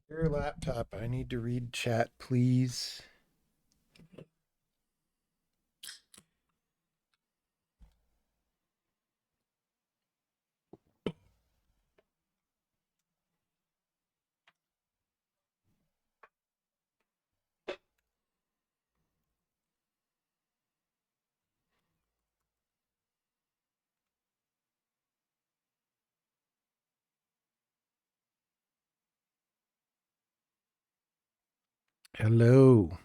Your laptop. I need to read chat, please. Hello.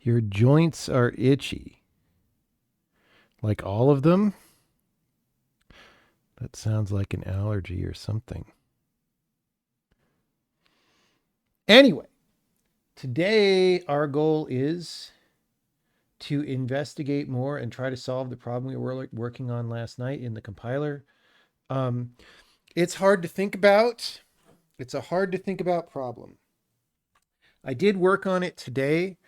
Your joints are itchy. Like all of them? That sounds like an allergy or something. Anyway, today our goal is to investigate more and try to solve the problem we were working on last night in the compiler. Um, it's hard to think about. It's a hard to think about problem. I did work on it today.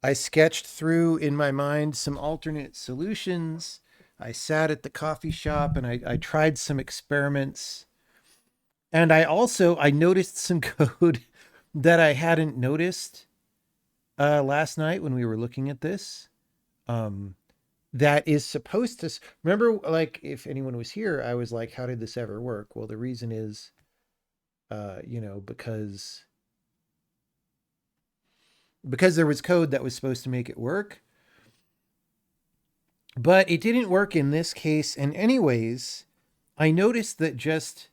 I sketched through in my mind some alternate solutions. I sat at the coffee shop and I tried some experiments. And I noticed some code that I hadn't noticed last night when we were looking at this. Um, that is supposed to remember, like, if anyone was here, I was like, how did this ever work? Well, the reason is because there was code that was supposed to make it work, but it didn't work in this case. And anyways, I noticed that just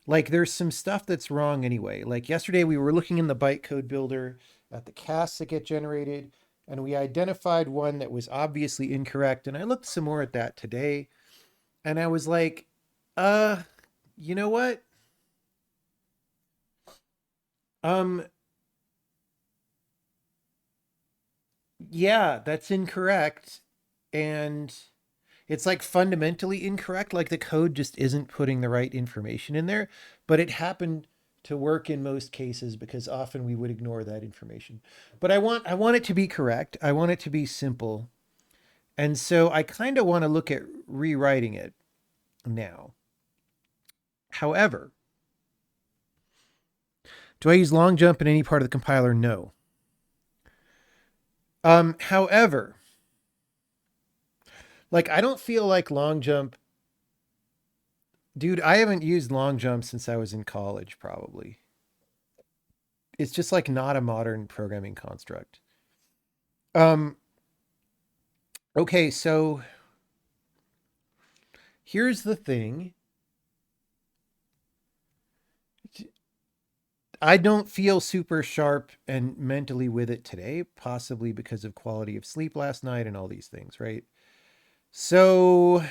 like there's some stuff that's wrong anyway. Like yesterday, we were looking in the bytecode builder at the casts that get generated, and we identified one that was obviously incorrect. And I looked some more at that today, and I was like, uh, you know what? Um, yeah, that's incorrect. And it's like fundamentally incorrect. Like the code just isn't putting the right information in there, but it happened to work in most cases because often we would ignore that information. But I want it to be correct. I want it to be simple. And so I kind of want to look at rewriting it now. However, do I use long jump in any part of the compiler? No. However, like I don't feel like long jump, dude, I haven't used long jump since I was in college probably. It's just like not a modern programming construct. Um, okay, so here's the thing. I don't feel super sharp and mentally with it today, possibly because of quality of sleep last night and all these things, right? So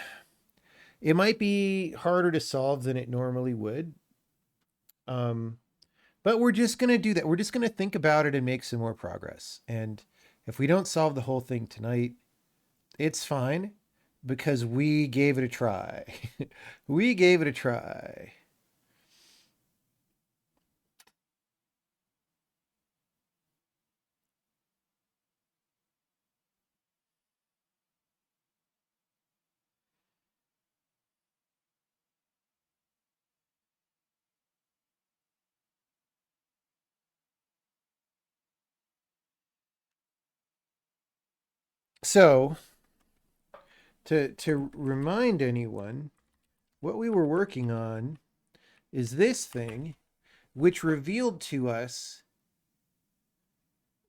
it might be harder to solve than it normally would. Um, but we're just going to do that. We're just going to think about it and make some more progress. And if we don't solve the whole thing tonight, it's fine because we gave it a try. We gave it a try. So, to remind anyone, what we were working on is this thing, which revealed to us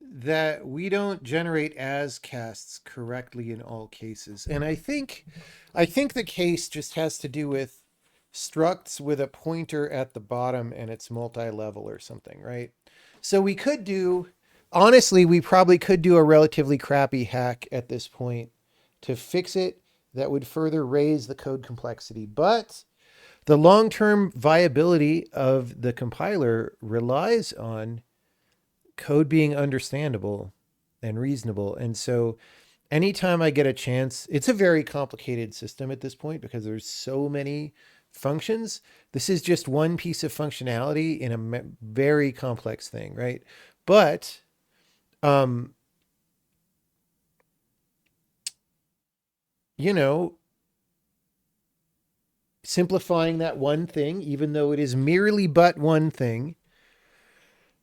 that we don't generate as casts correctly in all cases. And I think the case just has to do with structs with a pointer at the bottom and it's multi-level or something, right? So we could do honestly, we probably could do a relatively crappy hack at this point to fix it that would further raise the code complexity. But the long-term viability of the compiler relies on code being understandable and reasonable. And so anytime I get a chance, it's a very complicated system at this point because there's so many functions. This is just one piece of functionality in a very complex thing, right? But um you know, simplifying that one thing, even though it is merely but one thing,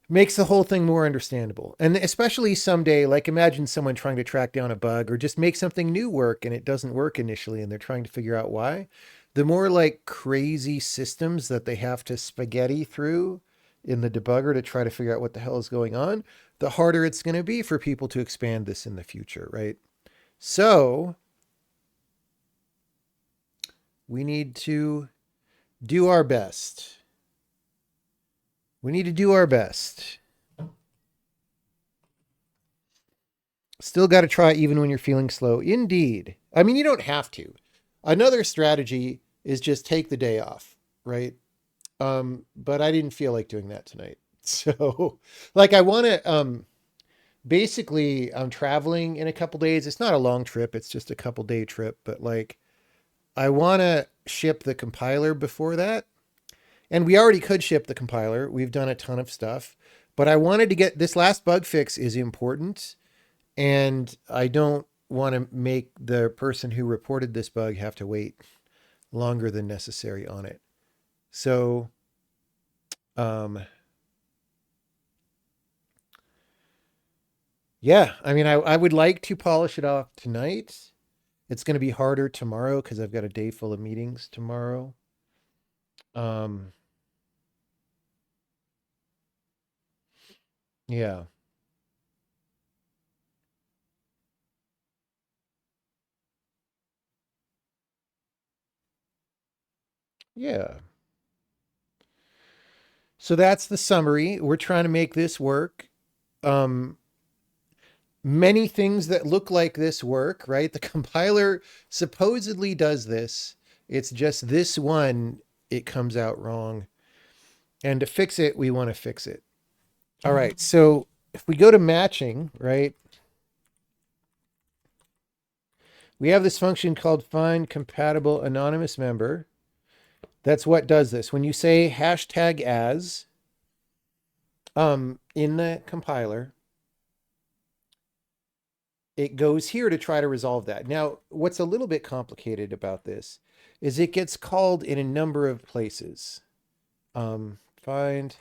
makes the whole thing more understandable. And especially someday, like imagine someone trying to track down a bug or just make something new work and it doesn't work initially and they're trying to figure out why. The more like crazy systems that they have to spaghetti through in the debugger to try to figure out what the hell is going on, the harder it's going to be for people to expand this in the future, right? So we need to do our best. We need to do our best. Still got to try even when you're feeling slow. Indeed. I mean, you don't have to. Another strategy is just take the day off, right? But I didn't feel like doing that tonight. So, like, I want to, basically, I'm traveling in a couple days. It's not a long trip, it's just a couple day trip, but like, I want to ship the compiler before that. And we already could ship the compiler. We've done a ton of stuff, but I wanted to get this last bug fix is important. And I don't want to make the person who reported this bug have to wait longer than necessary on it. So, yeah, I mean, I would like to polish it off tonight. It's going to be harder tomorrow because I've got a day full of meetings tomorrow. Um, yeah. Yeah. So that's the summary. We're trying to make this work. Um, Many things that look like this work, right? The compiler supposedly does this. It's just this one, it comes out wrong. And to fix it, we want to fix it. All right. So if we go to matching, right, we have this function called find compatible anonymous member. That's what does this. When you say hashtag as in the compiler, it goes here to try to resolve that. Now, what's a little bit complicated about this is it gets called in a number of places. Find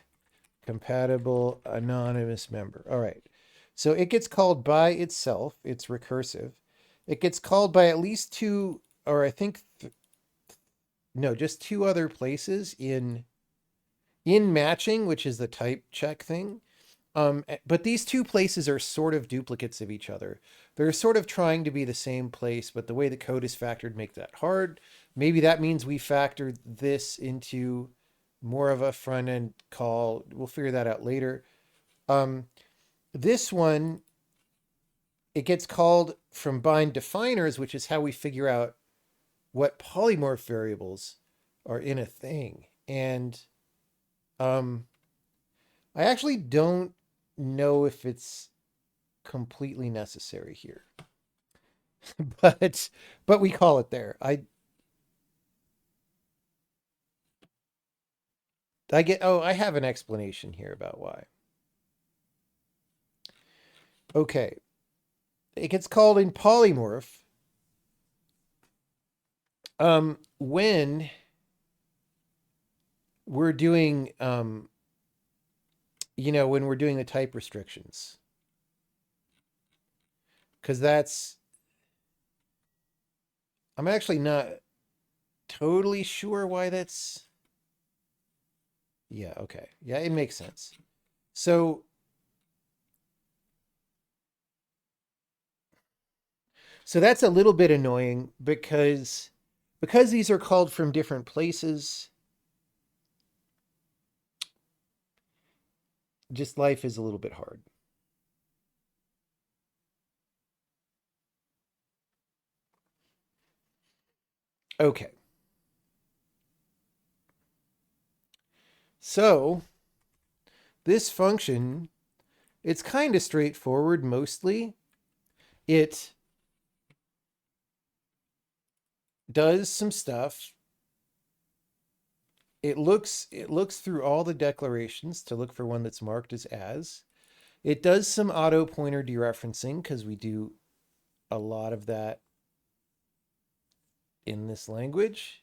compatible anonymous member. All right. So it gets called by itself. It's recursive. It gets called by at least two, or I think, no, just two other places in matching, which is the type check thing. But these two places are sort of duplicates of each other. They're sort of trying to be the same place, but the way the code is factored makes that hard. Maybe that means we factored this into more of a front end call. We'll figure that out later. This one, it gets called from bind definers, which is how we figure out what polymorph variables are in a thing. And I actually don't know if it's completely necessary here. but we call it there. I have an explanation here about why. Okay. It gets called in polymorph when we're doing when we're doing the type restrictions. Because I'm actually not totally sure why that's. Yeah, okay. Yeah, it makes sense. So that's a little bit annoying because these are called from different places. Just life is a little bit hard. Okay. So this function, it's kind of straightforward mostly. It does some stuff. It looks through all the declarations to look for one that's marked as. It does some auto pointer dereferencing because we do a lot of that in this language.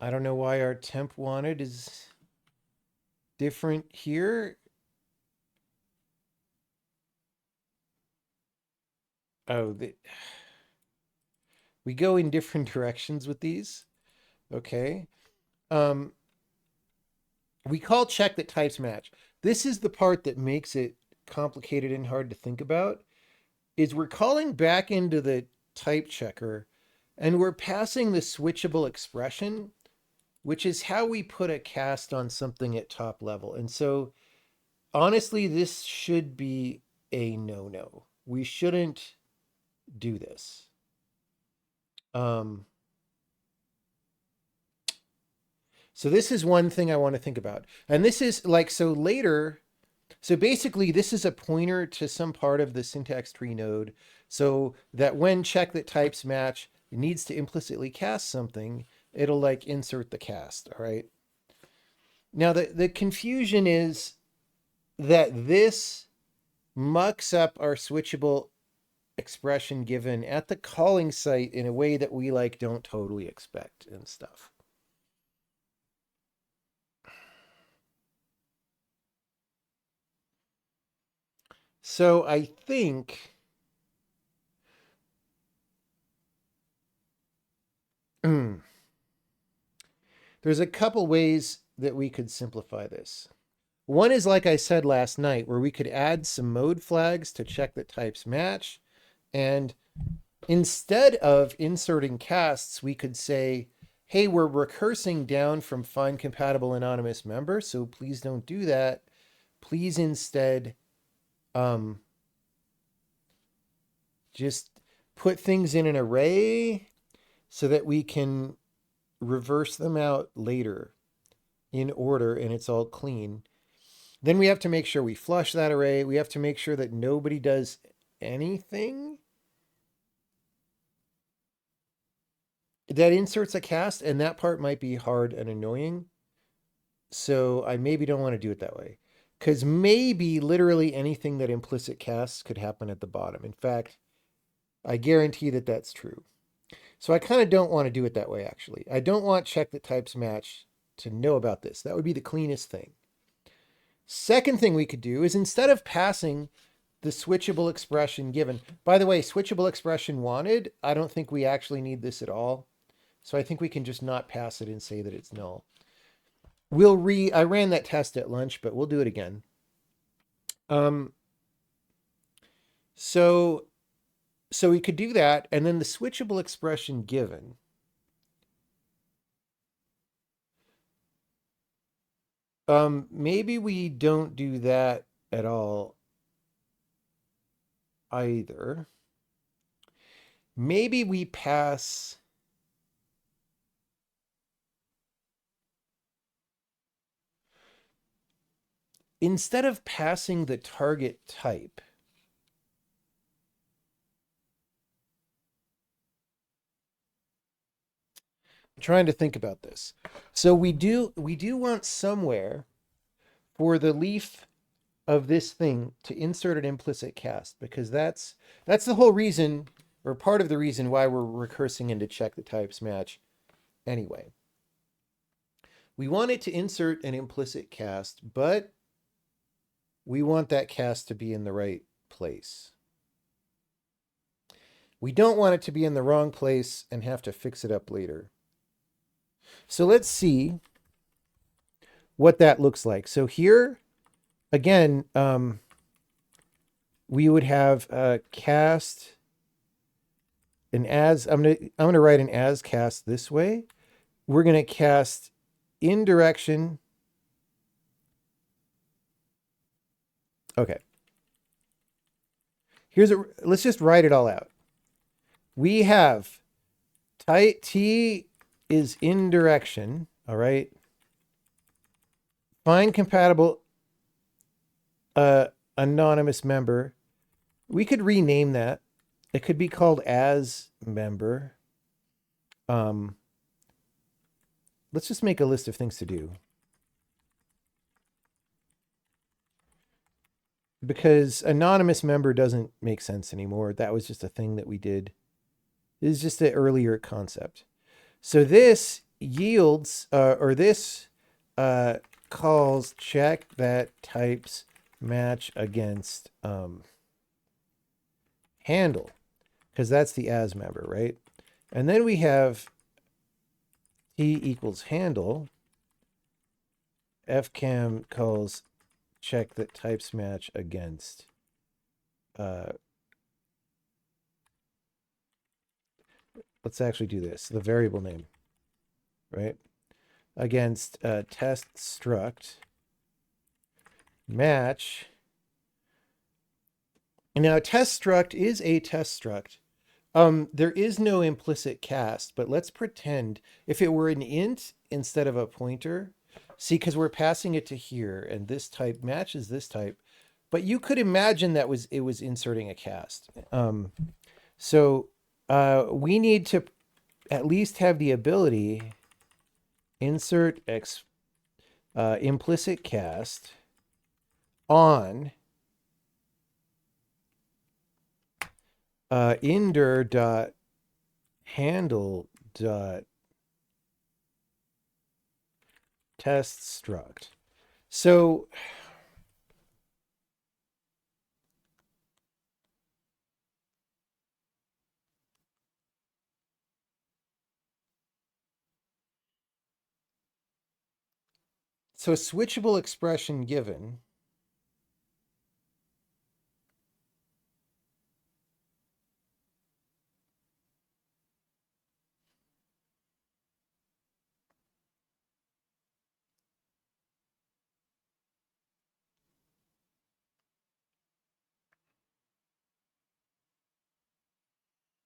I don't know why our temp wanted is different here. Oh, we go in different directions with these. Okay. We call check that types match. This is the part that makes it complicated and hard to think about, is we're calling back into the type checker and we're passing the switchable expression, which is how we put a cast on something at top level. And so honestly, this should be a no-no. We shouldn't do this. So this is one thing I want to think about. And this is like, so later, so basically this is a pointer to some part of the syntax tree node, so that when check that types match, it needs to implicitly cast something, it'll like insert the cast, all right? Now the confusion is that this mucks up our switchable expression given at the calling site in a way that we like don't totally expect and stuff. So I think there's a couple ways that we could simplify this. One is, like I said last night, where we could add some mode flags to check that types match. And instead of inserting casts, we could say, hey, we're recursing down from find compatible anonymous member, so please don't do that. Please instead just put things in an array so that we can reverse them out later in order and it's all clean. Then we have to make sure we flush that array. We have to make sure that nobody does anything that inserts a cast, and that part might be hard and annoying. So I maybe don't want to do it that way, because maybe literally anything that implicit casts could happen at the bottom. In fact, I guarantee that that's true. So I kind of don't want to do it that way, actually. I don't want check that types match to know about this. That would be the cleanest thing. Second thing we could do is, instead of passing the switchable expression given, by the way, switchable expression wanted, I don't think we actually need this at all. So I think we can just not pass it and say that it's null. I ran that test at lunch, but we'll do it again. So we could do that, and then the switchable expression given. Maybe we don't do that at all either. Maybe we pass instead of passing the target type. I'm trying to think about this. So we do want somewhere for the leaf of this thing to insert an implicit cast, because that's the whole reason, or part of the reason, why we're recursing into check the types match anyway. We want it to insert an implicit cast, but we want that cast to be in the right place. We don't want it to be in the wrong place and have to fix it up later. So let's see what that looks like. So here, again, we would have a cast, an as. I'm gonna write an as cast this way. We're gonna cast in direction. Okay. Let's just write it all out. We have T is in direction, all right? Find compatible anonymous member. We could rename that. It could be called as member. Let's just make a list of things to do. because anonymous member doesn't make sense anymore. That was just a thing that we did. This is just an earlier concept. So this yields, or this calls check that types match against handle, because that's the as member, right? And then we have t equals handle. Fcam calls check that types match against let's actually do this, the variable name, right? Against test struct match. And now test struct is a test struct. There is no implicit cast, but let's pretend if it were an int instead of a pointer. See, because we're passing it to here, and this type matches this type. But you could imagine that it was inserting a cast. So we need to at least have the ability insert implicit cast on inder dot handle dot test struct. So switchable expression given.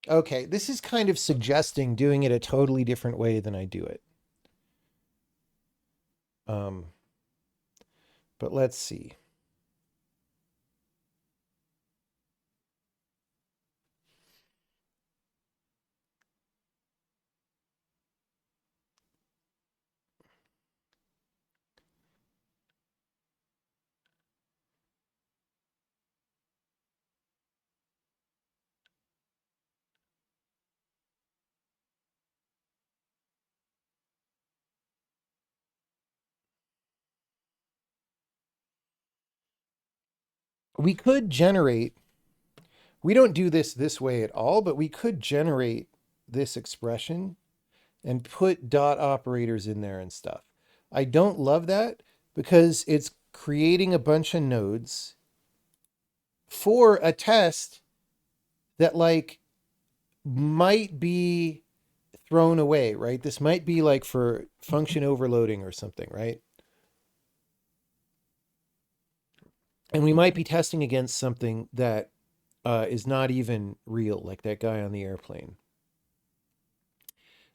Okay, this is kind of suggesting doing it a totally different way than I do it. But let's see. We could generate, we don't do this way at all, but we could generate this expression and put dot operators in there and stuff. I don't love that because it's creating a bunch of nodes for a test that like might be thrown away, right? This might be like for function overloading or something, right? And we might be testing against something that is not even real, like that guy on the airplane.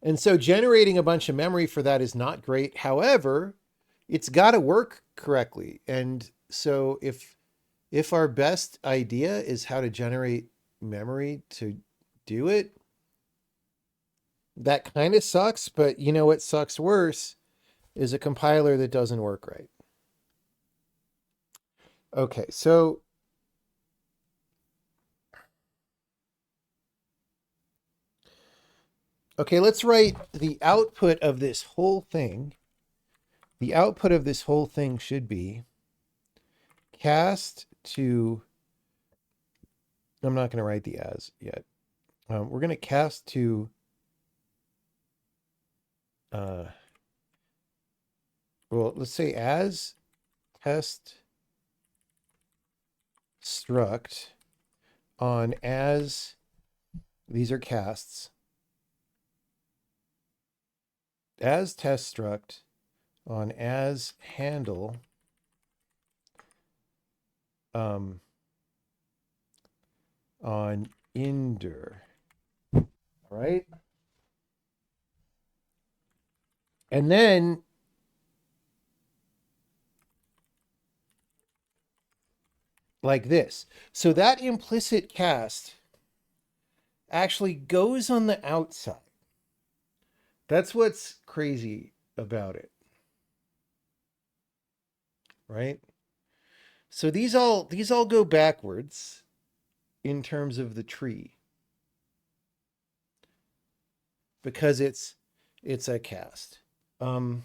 And so generating a bunch of memory for that is not great. However, it's got to work correctly. And so if our best idea is how to generate memory to do it, that kind of sucks. But you know what sucks worse is a compiler that doesn't work right. Okay, so okay, let's write the output of this whole thing. The output of this whole thing should be cast to, I'm not going to write the as yet. We're going to cast to, well, let's say as test struct on as, these are casts, as test struct on as handle on inder. All right. And then like this. So that implicit cast actually goes on the outside. That's what's crazy about it. Right? So these all go backwards in terms of the tree because it's a cast. Um,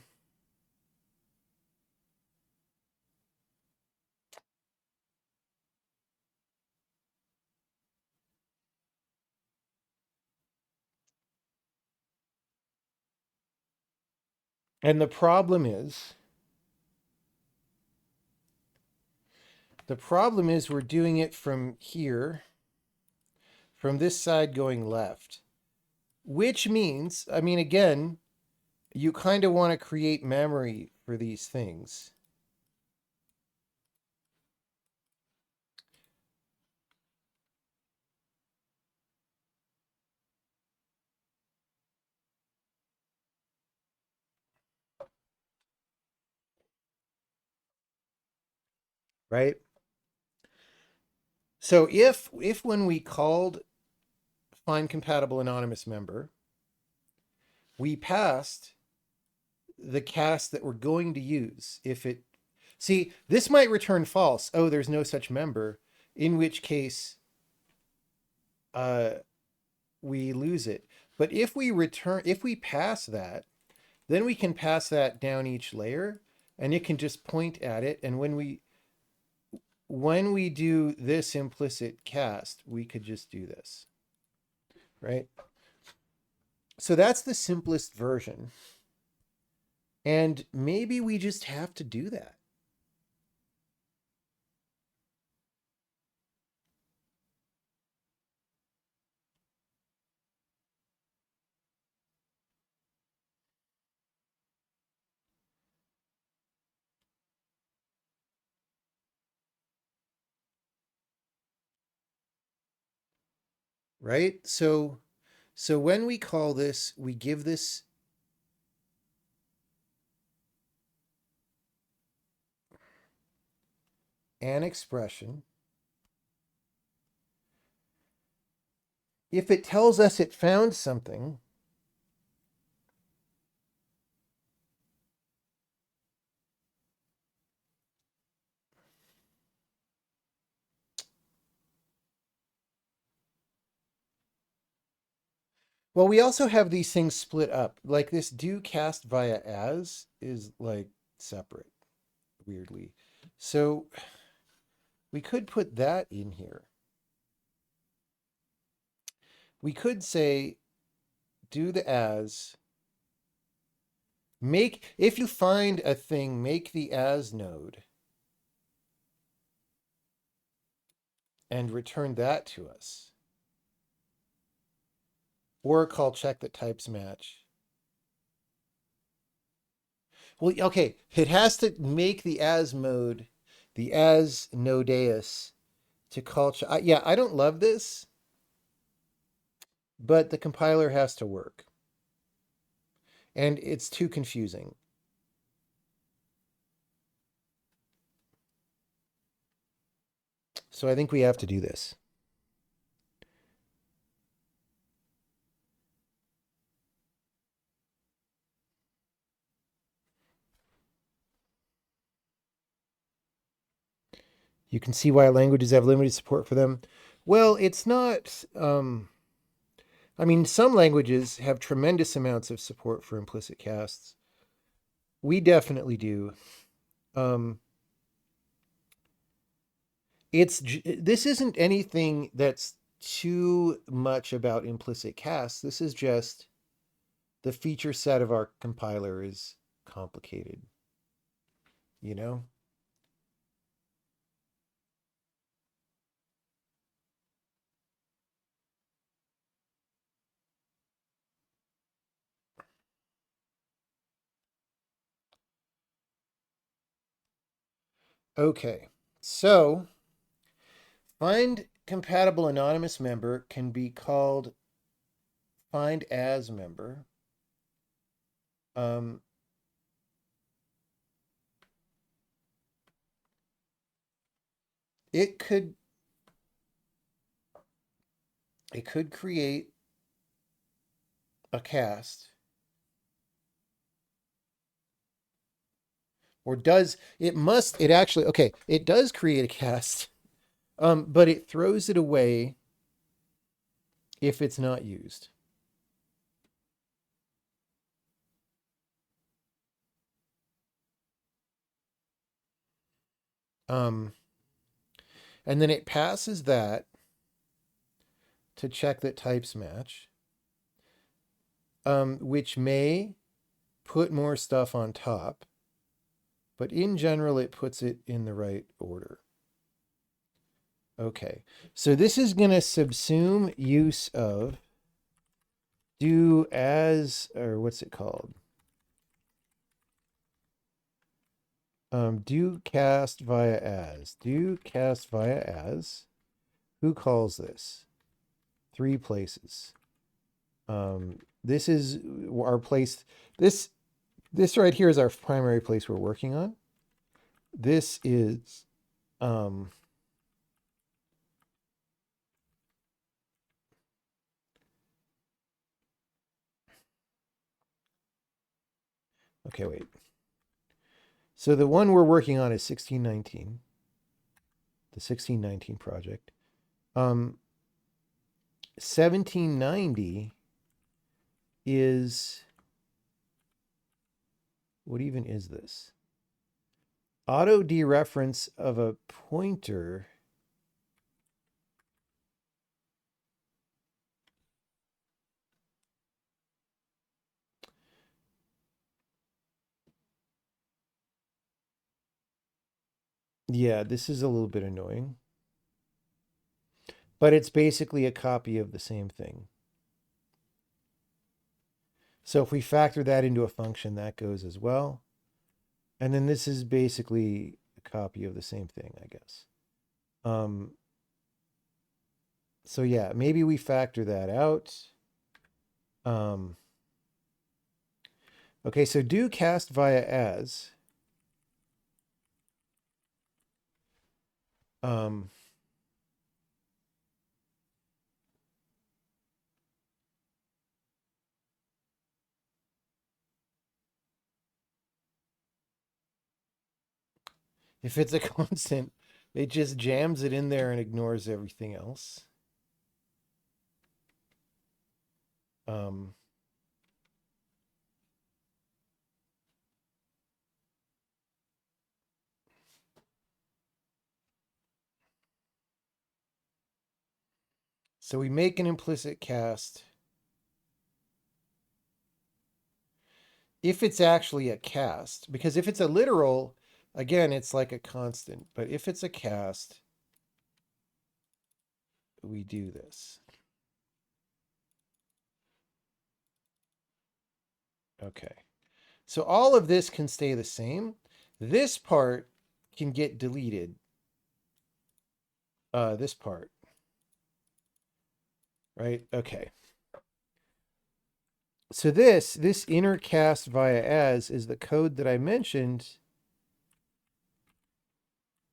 and the problem is we're doing it from here, from this side going left, which means, I mean, again, you kind of want to create memory for these things. Right? So if when we called find compatible anonymous member, we passed the cast that we're going to use, if it see, this might return false. Oh, there's no such member, in which case uh we lose it. But if we pass that, then we can pass that down each layer and it can just point at it. And when we do this implicit cast, we could just do this, right? So that's the simplest version. And maybe we just have to do that. Right? So when we call this, we give this an expression. If it tells us it found something, well, we also have these things split up. Like this do cast via as is like separate, weirdly. So we could put that in here. We could say do the as, make, if you find a thing, make the as node and return that to us. Or call check that types match. Well, okay, it has to make the as mode, the as nodeus to call. Yeah, I don't love this, but the compiler has to work, and it's too confusing. So I think we have to do this. You can see why languages have limited support for them. Well, it's not. I mean, some languages have tremendous amounts of support for implicit casts. We definitely do. Um, this isn't anything that's too much about implicit casts. This is just the feature set of our compiler is complicated, you know? Okay, so find compatible anonymous member can be called find as member. Um, it could create a cast Or does it must it actually okay, it does create a cast, but it throws it away if it's not used. Um, and then it passes that to check that types match, which may put more stuff on top, but in general, it puts it in the right order. Okay, so this is going to subsume use of do as, or what's it called? Do cast via as. Do cast via as. Who calls this? 3 places. This is our place. This right here is our primary place we're working on. This is okay, wait. So the one we're working on is 1619. The 1619 project. 1790 is, what even is this? Auto dereference of a pointer. Yeah, this is a little bit annoying. But it's basically a copy of the same thing. So if we factor that into a function, that goes as well. And then this is basically a copy of the same thing, I guess. So yeah, maybe we factor that out. Okay, so do cast via as. If it's a constant, it just jams it in there and ignores everything else. So we make an implicit cast. If it's actually a cast, because if it's a literal, again, it's like a constant. But if it's a cast, we do this. Okay. So all of this can stay the same. This part can get deleted. This part. Right? Okay. So this inner cast via as is the code that I mentioned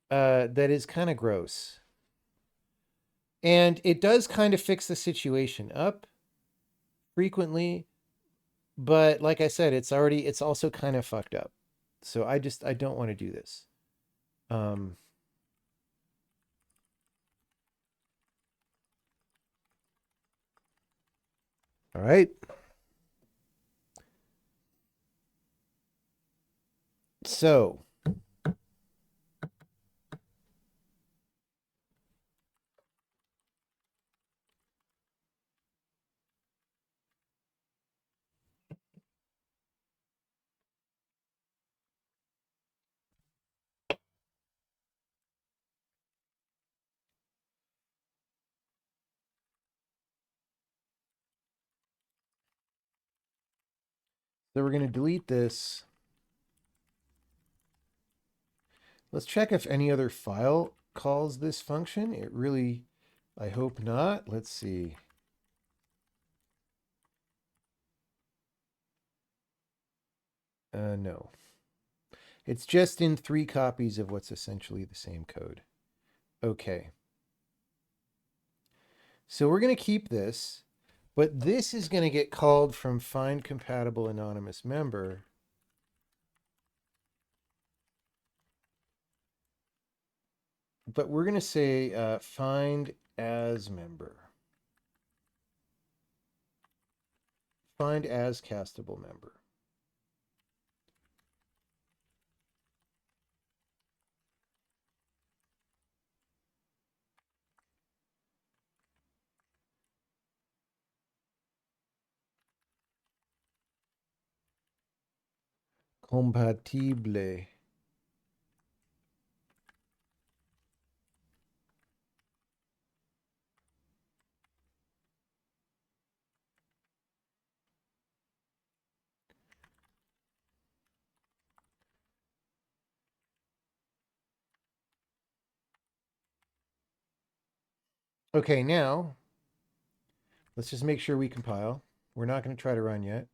that is kind of gross. And it does kind of fix the situation up frequently, but like I said, it's also kind of fucked up. So I don't want to do this. All right. So we're going to delete this. Let's check if any other file calls this function. It really, I hope not. Let's see. No. It's just in 3 copies of what's essentially the same code. Okay. So we're going to keep this, but this is going to get called from find compatible anonymous member. but we're going to say find as member. Find as castable member. Compatible. Okay, now let's just make sure we compile. We're not going to try to run yet.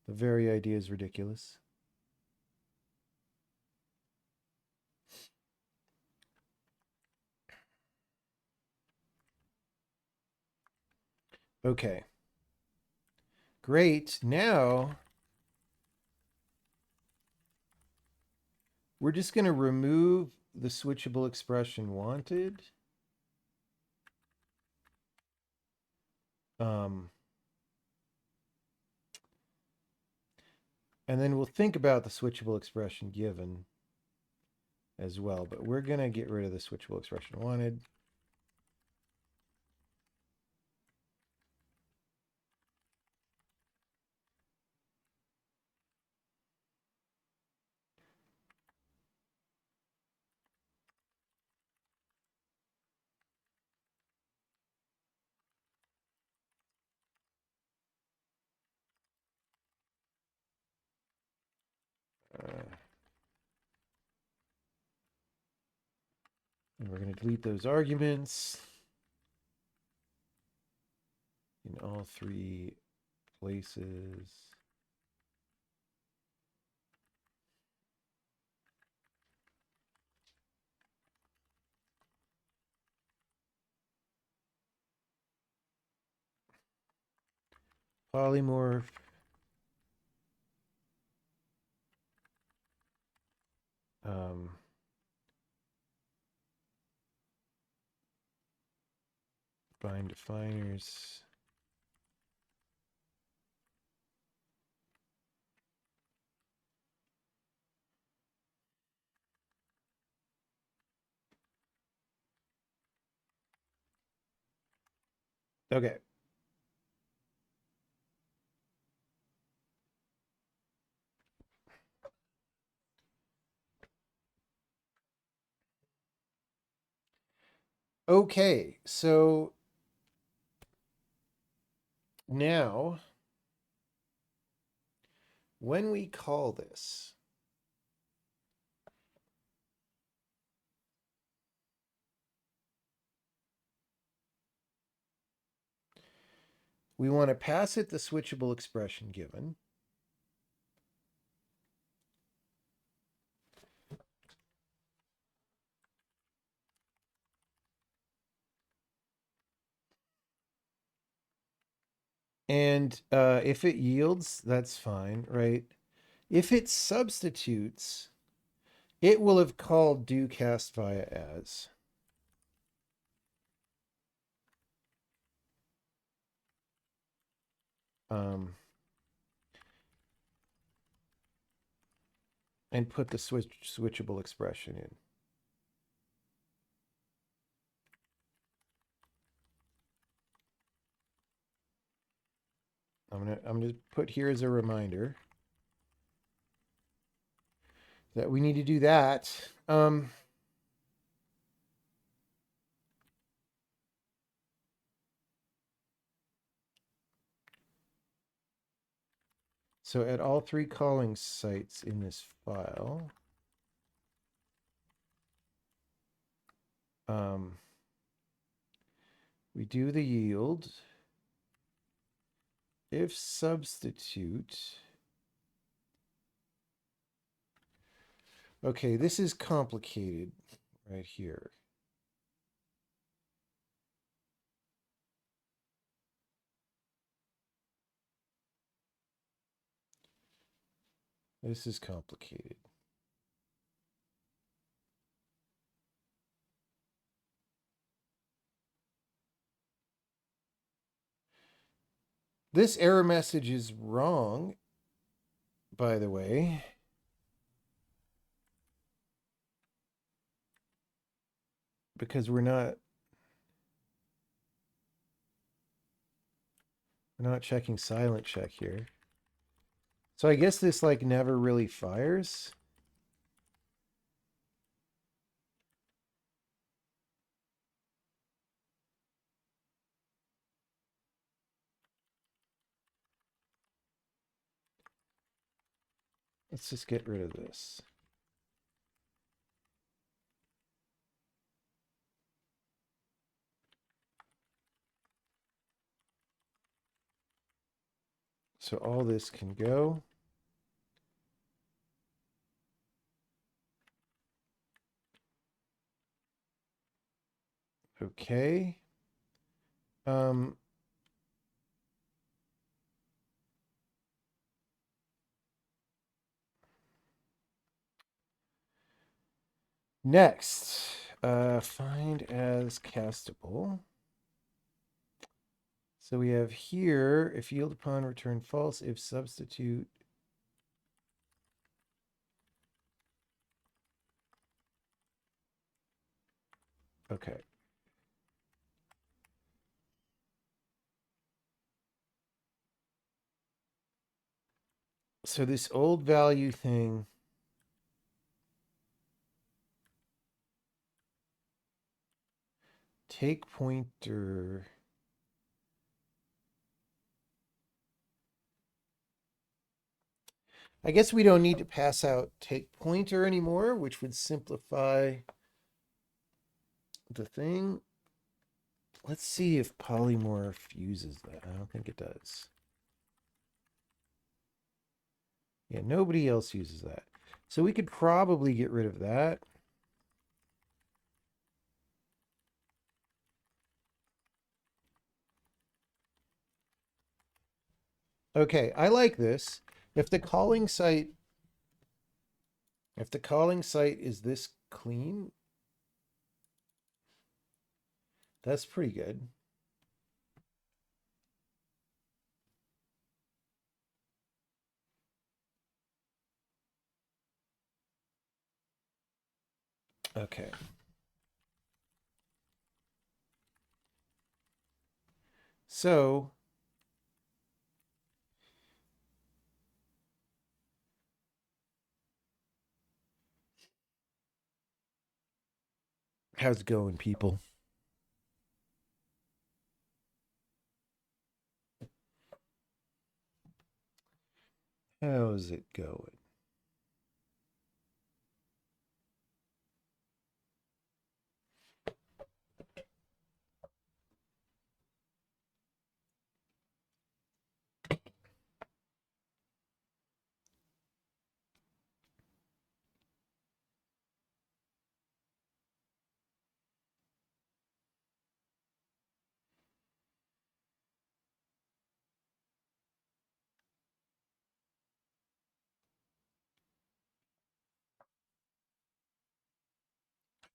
The very idea is ridiculous. Okay. Great. Now we're just going to remove the switchable expression wanted. And then we'll think about the switchable expression given as well. But we're going to get rid of the switchable expression wanted. And we're going to delete those arguments in all three places. Polymorph. Bind definers. Okay. Okay, so now when we call this, we want to pass it the switchable expression given. And if it yields, that's fine, right? If it substitutes, it will have called do cast via as. And put the switchable expression in. I'm gonna put here as a reminder that we need to do that. So at all three calling sites in this file, we do the yield. If substitute. Okay, this is complicated right here. This is complicated. This error message is wrong, by the way. Because we're not checking silent check here. So I guess this like never really fires. Let's just get rid of this. So all this can go. Okay. Next, find as castable. So we have here, if yield upon return false, if substitute. Okay. So this old value thing. Take pointer. I guess we don't need to pass out take pointer anymore, which would simplify the thing. Let's see if polymorph uses that. I don't think it does. Yeah, nobody else uses that. So we could probably get rid of that. Okay, I like this. If the calling site is this clean, that's pretty good. Okay. So how's it going, people? How's it going?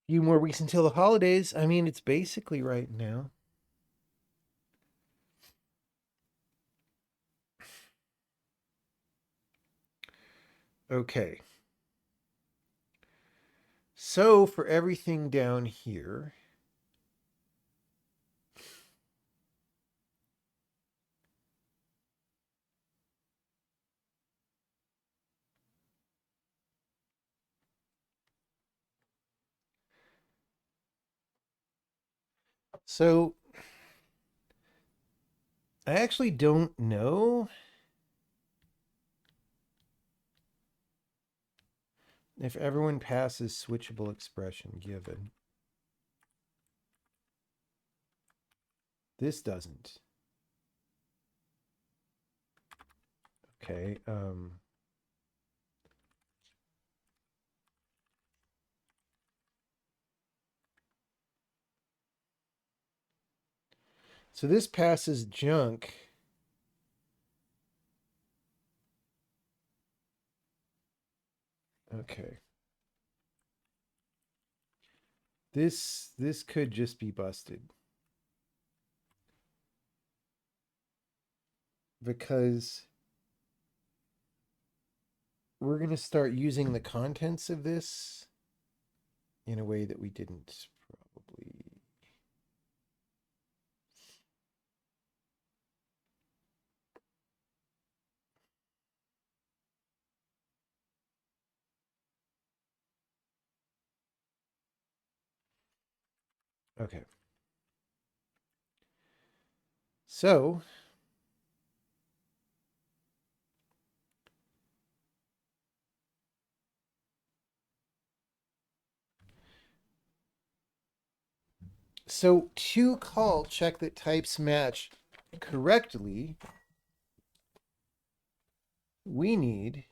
Few more weeks until the holidays. I mean, it's basically right now. Okay. So for everything down here, so I actually don't know if everyone passes switchable expression given. This doesn't. Okay. So this passes junk. Okay. This could just be busted. because we're going to start using the contents of this in a way that we didn't probably. Okay. So to call check that types match correctly, we need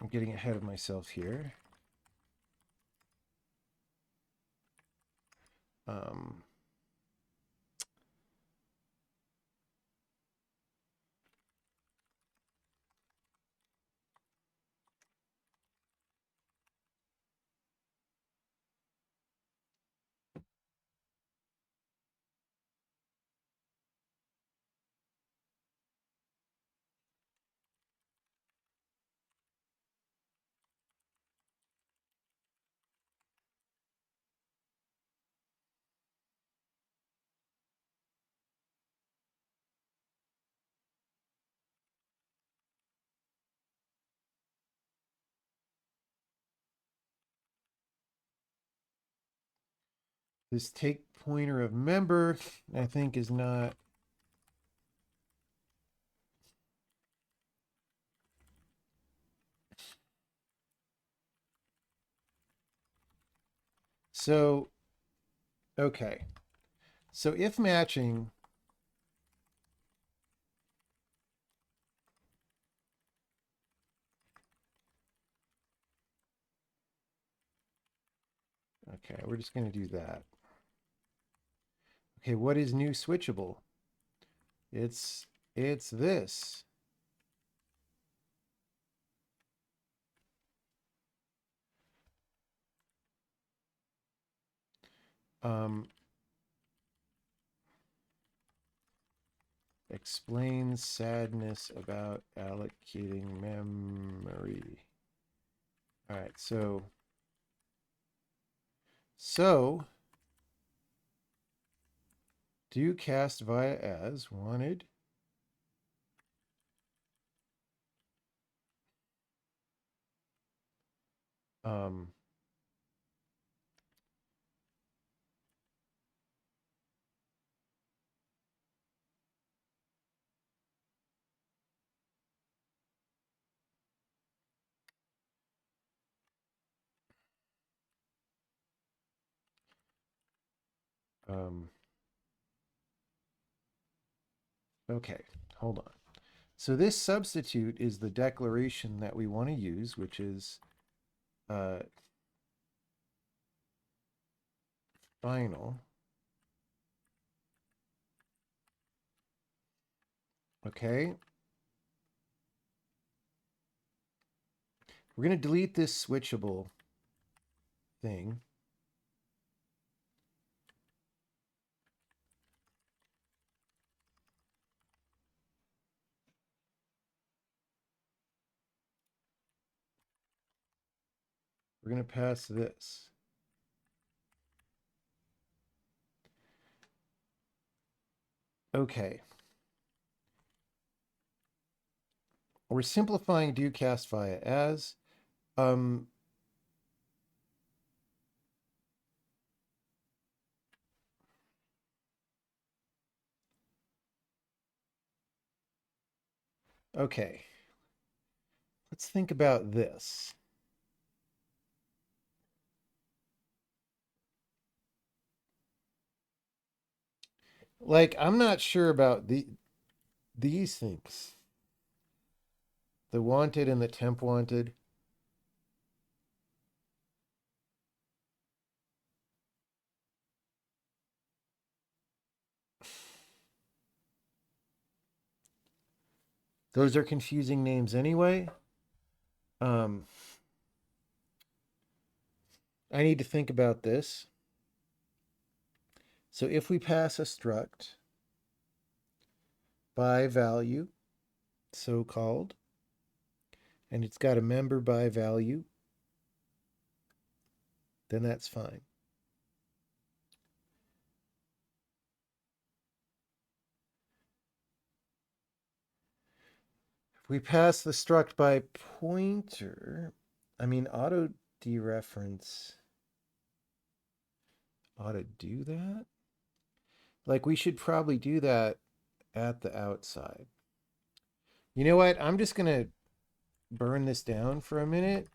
I'm getting ahead of myself here. Um, this take pointer of member, I think, is not. So, okay. So if matching, okay, we're just going to do that. Okay, what is new switchable? It's this. Um, explains sadness about allocating memory. All right, so do cast via as wanted. Um, um, okay, hold on. So this substitute is the declaration that we want to use, which is final. Okay. We're going to delete this switchable thing. We're going to pass this. Okay. We're simplifying do cast via as. Okay. Let's think about this. Like, I'm not sure about these things. The wanted and the temp wanted. Those are confusing names anyway. I need to think about this. So if we pass a struct by value, so-called, and it's got a member by value, then that's fine. If we pass the struct by pointer, I mean, auto dereference ought to do that. Like, we should probably do that at the outside. You know what? I'm just going to burn this down for a minute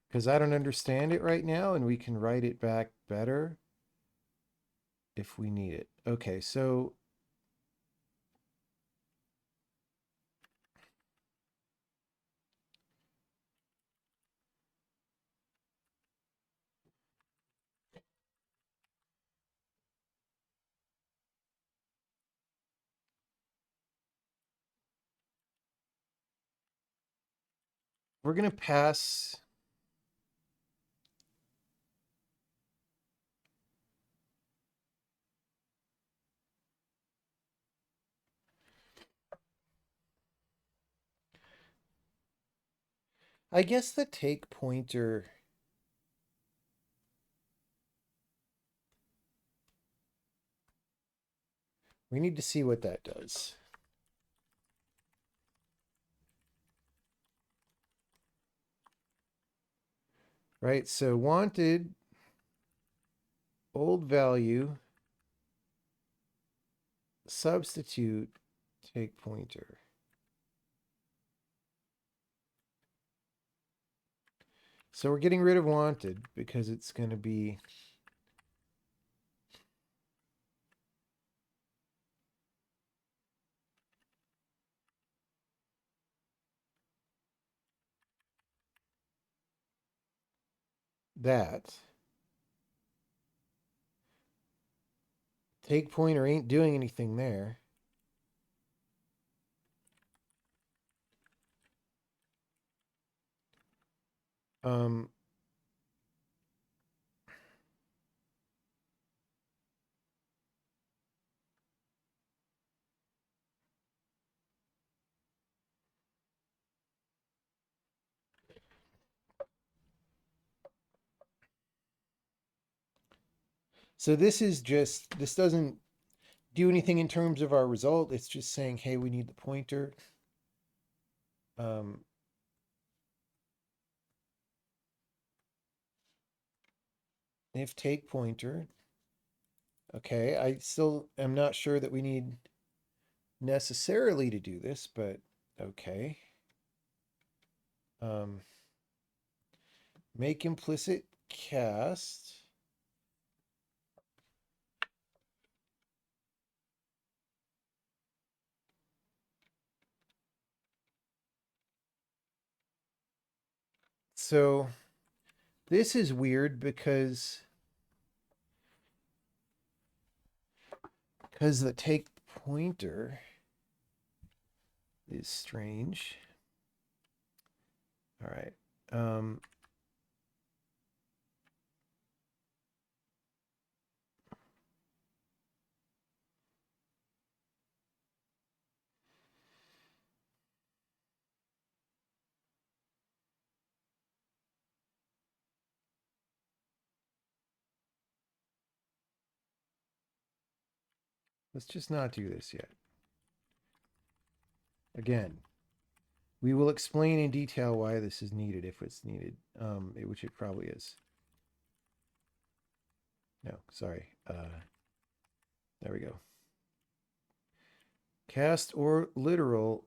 because I don't understand it right now, and we can write it back better if we need it. Okay, so we're going to pass. I guess the take pointer. We need to see what that does. Right, so wanted old value substitute take pointer. So we're getting rid of wanted because it's going to be that. Take pointer ain't doing anything there. Um, so this doesn't do anything in terms of our result. It's just saying, hey, we need the pointer. Um, if take pointer. Okay, I still am not sure that we need necessarily to do this, but okay. Make implicit cast. So this is weird because the take pointer is strange. All right. Let's just not do this yet. Again, we will explain in detail why this is needed if it's needed, which it probably is. No, sorry. There we go. Cast or literal.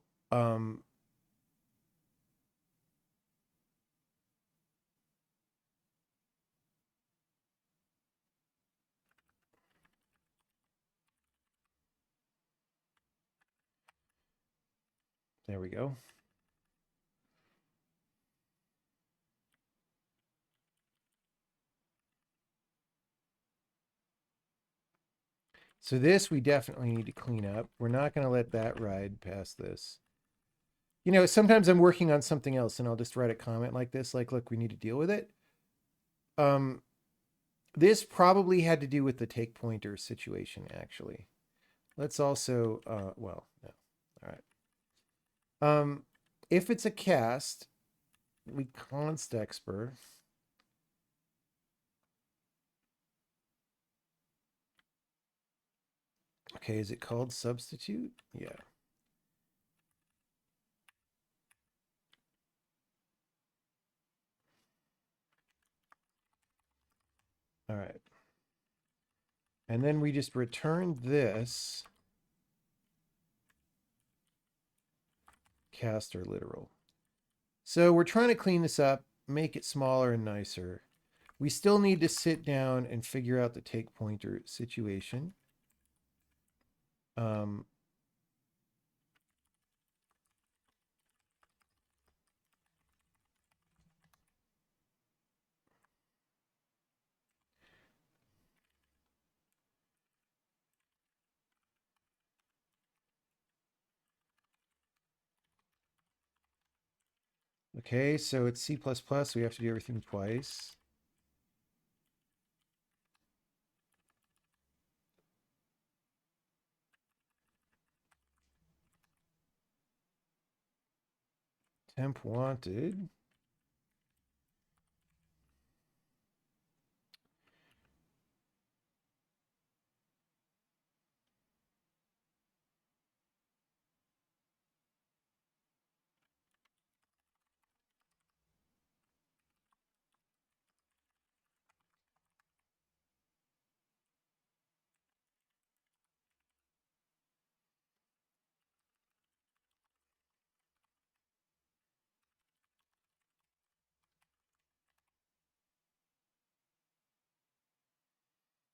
There we go. So this we definitely need to clean up. We're not going to let that ride past this. You know, sometimes I'm working on something else and I'll just write a comment like this, like, look, we need to deal with it. This probably had to do with the take pointer situation, actually. Let's also, well, no. All right. If it's a cast, we const expr. Okay, is it called substitute? Yeah. All right. And then we just return this cast or literal. So we're trying to clean this up, make it smaller and nicer. We still need to sit down and figure out the take pointer situation. Okay, so it's C++, so we have to do everything twice. Temp wanted.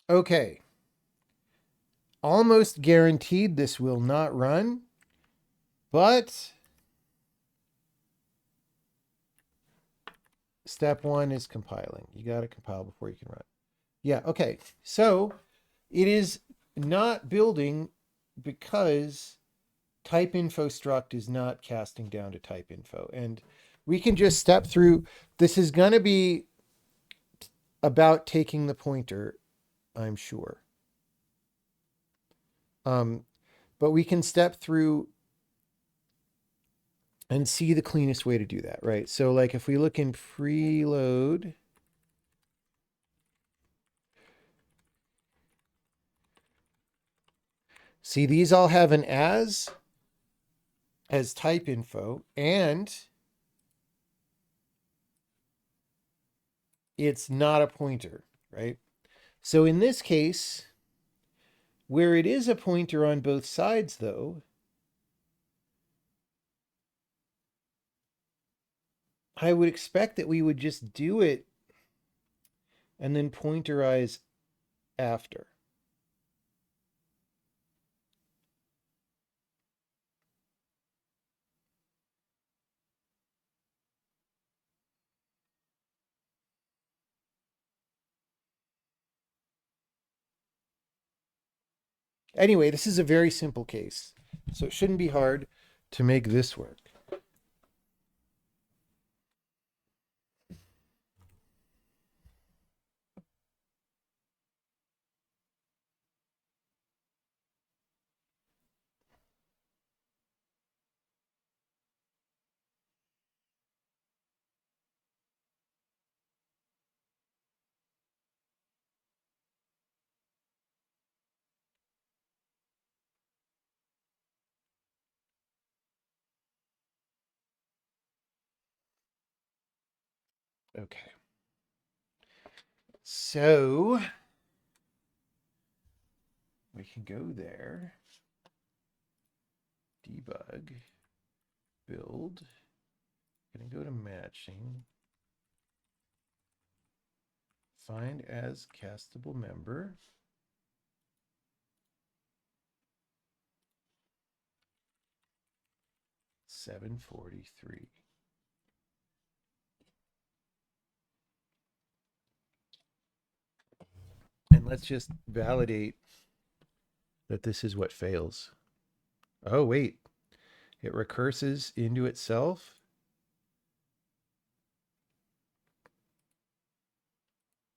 Okay. Almost guaranteed this will not run, but step one is compiling. You got to compile before you can run. Yeah, okay. So it is not building because type info struct is not casting down to type info. And we can just step through. This is going to be about taking the pointer, I'm sure. But we can step through and see the cleanest way to do that, right? So like if we look in preload, see these all have an as type info, and it's not a pointer, right? So in this case, where it is a pointer on both sides though, I would expect that we would just do it and then pointerize after. Anyway, this is a very simple case, so it shouldn't be hard to make this work. Okay. So we can go there, debug, build, gonna go to matching, find as castable member, $743. And let's just validate that this is what fails. Oh, wait. It recurses into itself.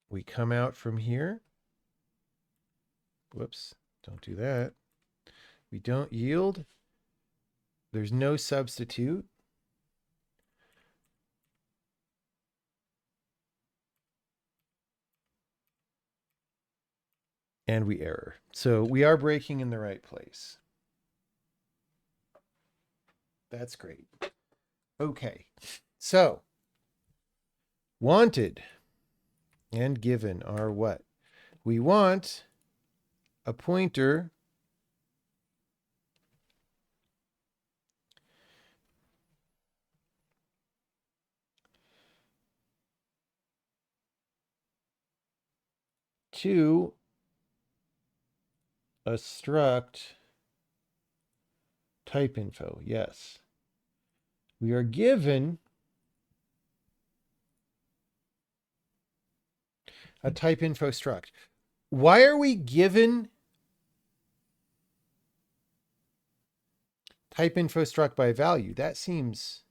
We come out from here. Whoops, don't do that. We don't yield. There's no substitute. And we error. So we are breaking in the right place. That's great. Okay. So wanted and given are what? We want a pointer to a struct type info. Yes. We are given a type info struct. Why are we given type info struct by value? That seems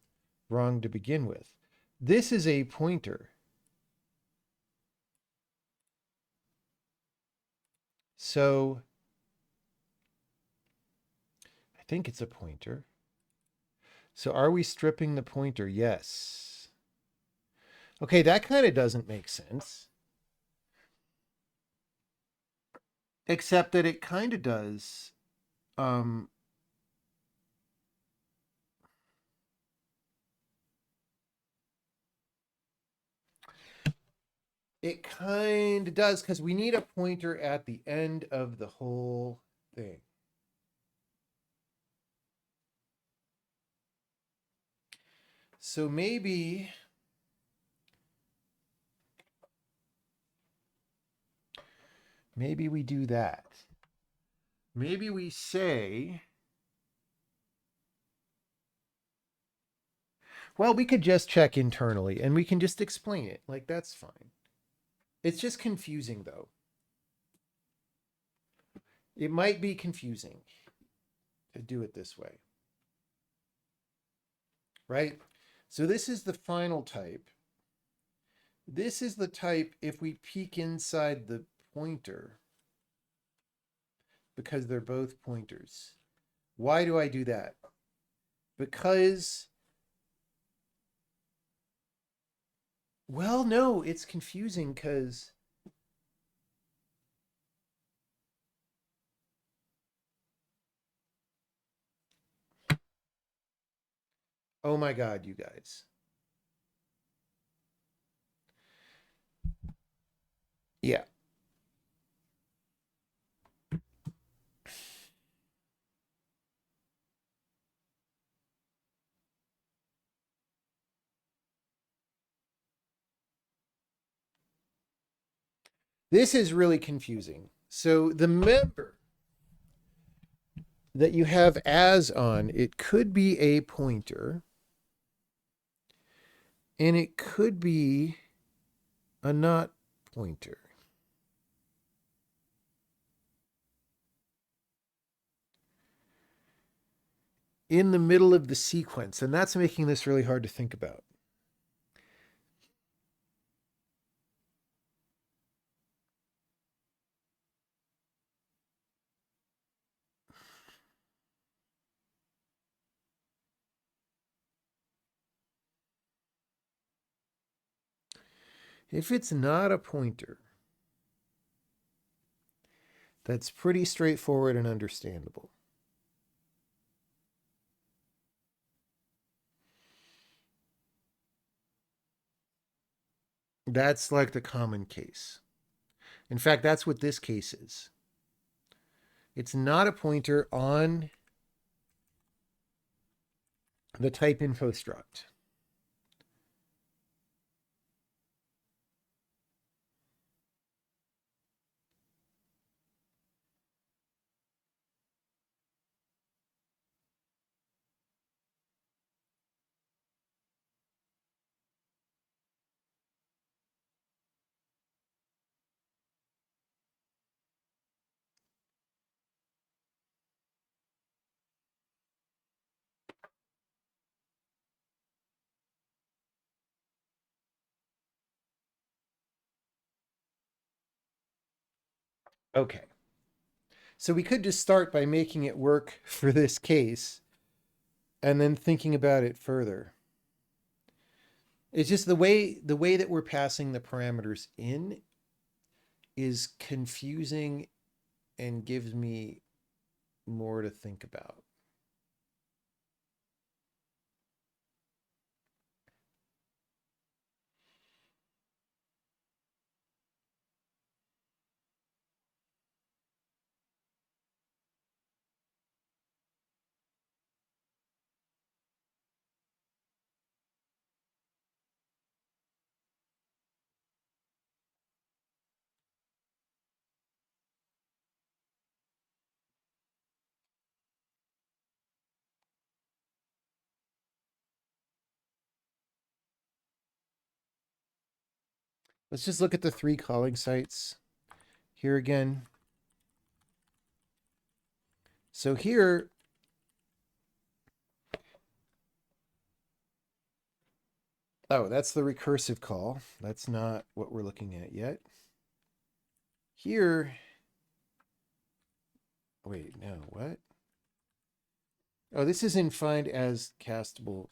wrong to begin with. This is a pointer. So I think it's a pointer. So are we stripping the pointer? Yes. Okay, that kind of doesn't make sense. Except that it kind of does. It kind of does because we need a pointer at the end of the whole thing. So maybe we do that. Maybe we say, well, we could just check internally and we can just explain it. Like, that's fine. It's just confusing, though. It might be confusing to do it this way. Right? So this is the final type. This is the type if we peek inside the pointer, because they're both pointers. Why do I do that? Because, well, no, it's confusing because oh my God, you guys. Yeah. This is really confusing. So the member that you have as on, it could be a pointer and it could be a not pointer. In the middle of the sequence. And that's making this really hard to think about. If it's not a pointer, that's pretty straightforward and understandable. That's like the common case. In fact, that's what this case is. It's not a pointer on the type info struct. Okay. So we could just start by making it work for this case and then thinking about it further. It's just the way that we're passing the parameters in is confusing and gives me more to think about. Let's just look at the 3 calling sites here again. So here, oh, that's the recursive call. That's not what we're looking at yet. Here, wait, no, what? Oh, this is in find as castable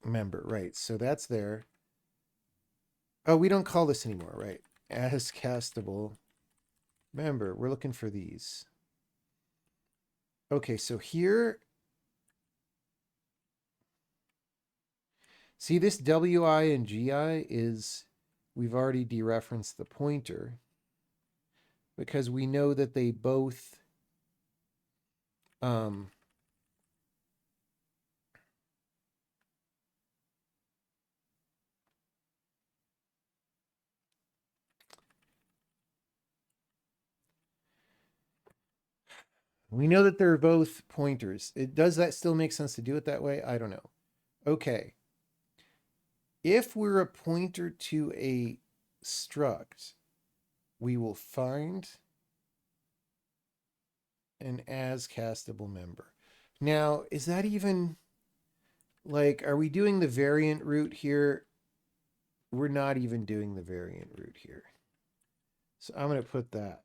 member, right? So that's there. Oh, we don't call this anymore, right? As castable member. We're looking for these. Okay, so here, see this WI and GI is, we've already dereferenced the pointer because we know that they both, we know that they're both pointers. Does that still make sense to do it that way? I don't know. Okay. If we're a pointer to a struct, we will find an as castable member. Now, is that even like, are we doing the variant route here? We're not even doing the variant route here. So I'm going to put that.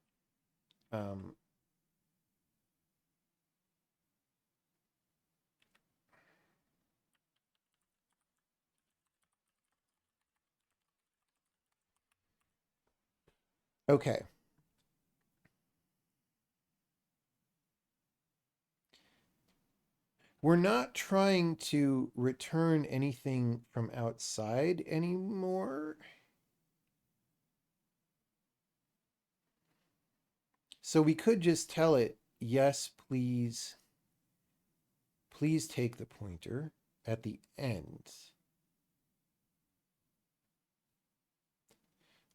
Okay. We're not trying to return anything from outside anymore. So we could just tell it, yes, please take the pointer at the end.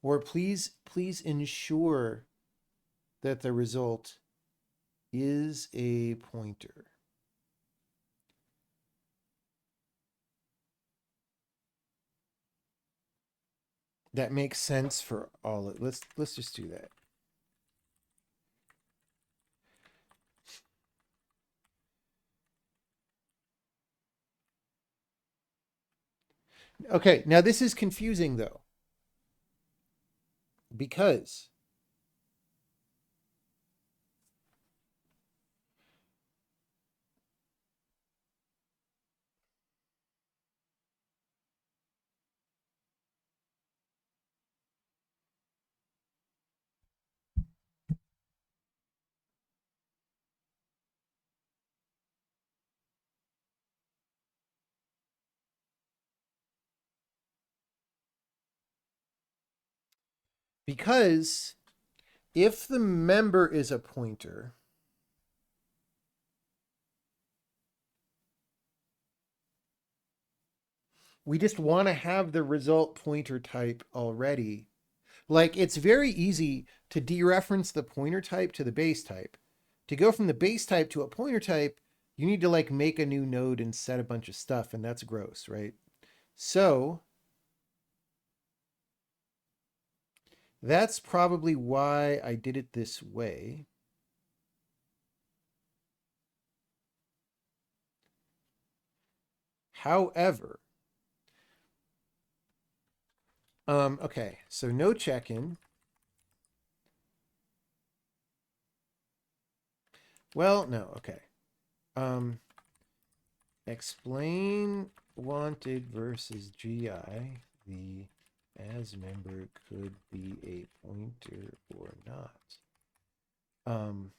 Or please ensure that the result is a pointer. That makes sense for all of, let's just do that. Okay, now this is confusing though. Because if the member is a pointer, we just want to have the result pointer type already. Like, it's very easy to dereference the pointer type to the base type. To go from the base type to a pointer type, you need to like make a new node and set a bunch of stuff, and that's gross, right? So that's probably why I did it this way. However, okay, so no check-in. Well, no, okay. Explain wanted versus GI. The as member could be a pointer or not. Um,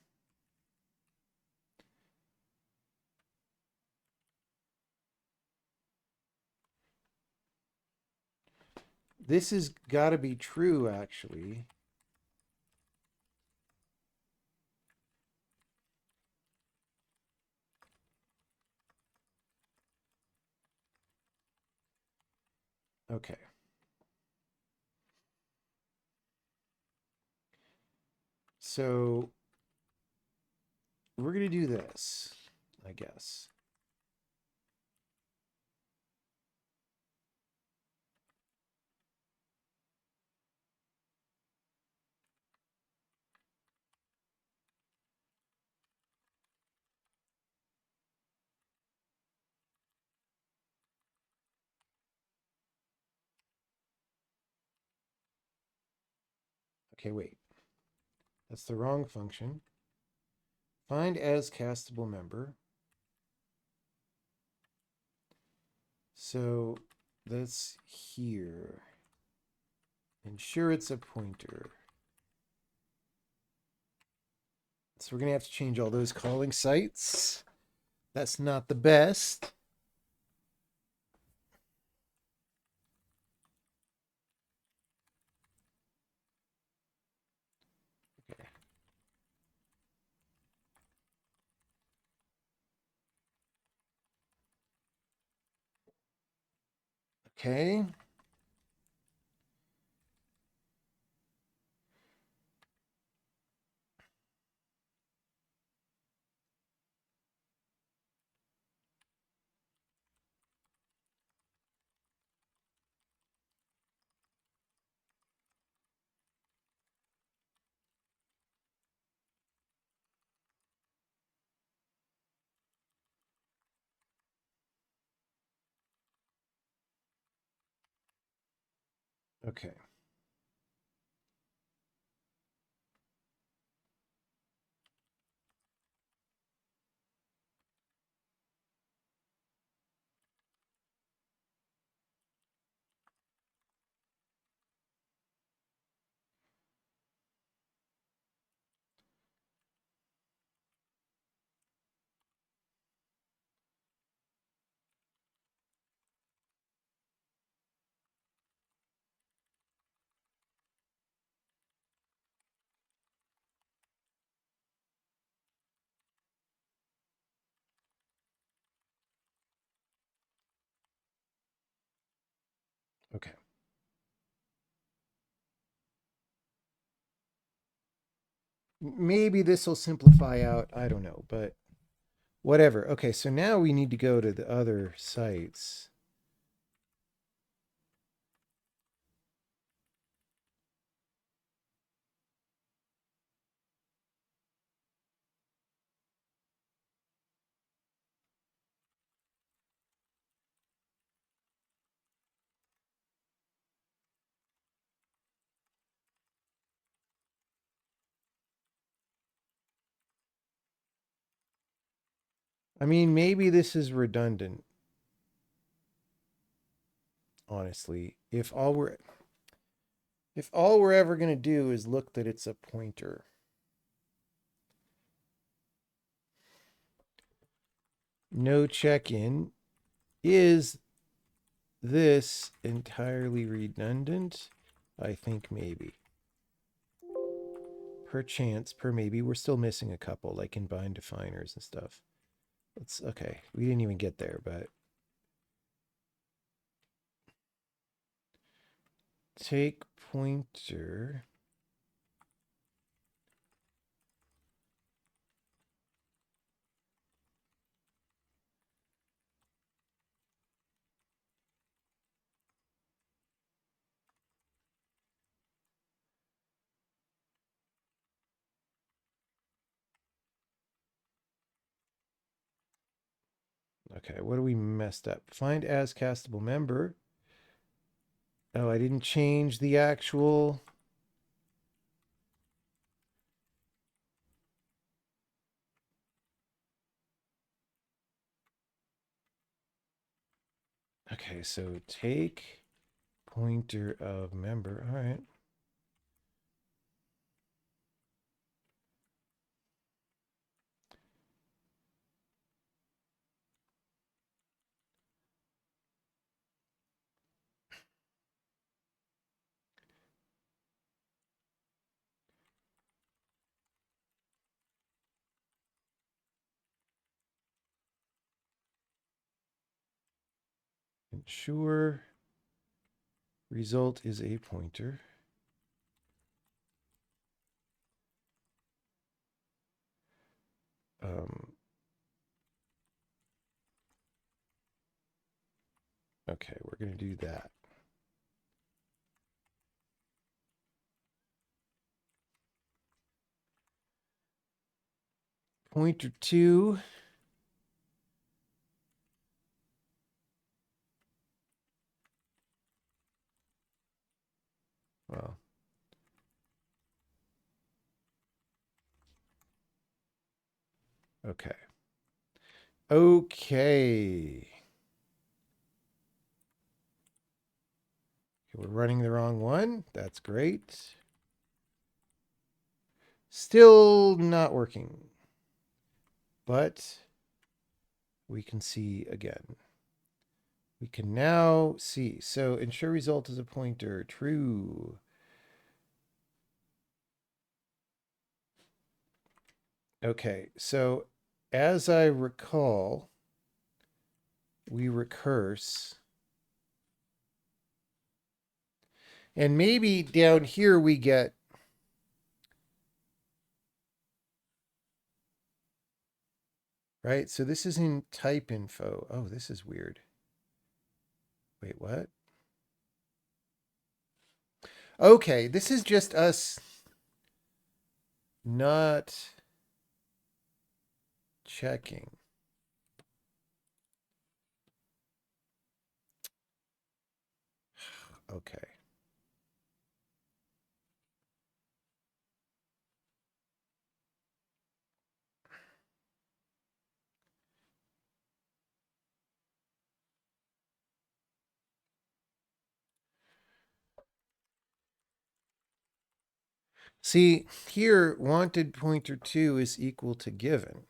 this has got to be true, actually. Okay. So we're going to do this, I guess. Okay, wait. That's the wrong function. Find as castable member. So that's here. Ensure it's a pointer. So we're going to have to change all those calling sites. That's not the best. Okay. Okay. Okay. Okay. Maybe this will simplify out. I don't know, but whatever. Okay, so now we need to go to the other sites. I mean, maybe this is redundant, honestly. If all we're ever going to do is look that it's a pointer. No check-in. Is this entirely redundant? I think maybe. Per chance, per maybe. We're still missing a couple, like in bind definers and stuff. Okay. We didn't even get there, but take pointer. Okay, what do we messed up? Find as castable member. Oh, I didn't change the actual. Okay, so take pointer of member. All right. Ensure result is a pointer. Okay, we're going to do that. Pointer 2. Well, okay. Okay. We're running the wrong one. That's great. Still not working. But we can see again. We can now see. So ensure result is a pointer. True. Okay, so as I recall, we recurse. And maybe down here we get right? So this is in type info. Oh, this is weird. Wait, what? Okay, this is just us not checking. Okay. See, here wanted pointer 2 is equal to given.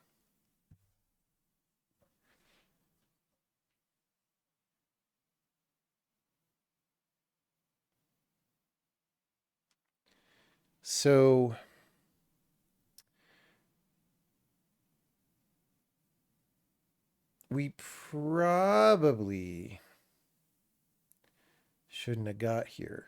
So we probably shouldn't have got here.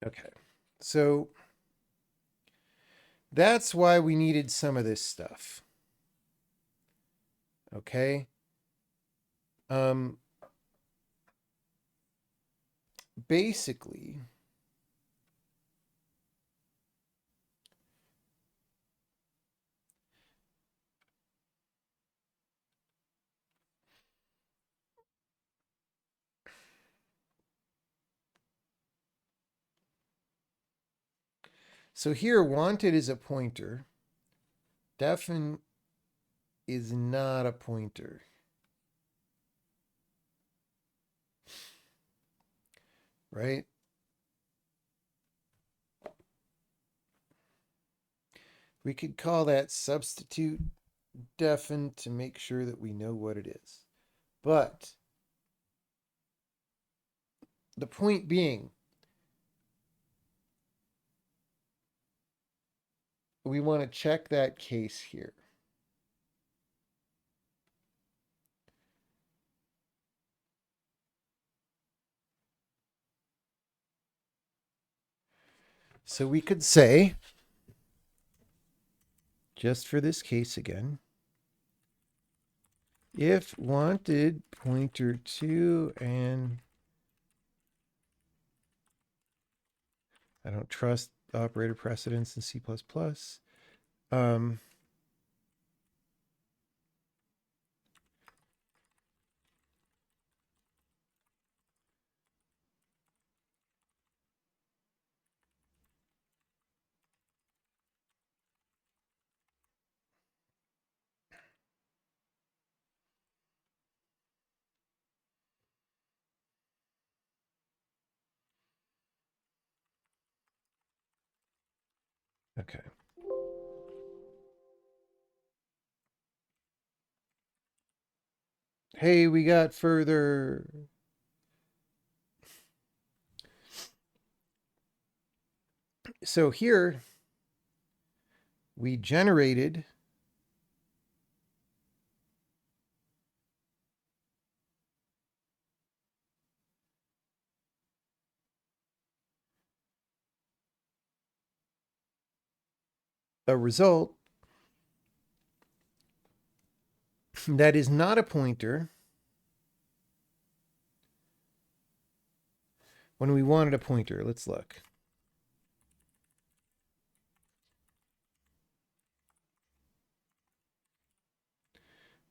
Okay. So that's why we needed some of this stuff. Okay. Basically, so here wanted is a pointer. Defin is not a pointer. Right? We could call that substitute defin to make sure that we know what it is. But the point being, we want to check that case here. So we could say, just for this case again, if wanted pointer 2 and I don't trust operator precedence in C++. Hey, we got further. So here we generated a result that is not a pointer when we wanted a pointer. Let's look.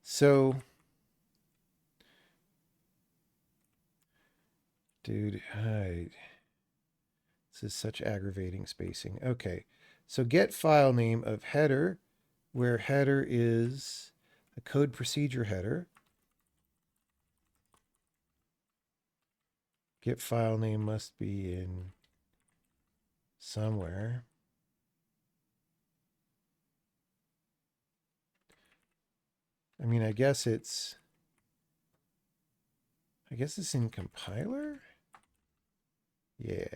So, dude, this is such aggravating spacing. Okay, so get file name of header, where header is a code procedure header. Get file name must be in somewhere. I mean, I guess it's in compiler. Yeah.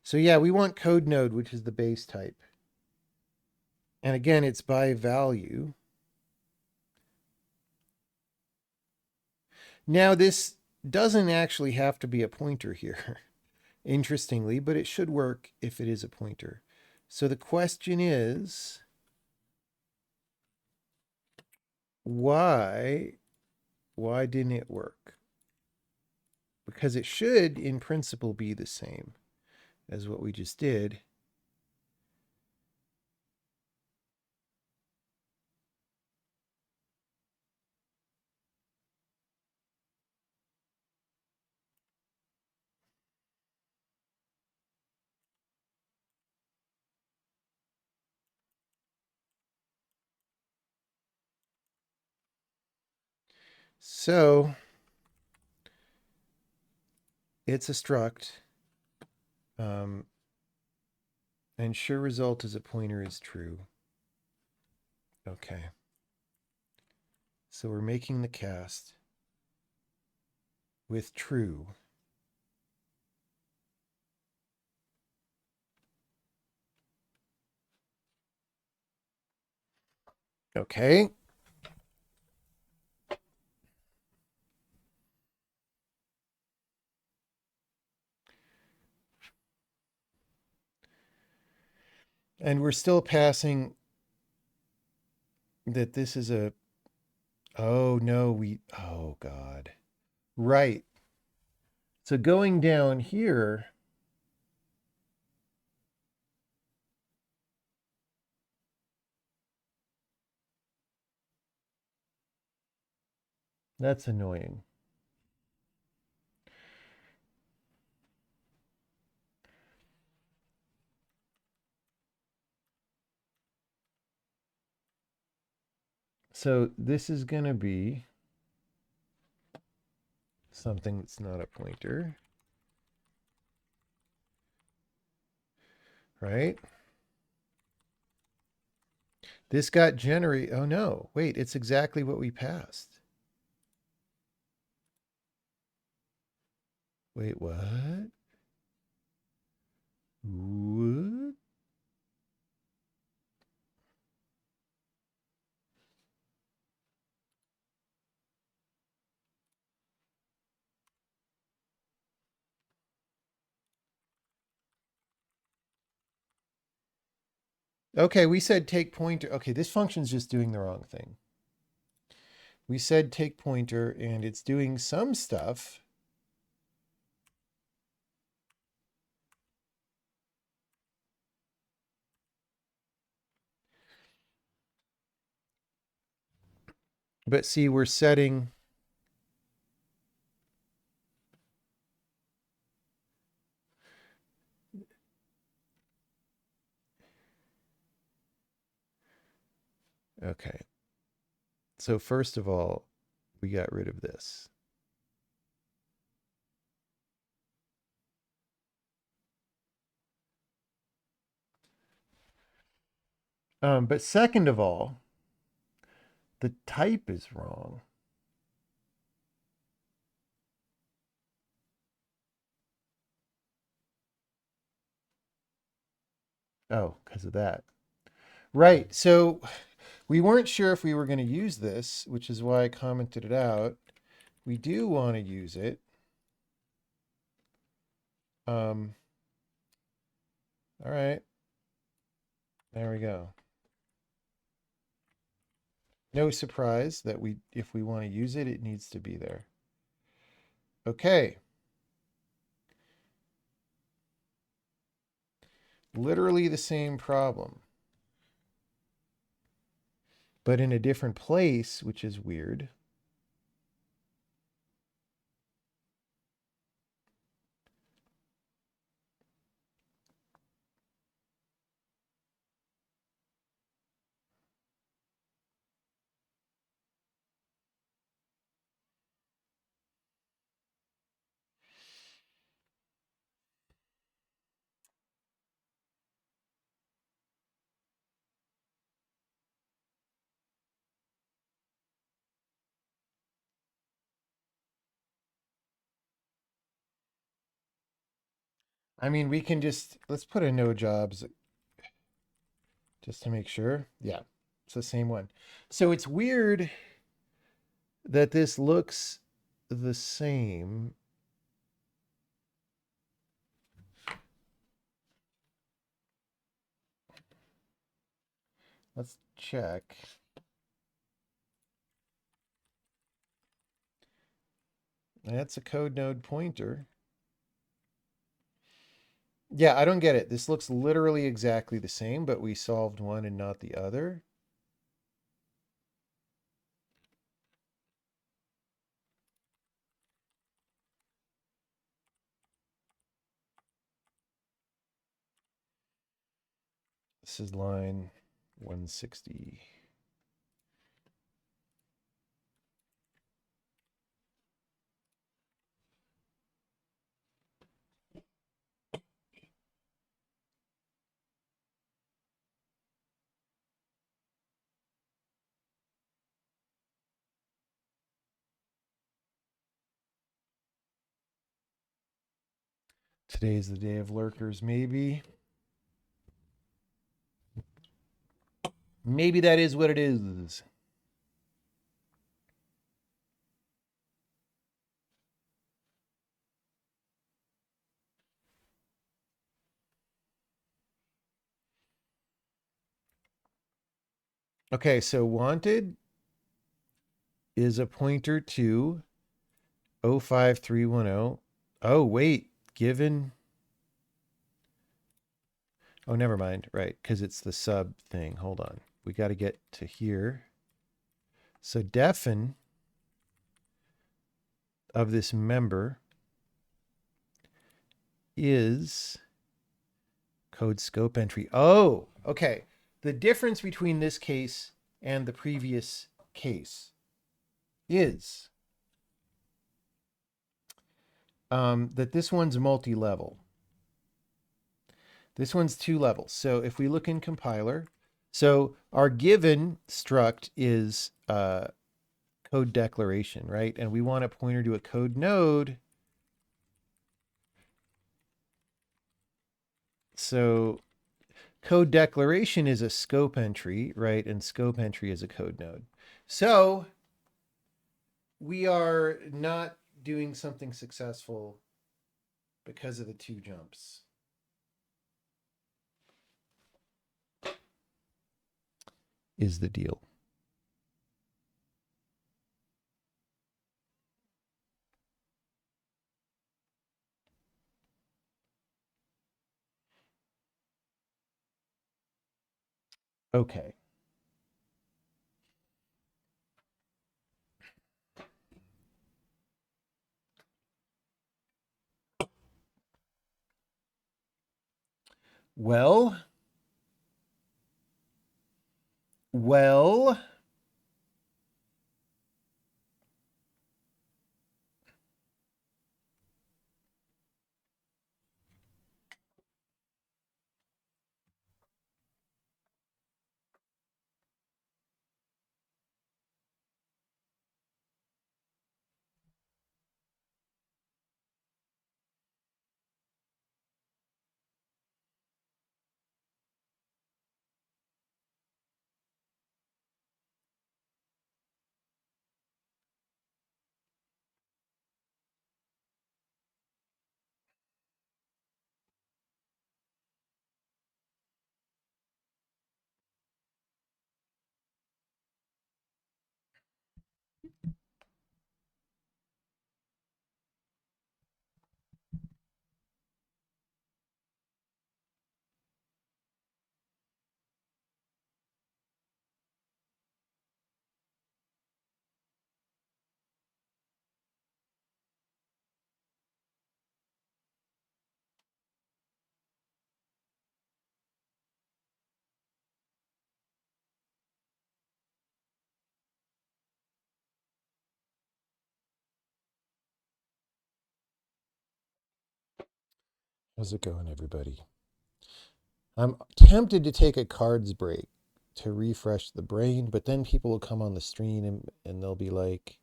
So yeah, we want code node, which is the base type. And again, it's by value. Now this doesn't actually have to be a pointer here, interestingly, but it should work if it is a pointer. So the question is, why didn't it work? Because it should, in principle, be the same as what we just did. So it's a struct. And sure result as a pointer is true. Okay. So we're making the cast with true. Okay. And we're still passing that this is a, oh no, oh God. Right. So going down here, that's annoying. So this is going to be something that's not a pointer, right? This got generated. Oh no, wait, it's exactly what we passed. Wait, what? What? Okay, we said take pointer. Okay, this function's just doing the wrong thing. We said take pointer and it's doing some stuff. But see, we're setting. Okay. So first of all, we got rid of this. But second of all, the type is wrong. Oh, because of that. Right. So we weren't sure if we were going to use this, which is why I commented it out. We do want to use it. All right. There we go. No surprise that if we want to use it, it needs to be there. Okay. Literally the same problem, but in a different place, which is weird. I mean, we can let's put a no jobs just to make sure. Yeah, it's the same one. So it's weird that this looks the same. Let's check. That's a code node pointer. Yeah, I don't get it. This looks literally exactly the same, but we solved one and not the other. This is line 160. Today's the day of lurkers, maybe. Maybe that is what it is. Okay, so wanted is a pointer to 05310. Oh, wait, given. Oh, never mind. Right, because it's the sub thing. Hold on. We got to get to here. So defin of this member is code scope entry. Oh, okay. The difference between this case and the previous case is that this one's multi-level. This one's 2 levels. So if we look in compiler, so our given struct is code declaration, right? And we want a pointer to a code node. So code declaration is a scope entry, right? And scope entry is a code node. So we are not doing something successful because of the 2 jumps. Is the deal. Okay. Well, well, How's it going, everybody? I'm tempted to take a cards break to refresh the brain, but then people will come on the stream and they'll be like,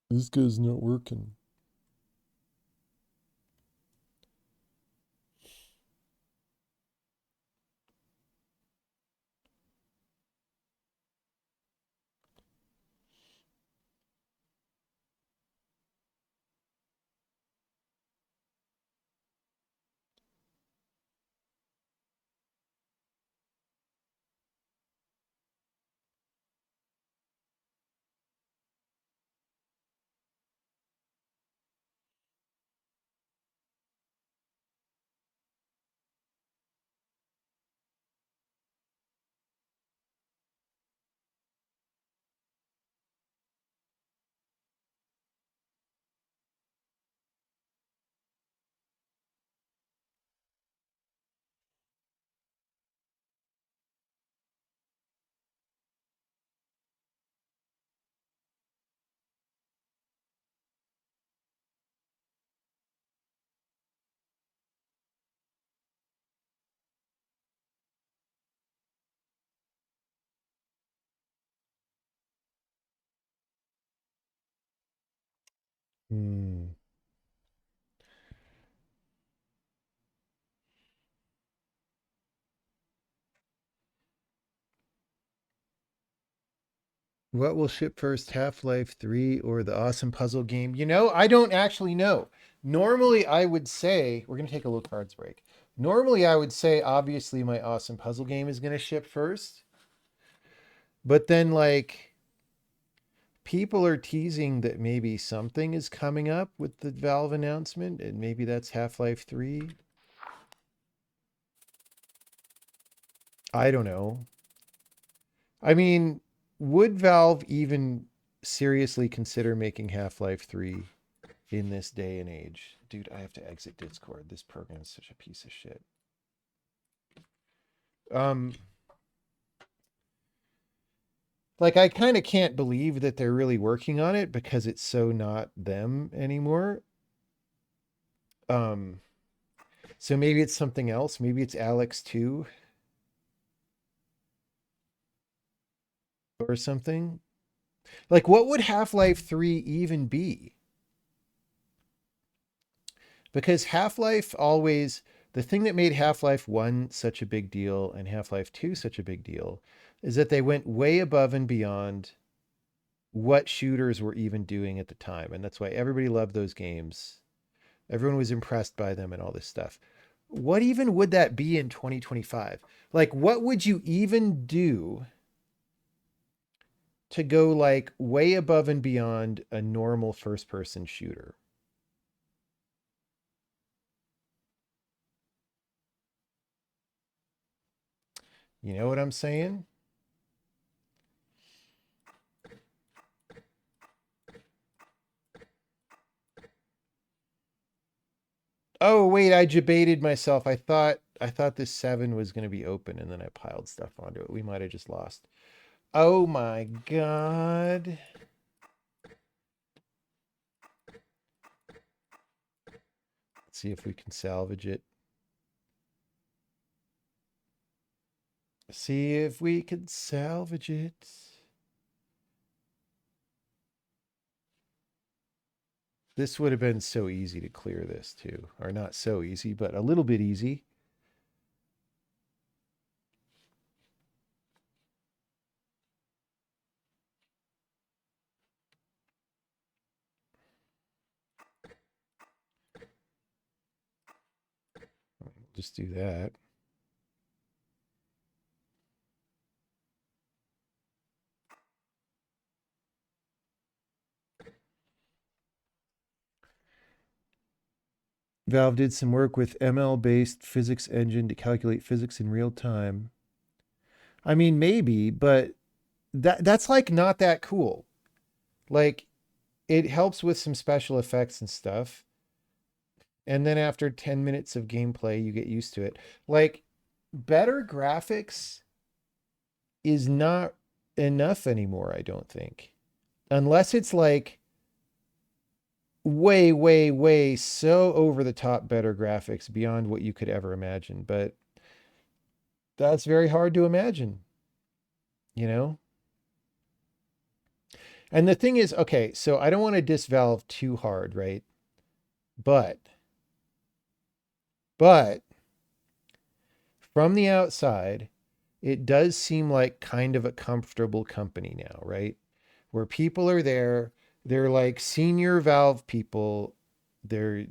this guy's not working. Hmm. What will ship first, Half-Life 3 or the awesome puzzle game? I don't actually know. Normally, I would say, we're going to take a little cards break. Normally, I would say, obviously, my awesome puzzle game is going to ship first. But then, like, people are teasing that maybe something is coming up with the Valve announcement, and maybe that's Half-Life 3. I don't know. I mean, would Valve even seriously consider making Half-Life 3 in this day and age? Dude, I have to exit Discord. This program is such a piece of shit. Um, like I kind of can't believe that they're really working on it because it's so not them anymore. Um, so maybe it's something else. Maybe it's Alex 2 or something. Like what would Half-Life 3 even be? Because Half-Life always, the thing that made Half-Life 1 such a big deal and Half-Life 2 such a big deal is that they went way above and beyond what shooters were even doing at the time. And that's why everybody loved those games. Everyone was impressed by them and all this stuff. What even would that be in 2025? Like, what would you even do to go like way above and beyond a normal first person shooter? You know what I'm saying? Oh, wait, I debated myself. I thought this 7 was going to be open and then I piled stuff onto it. We might have just lost. Oh my god. Let's see if we can salvage it. See if we can salvage it. This would have been so easy to clear this too. Or not so easy, but a little bit easy. Just do that. Valve did some work with ML-based physics engine to calculate physics in real time. I mean, maybe, but that's like not that cool. Like it helps with some special effects and stuff. And then after 10 minutes of gameplay, you get used to it. Like better graphics is not enough anymore, I don't think. Unless it's like way, way, way so over the top better graphics beyond what you could ever imagine. But that's very hard to imagine, you know? And the thing is, okay, so I don't want to diss Valve too hard, right? But, but from the outside, it does seem like kind of a comfortable company now, right? Where people are there, they're like senior Valve people, they're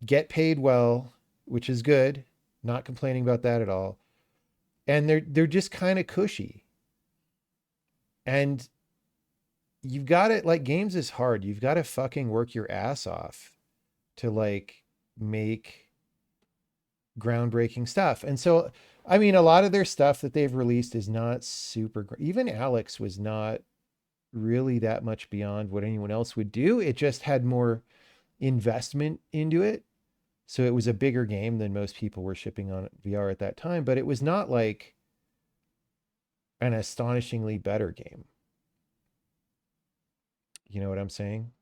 get paid well, which is good, not complaining about that at all. And they're just kind of cushy. And you've got to like games is hard. You've got to fucking work your ass off to like make groundbreaking stuff. And so, I mean, a lot of their stuff that they've released is not super great. Even Alex was not really that much beyond what anyone else would do. It just had more investment into it. So it was a bigger game than most people were shipping on VR at that time, but it was not like an astonishingly better game. You know what I'm saying?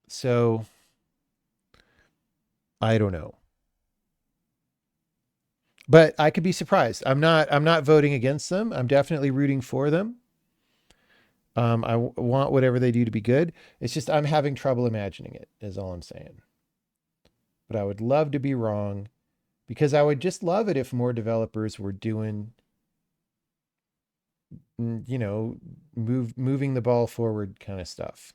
So I don't know. But I could be surprised. I'm not voting against them. I'm definitely rooting for them. Want whatever they do to be good. It's just I'm having trouble imagining it, is all I'm saying. But I would love to be wrong because I would just love it if more developers were doing, you know, moving the ball forward kind of stuff.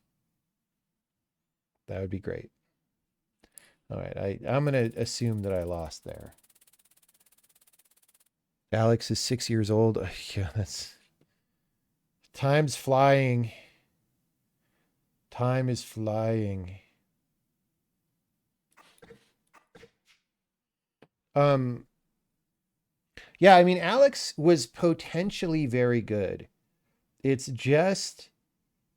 That would be great. All right, I'm gonna assume that I lost there. Alex is 6 years old. Yeah, that's time's flying. Time is flying. Um, yeah, I mean, Alex was potentially very good. It's just,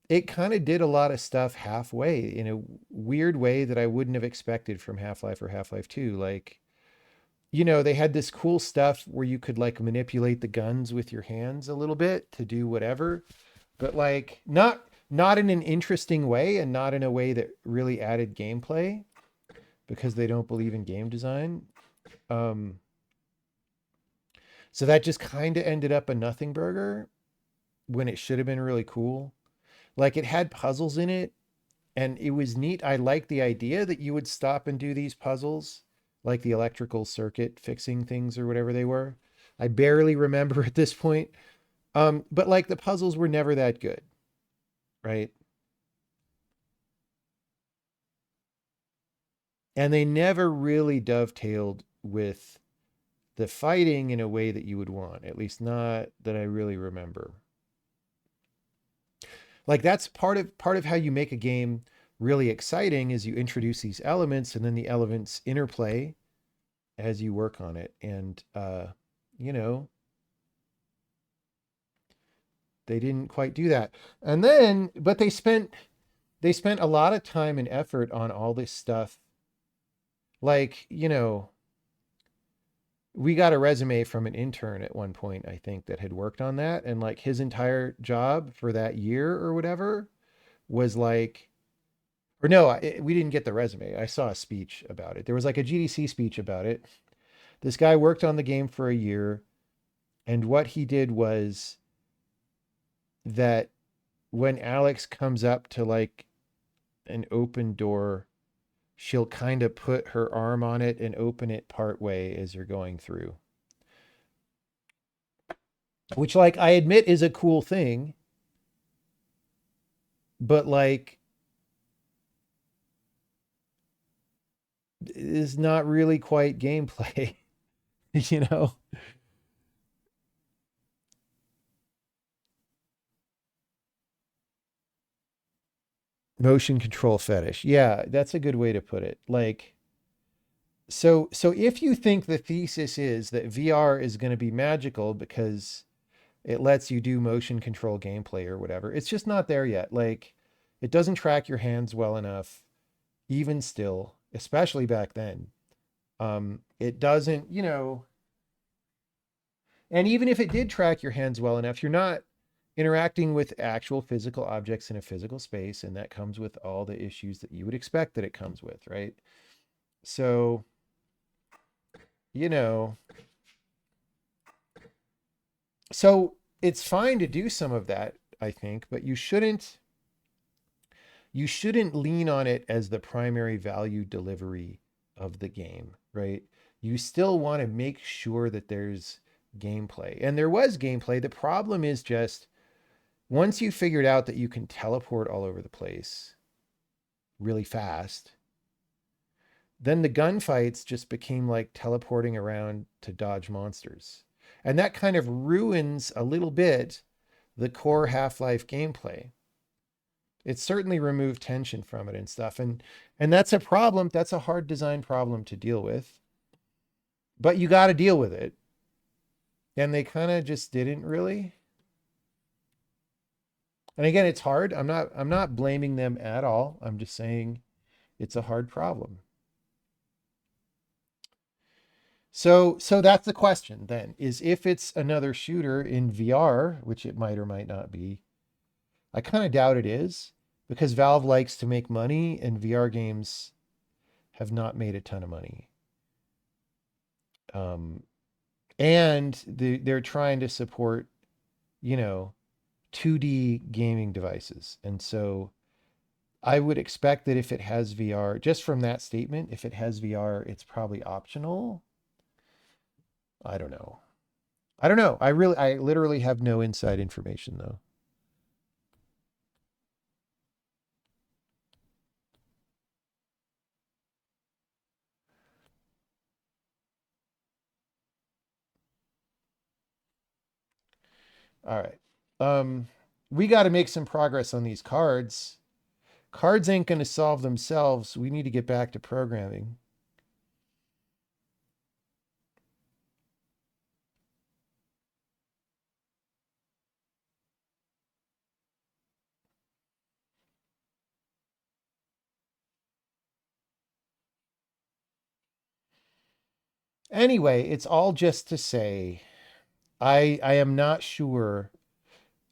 it kind of did a lot of stuff halfway in a weird way that I wouldn't have expected from Half-Life or Half-Life 2. Like, you know, they had this cool stuff where you could like manipulate the guns with your hands a little bit to do whatever, but like not in an interesting way and not in a way that really added gameplay because they don't believe in game design. Um, so that just kind of ended up a nothing burger when it should have been really cool. Like it had puzzles in it and it was neat. I liked the idea that you would stop and do these puzzles, like the electrical circuit fixing things or whatever they were. I barely remember at this point. But like the puzzles were never that good, right? And they never really dovetailed with the fighting in a way that you would want, at least not that I really remember. Like that's part of how you make a game really exciting is you introduce these elements and then the elements interplay as you work on it. And you know, they didn't quite do that. And then but they spent a lot of time and effort on all this stuff. Like, you know, we got a resume from an intern at one point, I think, that had worked on that. And like his entire job for that year or whatever was like, or no, we didn't get the resume. I saw a speech about it. There was like a GDC speech about it. This guy worked on the game for a year. And what he did was that when Alex comes up to like an open door, she'll kind of put her arm on it and open it part way as you're going through. Which like I admit is a cool thing, but like is not really quite gameplay, you know? Motion control fetish. Yeah, that's a good way to put it. Like so if you think the thesis is that VR is going to be magical because it lets you do motion control gameplay or whatever, it's just not there yet. Like it doesn't track your hands well enough even still, especially back then. It doesn't, you know, and even if it did track your hands well enough, you're not interacting with actual physical objects in a physical space, and that comes with all the issues that you would expect that it comes with, right? So, you know, so it's fine to do some of that, I think, but you shouldn't lean on it as the primary value delivery of the game, right? You still want to make sure that there's gameplay. And there was gameplay. The problem is just once you figured out that you can teleport all over the place really fast, then the gunfights just became like teleporting around to dodge monsters. And that kind of ruins a little bit the core Half-Life gameplay. It certainly removed tension from it and stuff. And that's a problem. That's a hard design problem to deal with. But you got to deal with it. And they kind of just didn't really. And again, it's hard. I'm not blaming them at all. I'm just saying it's a hard problem. So that's the question then, is if it's another shooter in VR, which it might or might not be. I kind of doubt it is because Valve likes to make money and VR games have not made a ton of money. Um, and they're trying to support, you know, 2D gaming devices. And so I would expect that if it has VR, just from that statement, if it has VR, it's probably optional. I don't know. I don't know. I literally have no inside information though. All right. We got to make some progress on these cards. Cards ain't going to solve themselves. We need to get back to programming. Anyway, it's all just to say I am not sure.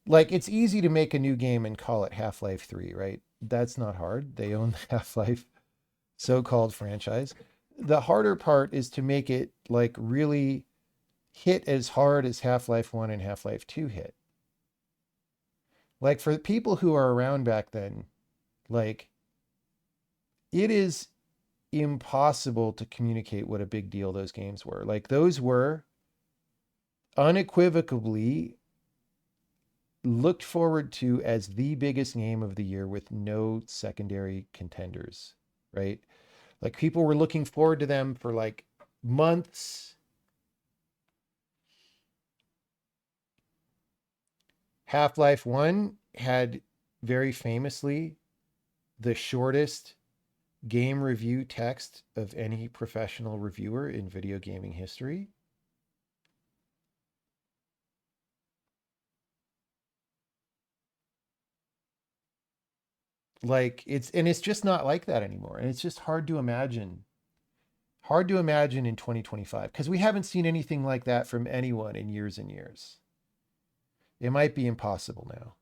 Like it's easy to make a new game and call it Half-Life 3, right? That's not hard. They own the Half-Life so-called franchise. The harder part is to make it like really hit as hard as Half-Life 1 and Half-Life 2 hit. Like for people who are around back then, like it is impossible to communicate what a big deal those games were. Like those were unequivocally looked forward to as the biggest game of the year with no secondary contenders, right? Like people were looking forward to them for like months. Half-Life 1 had very famously the shortest game review text of any professional reviewer in video gaming history. Like it's just not like that anymore. And it's just hard to imagine in 2025 because we haven't seen anything like that from anyone in years and years. It might be impossible now.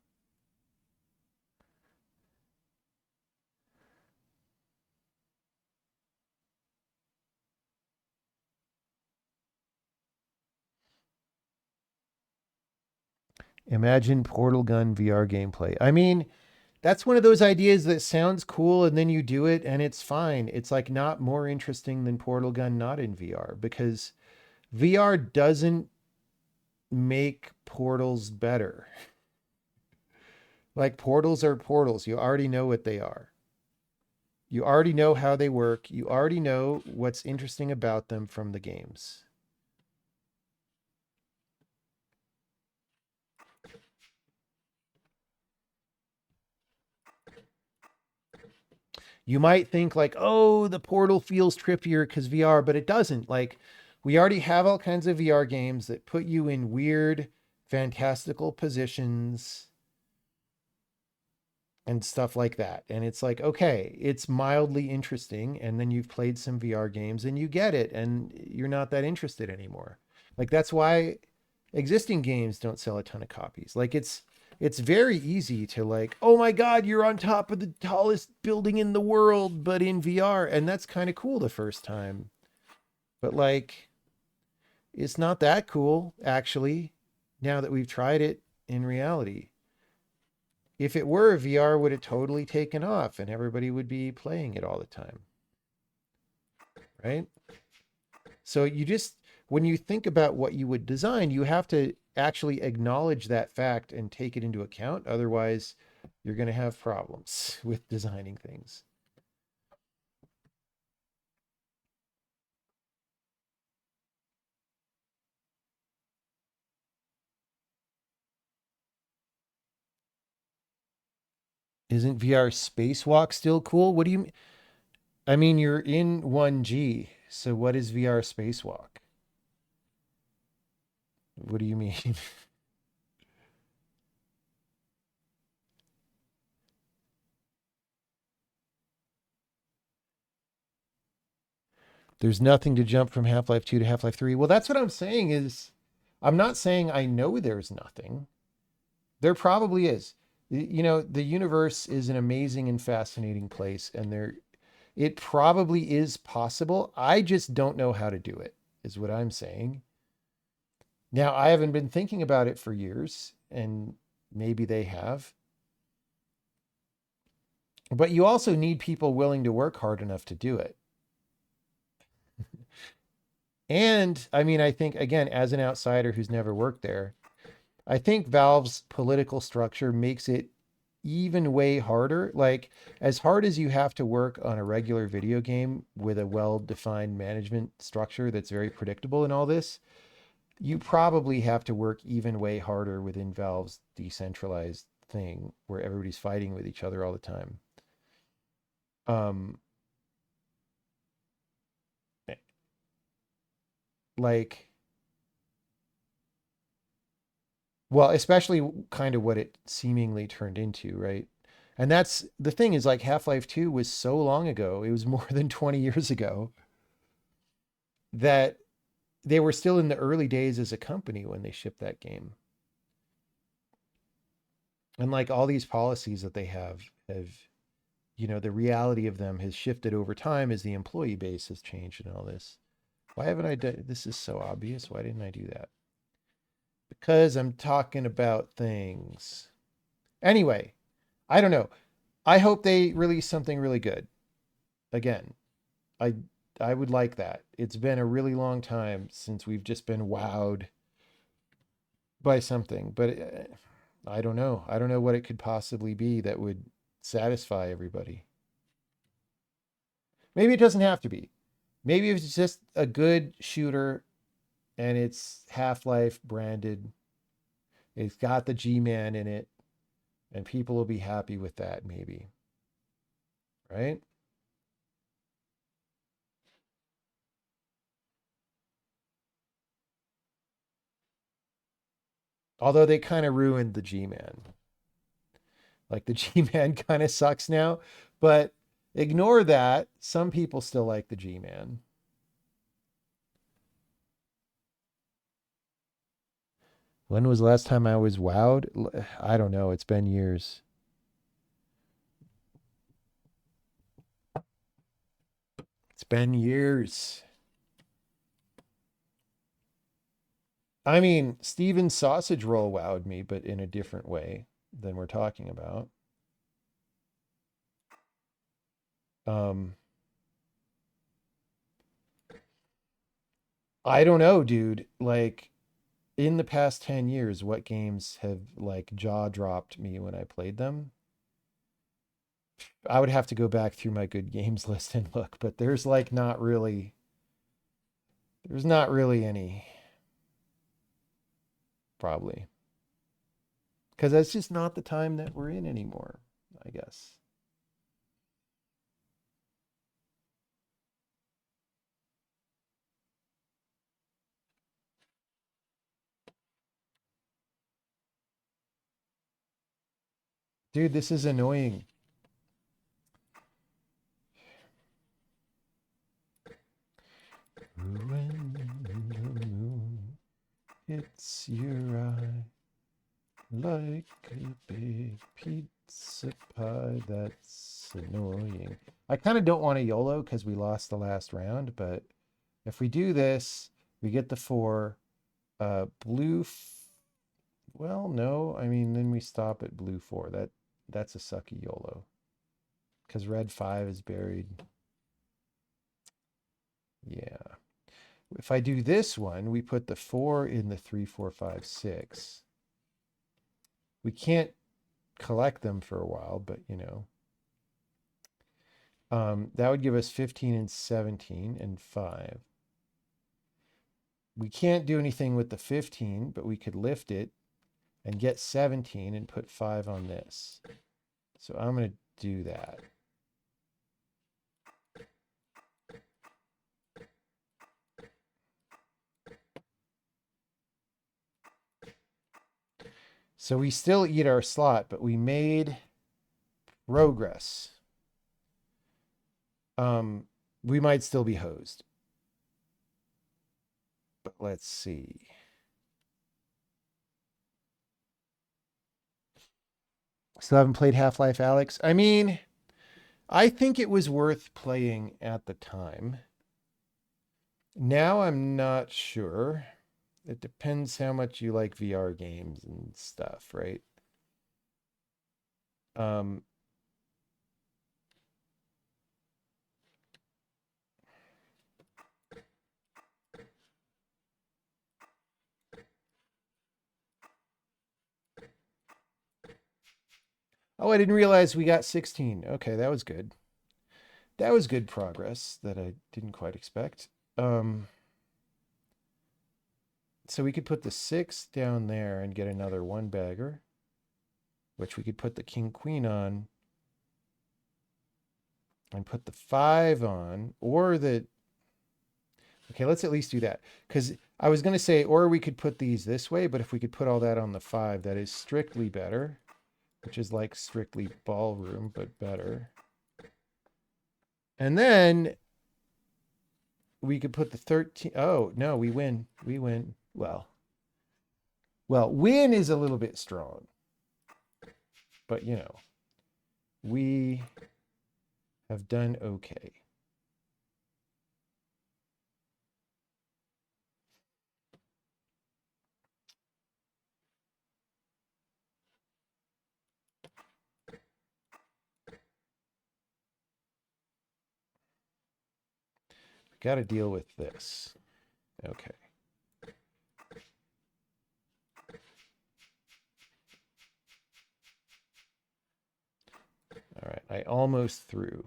Imagine Portal Gun VR gameplay. I mean, that's one of those ideas that sounds cool and then you do it and it's fine. It's like not more interesting than Portal Gun not in VR because VR doesn't make portals better. Like portals are portals. You already know what they are. You already know how they work. You already know what's interesting about them from the games. You might think like, oh, the portal feels trippier because VR, but it doesn't. Like, we already have all kinds of VR games that put you in weird, fantastical positions and stuff like that. And it's like, okay, it's mildly interesting. And then you've played some VR games and you get it, and you're not that interested anymore. Like, that's why existing games don't sell a ton of copies. Like, it's very easy to like, oh my God, you're on top of the tallest building in the world, but in VR. And that's kind of cool the first time. But like, it's not that cool, actually, now that we've tried it in reality. If it were, VR would have totally taken off and everybody would be playing it all the time. Right? So you just, when you think about what you would design, you have to actually acknowledge that fact and take it into account. Otherwise, you're going to have problems with designing things. Isn't VR Spacewalk still cool? What do you mean? I mean, you're in 1G. So what is VR Spacewalk? What do you mean? There's nothing to jump from Half-Life 2 to Half-Life 3. Well, that's what I'm saying is I'm not saying I know there's nothing. There probably is. You know, the universe is an amazing and fascinating place, and there it probably is possible. I just don't know how to do it, is what I'm saying. Now, I haven't been thinking about it for years, and maybe they have. But you also need people willing to work hard enough to do it. And I mean, I think, again, as an outsider who's never worked there, I think Valve's political structure makes it even way harder. Like, as hard as you have to work on a regular video game with a well defined management structure that's very predictable and all this, you probably have to work even way harder within Valve's decentralized thing where everybody's fighting with each other all the time. Um, like, well, especially kind of what it seemingly turned into, right? And that's the thing is like Half-Life 2 was so long ago, it was more than 20 years ago that they were still in the early days as a company when they shipped that game. And like all these policies that they have, you know, the reality of them has shifted over time as the employee base has changed and all this. Why haven't I done this? Is so obvious. Why didn't I do that? Because I'm talking about things. Anyway, I don't know. I hope they release something really good. Again, I I would like that. It's been a really long time since we've just been wowed by something, but I don't know. I don't know what it could possibly be that would satisfy everybody. Maybe it doesn't have to be. Maybe it's just a good shooter and it's Half-Life branded. It's got the G-Man in it and people will be happy with that maybe. Right? Although they kind of ruined the G-Man. Like the G-Man kind of sucks now, but ignore that. Some people still like the G-Man. When was the last time I was wowed? I don't know. It's been years. It's been years. I mean, Steven's sausage roll wowed me, but in a different way than we're talking about. Um, I don't know, dude. Like in the past 10 years, what games have like jaw dropped me when I played them? I would have to go back through my good games list and look, but there's not really any probably. Because that's just not the time that we're in anymore, I guess. Dude, this is annoying. When the moon hits your eye. Like a big pizza pie, that's annoying. I kind of don't want a YOLO because we lost the last round, but if we do this, we get the 4. Blue, well, no, I mean, then we stop at blue 4. That's a sucky YOLO because red 5 is buried. Yeah. If I do this one, we put the 4 in the 3, 4, 5, 6. We can't collect them for a while, but you know. That would give us 15 and 17 and 5. We can't do anything with the 15, but we could lift it and get 17 and put 5 on this. So I'm going to do that. So we still eat our slot, but we made progress. We might still be hosed. But let's see. Still haven't played Half-Life Alyx. I mean, I think it was worth playing at the time. Now I'm not sure. It depends how much you like VR games and stuff, right? Um, oh, I didn't realize we got 16. Okay, that was good. That was good progress that I didn't quite expect. So we could put the 6 down there and get another 1-bagger, which we could put the king queen on and put the 5 on, or the, okay, let's at least do that. Because I was going to say, or we could put these this way, but if we could put all that on the 5, that is strictly better, which is like strictly ballroom, but better. And then we could put the 13. Oh, no, we win. We win. Well, win is a little bit strong. But, you know, we have done okay. We got to deal with this. Okay. All right. I almost threw.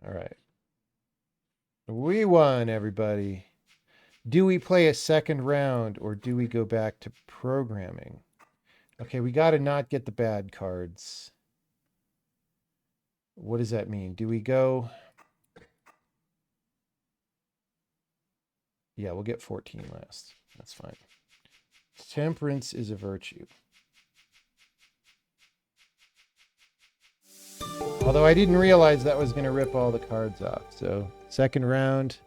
All right. We won, everybody. Do we play a second round or do we go back to programming? Okay, we got to not get the bad cards. What does that mean? Do we go? Yeah, we'll get 14 last. That's fine. Temperance is a virtue. Although I didn't realize that was going to rip all the cards off. So, second round,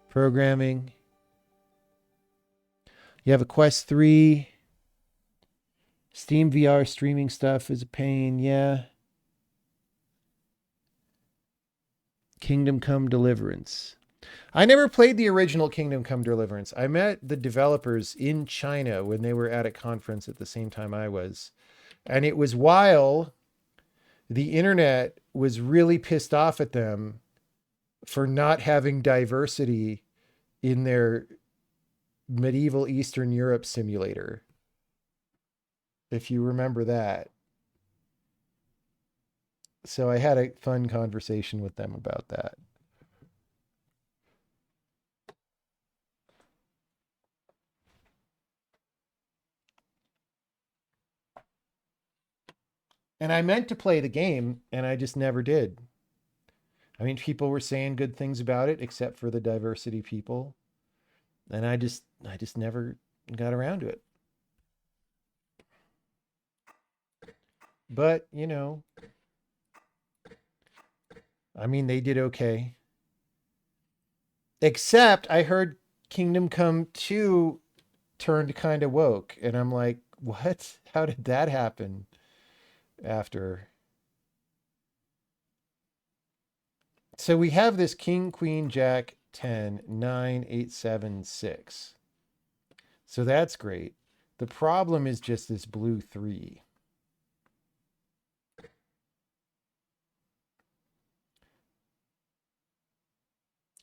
programming. You have a Quest 3. Steam VR streaming stuff is a pain, yeah. Kingdom Come Deliverance. I never played the original Kingdom Come Deliverance. I met the developers in China when they were at a conference at the same time I was. And it was while the internet was really pissed off at them for not having diversity in their medieval Eastern Europe simulator. If you remember that. So I had a fun conversation with them about that. And I meant to play the game and I just never did. I mean, people were saying good things about it, except for the diversity people. And I just never got around to it. But, you know, I mean, they did okay. Except I heard Kingdom Come 2 turned kind of woke. And I'm like, what? How did that happen after? So we have this King, Queen, Jack, 10, 9, 8, 7, 6. So that's great. The problem is just this blue 3.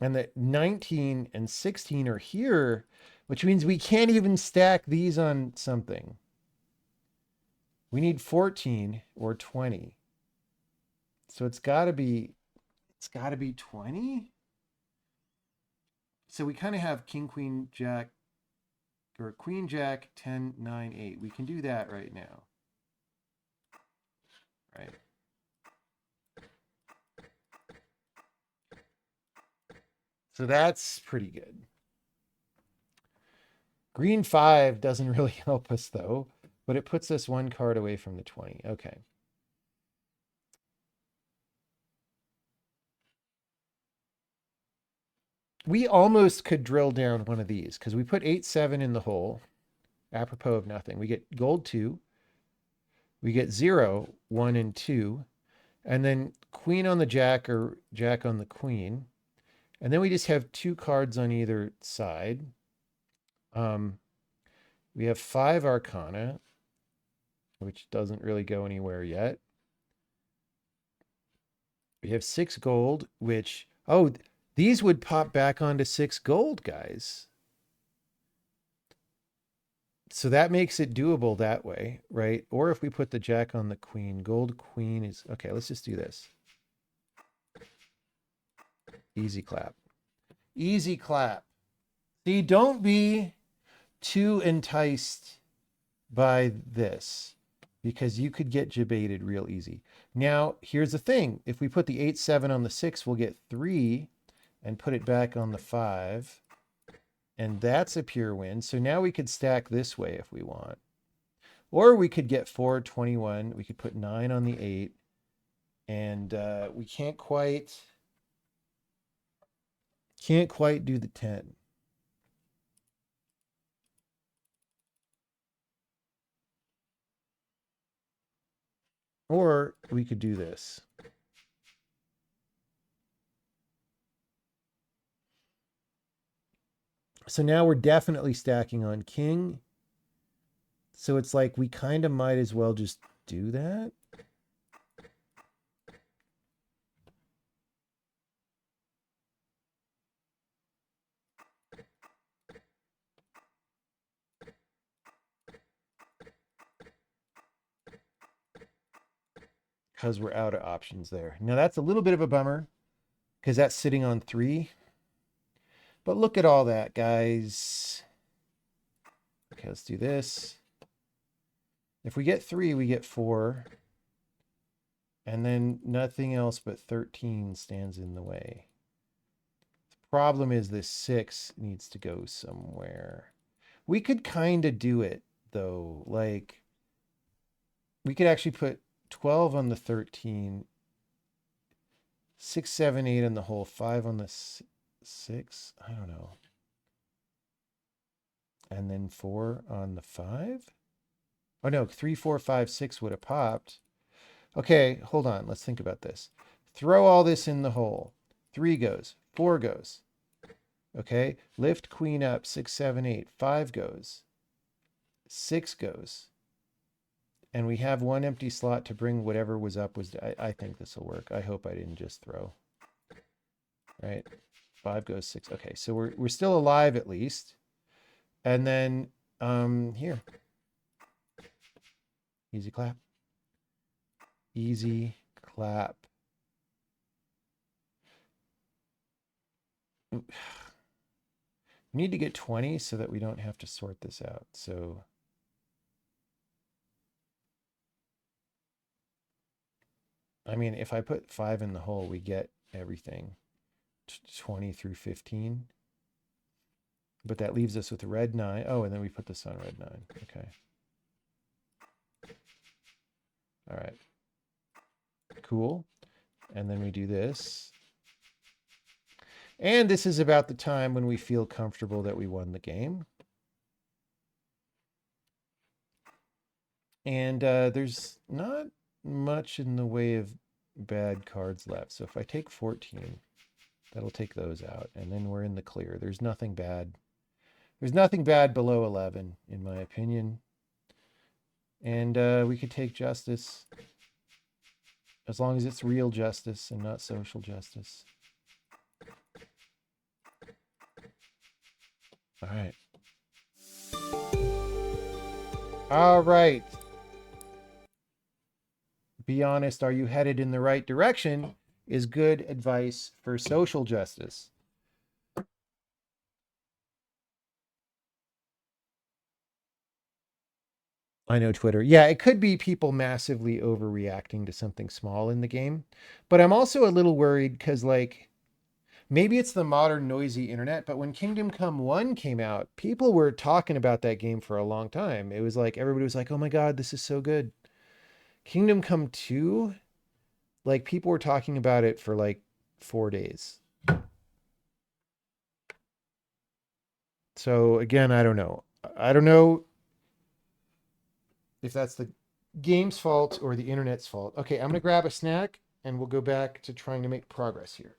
And the 19 and 16 are here, which means we can't even stack these on something. We need 14 or 20. So it's got to be 20. So we kind of have King, Queen, Jack, or Queen, Jack, 10, 9, 8. We can do that right now. Right. So that's pretty good. Green 5 doesn't really help us though, but it puts us one card away from the 20. Okay. We almost could drill down one of these because we put 8, 7 in the hole, apropos of nothing. We get gold 2, we get 0, 1, and 2, and then queen on the jack or jack on the queen. And then we just have 2 cards on either side. We have 5 arcana, which doesn't really go anywhere yet. We have 6 gold, which, oh, these would pop back onto 6 gold, guys. So that makes it doable that way, right? Or if we put the jack on the queen, gold queen is, okay, let's just do this. Easy clap. Easy clap. See, don't be too enticed by this because you could get jebaited real easy. Now, here's the thing. If we put the 8, 7 on the 6, we'll get 3 and put it back on the 5. And that's a pure win. So now we could stack this way if we want. Or we could get 4, 21. We could put 9 on the 8. And we can't quite do the 10. Or we could do this. So now we're definitely stacking on king. So it's like we kind of might as well just do that. Because we're out of options there. Now that's a little bit of a bummer because that's sitting on 3. But look at all that, guys. Okay, let's do this. If we get 3, we get 4. And then nothing else but 13 stands in the way. The problem is this 6 needs to go somewhere. We could kind of do it, though. Like, we could actually put 12 on the 13, 6, 7, 8 on the hole, 5 on the 6. I don't know. And then 4 on the 5. Oh, no, 3, 4, 5, 6 would have popped. Okay, hold on. Let's think about this. Throw all this in the hole. 3 goes. 4 goes. Okay, lift queen up. 6, 7, 8. 5 goes. 6 goes. And we have one empty slot to bring whatever was up. I think this will work. I hope I didn't just throw. Right? 5 goes 6. Okay, so we're still alive at least. And then here. Easy clap. Easy clap. We need to get 20 so that we don't have to sort this out. So I mean, if I put 5 in the hole, we get everything 20 through 15. But that leaves us with red 9. Oh, and then we put this on red 9. Okay. All right. Cool. And then we do this. And this is about the time when we feel comfortable that we won the game. And there's not much in the way of bad cards left. So if I take 14, that'll take those out. And then we're in the clear. There's nothing bad. There's nothing bad below 11, in my opinion. And we could take justice as long as it's real justice and not social justice. All right. All right. Be honest, are you headed in the right direction? Is good advice for social justice. I know Twitter. Yeah, it could be people massively overreacting to something small in the game. But I'm also a little worried because, like, maybe it's the modern noisy internet, but when Kingdom Come 1 came out, people were talking about that game for a long time. It was like everybody was like, oh my God, this is so good. Kingdom Come 2, like, people were talking about it for like 4 days. So, again, I don't know. I don't know if that's the game's fault or the internet's fault. Okay, I'm going to grab a snack and we'll go back to trying to make progress here.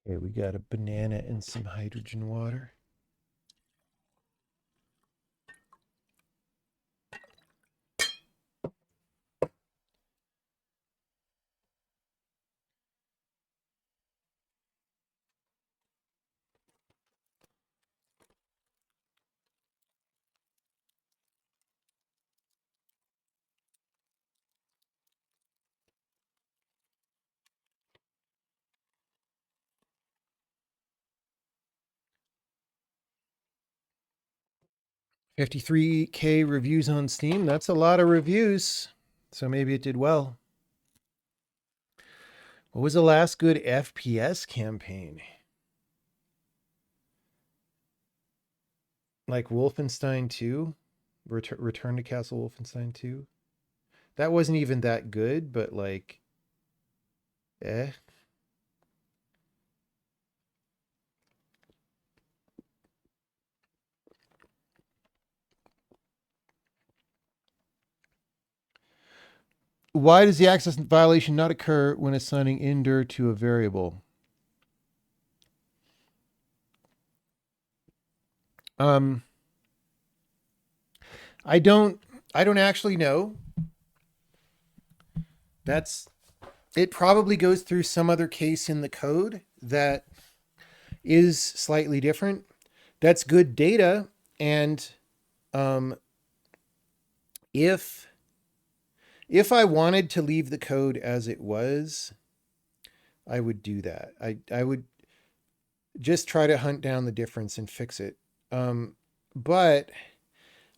Okay, we got a banana and some hydrogen water. $53K reviews on Steam. That's a lot of reviews. So maybe it did well. What was the last good FPS campaign? Like Wolfenstein 2? Return to Castle Wolfenstein 2? That wasn't even that good, but like, eh. Why does the access violation not occur when assigning indir to a variable? Um, I don't actually know. That's it probably goes through some other case in the code that is slightly different. That's good data. And um, if I wanted to leave the code as it was, I would do that. I would just try to hunt down the difference and fix it. But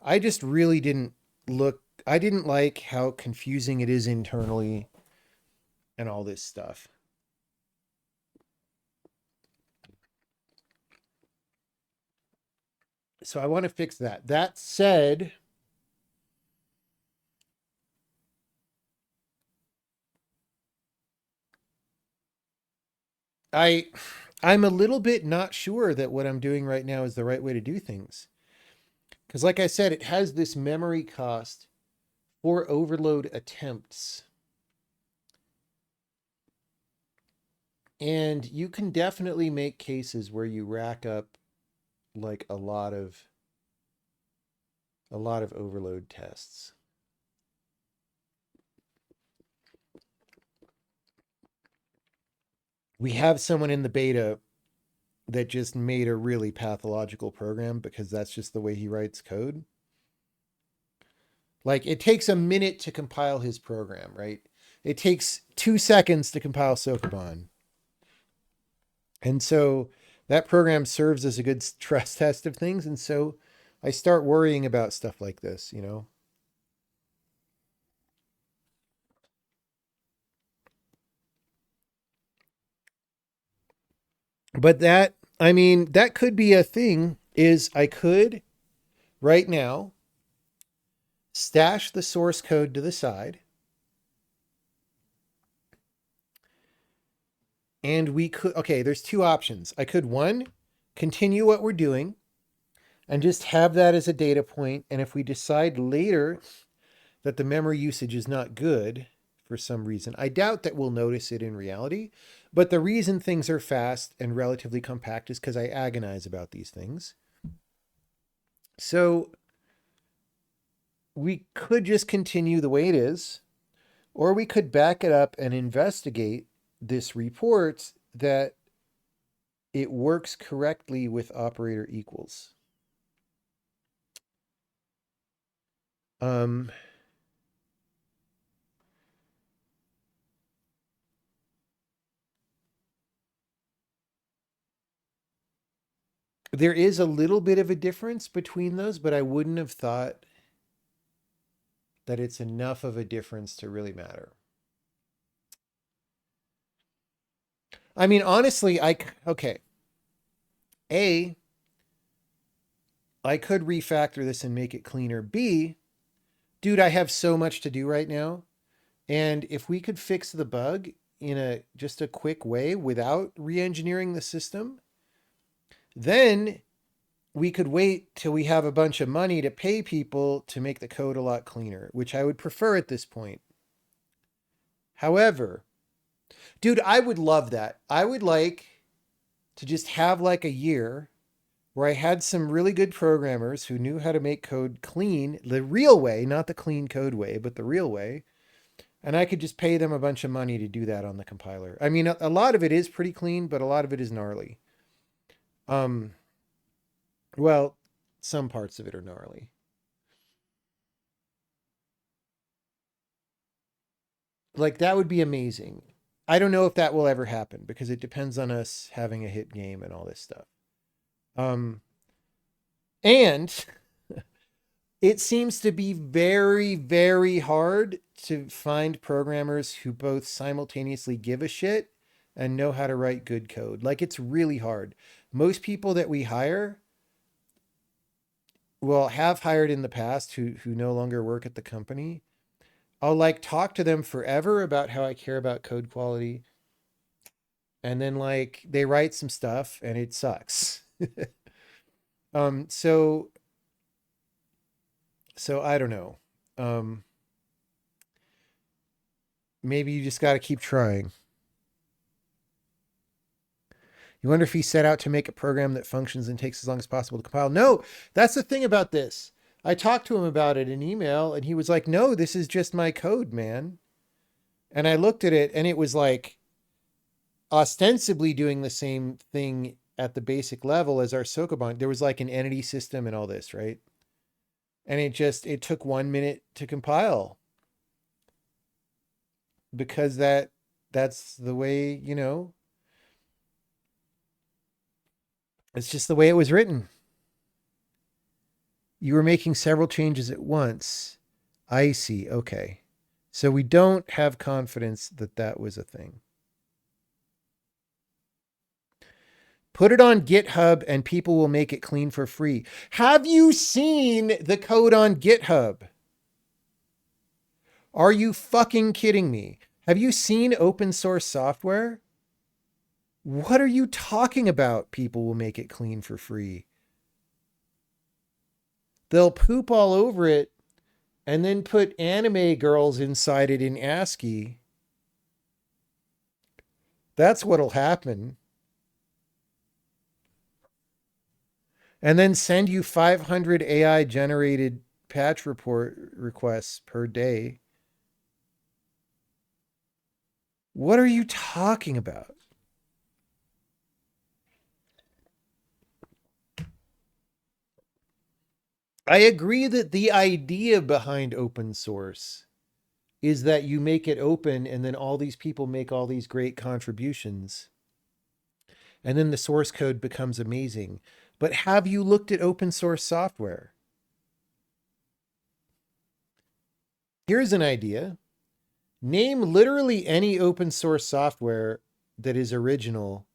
I just really didn't look. I didn't like how confusing it is internally and all this stuff. So I want to fix that. That said, I'm a little bit not sure that what I'm doing right now is the right way to do things. Because like I said, it has this memory cost for overload attempts. And you can definitely make cases where you rack up like a lot of overload tests. We have someone in the beta that just made a really pathological program because that's just the way he writes code. Like it takes a minute to compile his program, right? It takes 2 seconds to compile Sokoban. And so that program serves as a good stress test of things. And so I start worrying about stuff like this, you know? But that, I mean, that could be a thing is I could right now stash the source code to the side. And we could, okay, there's 2 options. I could, one, continue what we're doing and just have that as a data point. And if we decide later that the memory usage is not good for some reason, I doubt that we'll notice it in reality. But the reason things are fast and relatively compact is because I agonize about these things. So we could just continue the way it is, or we could back it up and investigate this report that it works correctly with operator equals. There is a little bit of a difference between those, but I wouldn't have thought that it's enough of a difference to really matter. I mean, honestly, okay. A, I could refactor this and make it cleaner. B, dude, I have so much to do right now. And if we could fix the bug in just a quick way without re-engineering the system, then we could wait till we have a bunch of money to pay people to make the code a lot cleaner, which I would prefer at this point. However, dude, I would love that. I would like to just have like a year where I had some really good programmers who knew how to make code clean, the real way, not the clean code way, but the real way. And I could just pay them a bunch of money to do that on the compiler. I mean, a lot of it is pretty clean, but a lot of it is gnarly. Well, some parts of it are gnarly. Like that would be amazing. I don't know if that will ever happen because it depends on us having a hit game and all this stuff. And it seems to be very, very hard to find programmers who both simultaneously give a shit and know how to write good code. Like it's really hard. Most people that we hire, well, have hired in the past who no longer work at the company. I'll like talk to them forever about how I care about code quality. And then like they write some stuff and it sucks. So I don't know. Maybe you just got to keep trying. You wonder if he set out to make a program that functions and takes as long as possible to compile. No, that's the thing about this. I talked to him about it in email and he was like, no, this is just my code, man. And I looked at it and it was like ostensibly doing the same thing at the basic level as our Sokoban. There was like an entity system and all this, right? And it took 1 minute to compile because that's the way, you know, it's just the way it was written. You were making several changes at once. I see. Okay. So we don't have confidence that that was a thing. Put it on GitHub and people will make it clean for free. Have you seen the code on GitHub? Are you fucking kidding me? Have you seen open source software? What are you talking about? People will make it clean for free. They'll poop all over it and then put anime girls inside it in ASCII. That's what'll happen. And then send you 500 AI generated patch report requests per day. What are you talking about? I agree that the idea behind open source is that you make it open and then all these people make all these great contributions. And then the source code becomes amazing. But have you looked at open source software? Here's an idea. Name literally any open source software that is original.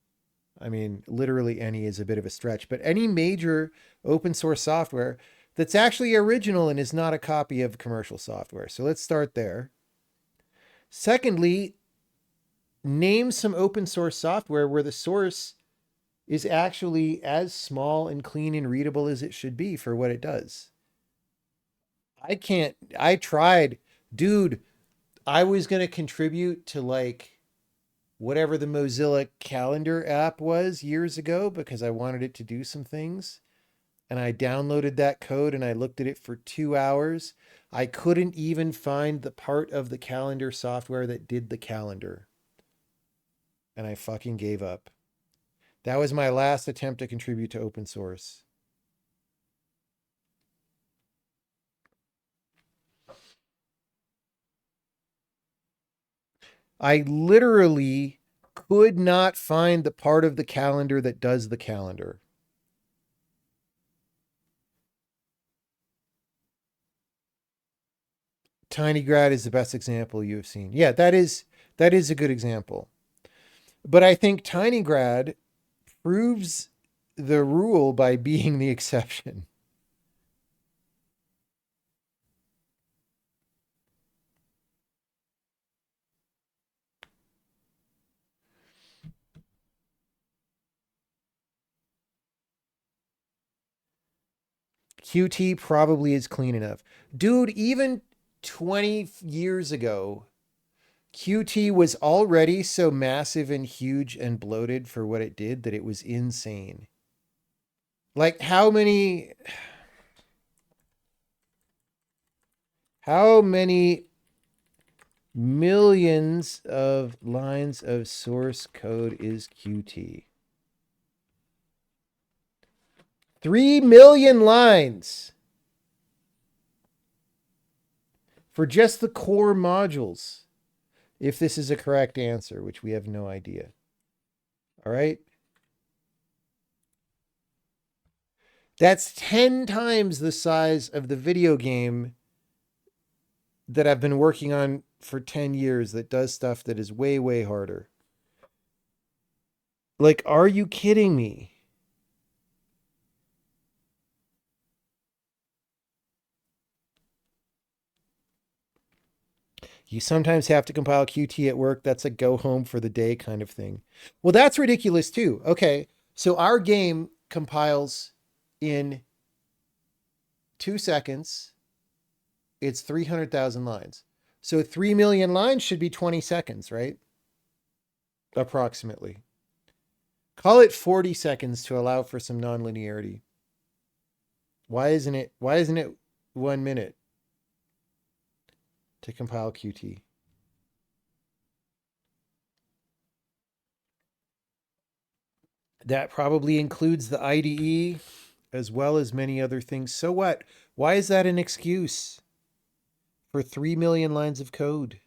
I mean, literally any is a bit of a stretch, but any major open source software that's actually original and is not a copy of commercial software. So let's start there. Secondly, name some open source software where the source is actually as small and clean and readable as it should be for what it does. I tried, dude, I was going to contribute to like whatever the Mozilla calendar app was years ago because I wanted it to do some things. And I downloaded that code and I looked at it for 2 hours. I couldn't even find the part of the calendar software that did the calendar. And I fucking gave up. That was my last attempt to contribute to open source. I literally could not find the part of the calendar that does the calendar. TinyGrad is the best example you have seen. Yeah, that is a good example. But I think TinyGrad proves the rule by being the exception. Qt probably is clean enough. Dude, even 20 years ago, Qt was already so massive and huge and bloated for what it did that it was insane. Like how many millions of lines of source code is Qt? 3 million lines for just the core modules. If this is a correct answer, which we have no idea. All right. That's 10 times the size of the video game that I've been working on for 10 years that does stuff that is way, way harder. Like, are you kidding me? You sometimes have to compile Qt at work. That's a go home for the day kind of thing. Well, that's ridiculous too. Okay. So our game compiles in 2 seconds. It's 300,000 lines. So 3 million lines should be 20 seconds, right? Approximately. Call it 40 seconds to allow for some nonlinearity. Why isn't it 1 minute to compile Qt? That probably includes the IDE as well as many other things. So what? Why is that an excuse for 3 million lines of code?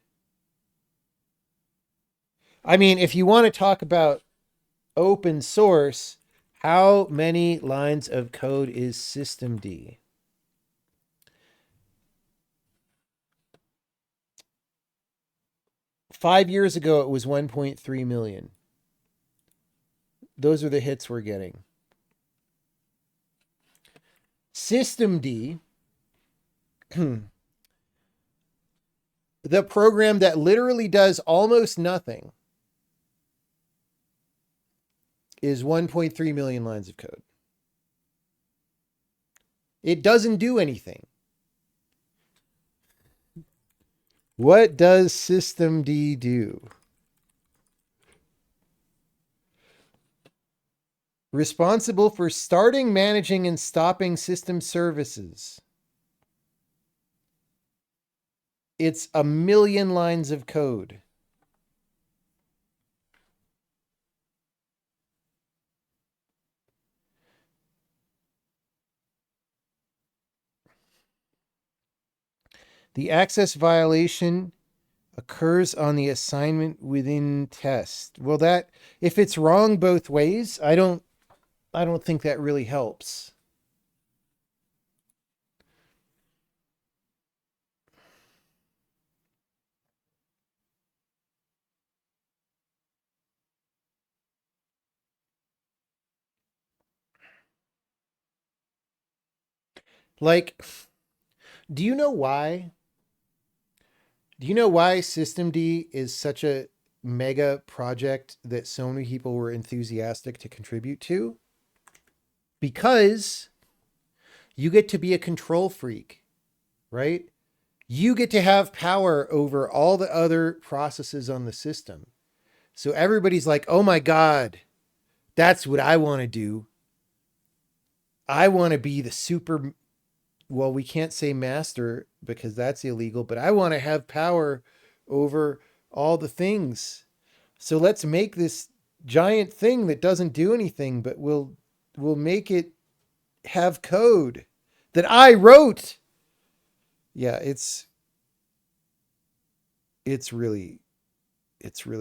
I mean, if you want to talk about open source, how many lines of code is systemd? 5 years ago, it was 1.3 million. Those are the hits we're getting. Systemd, the program that literally does almost nothing, is 1.3 million lines of code. It doesn't do anything. What does systemd do? Responsible for starting, managing, and stopping system services. It's 1 million lines of code. The access violation occurs on the assignment within test. Well, that, if it's wrong both ways, I don't think that really helps. Like, do you know why? Do you know why systemd is such a mega project that so many people were enthusiastic to contribute to? Because you get to be a control freak, right? You get to have power over all the other processes on the system. So everybody's like, oh my God, that's what I want to do. I want to be the super, well, we can't say master because that's illegal, but I want to have power over all the things. So let's make this giant thing that doesn't do anything, but we'll make it have code that I wrote. Yeah, it's really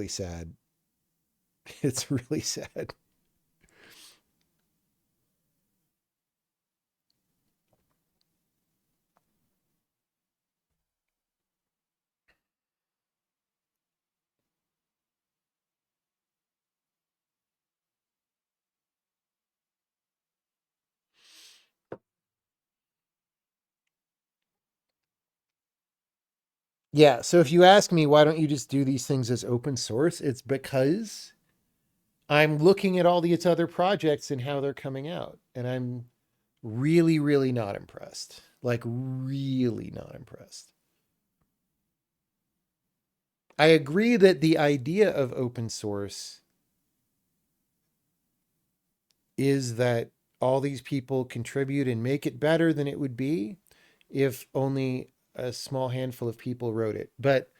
sad. It's really sad. Yeah, so if you ask me, why don't you just do these things as open source? It's because I'm looking at all these other projects and how they're coming out, and I'm really, really not impressed. Like, really not impressed. I agree that the idea of open source is that all these people contribute and make it better than it would be if only a small handful of people wrote it. But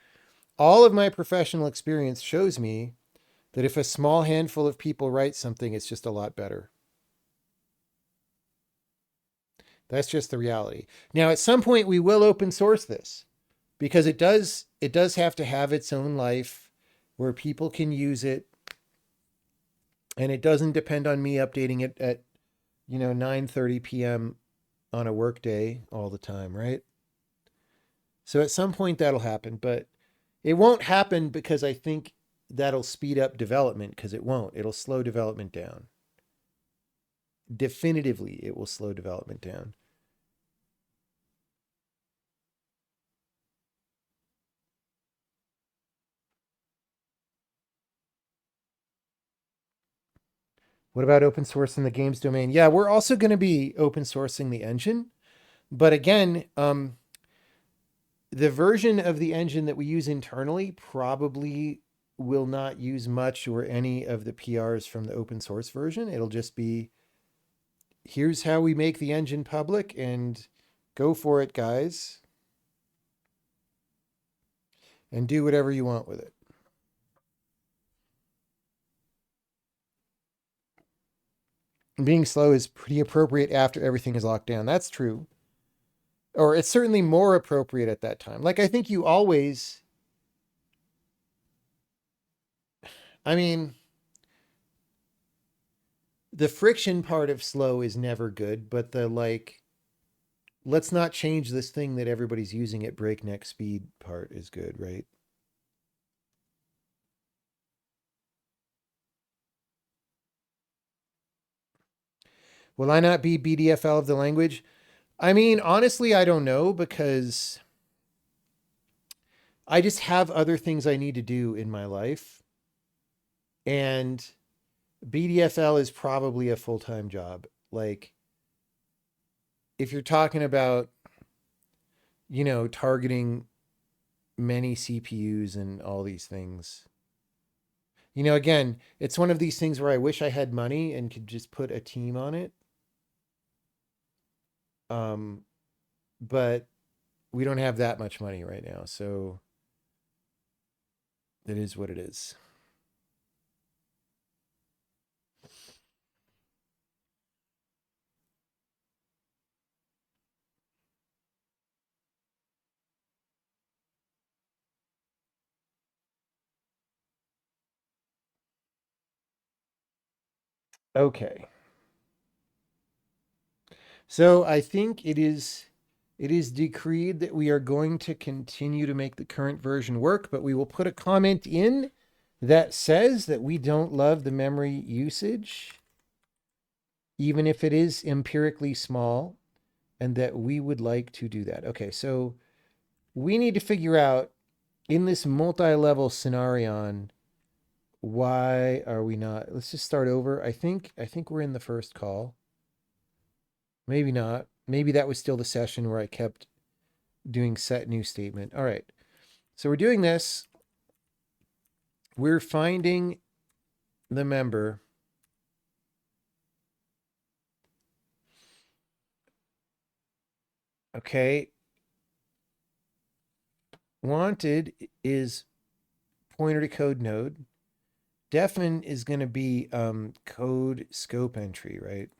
all of my professional experience shows me that if a small handful of people write something, it's just a lot better. That's just the reality. Now, at some point, we will open source this because it does have to have its own life where people can use it, and it doesn't depend on me updating it at 9:30 p.m. on a work day all the time, right? So at some point that'll happen, but it won't happen because I think that'll speed up development, because it won't. It'll slow development down. Definitively, it will slow development down. What about open source in the games domain? Yeah, we're also going to be open sourcing the engine. But again, the version of the engine that we use internally probably will not use much or any of the PRs from the open source version. It'll just be, here's how we make the engine public, and go for it, guys. And do whatever you want with it. Being slow is pretty appropriate after everything is locked down. That's true. Or it's certainly more appropriate at that time. Like, I think you always, I mean, the friction part of slow is never good, but the like, let's not change this thing that everybody's using at breakneck speed part is good, right? Will I not be BDFL of the language? I mean, honestly, I don't know because I just have other things I need to do in my life. And BDFL is probably a full-time job. Like, if you're talking about, targeting many CPUs and all these things, again, it's one of these things where I wish I had money and could just put a team on it. But we don't have that much money right now. So it is what it is. Okay. So I think it is decreed that we are going to continue to make the current version work, but we will put a comment in that says that we don't love the memory usage, even if it is empirically small, and that we would like to do that. Okay, so we need to figure out in this multi-level scenario, why are we not? Let's just start over. I think we're in the first call. Maybe not. Maybe that was still the session where I kept doing set new statement. All right. So we're doing this. We're finding the member. Okay. Wanted is pointer to code node. Defn is going to be code scope entry, right?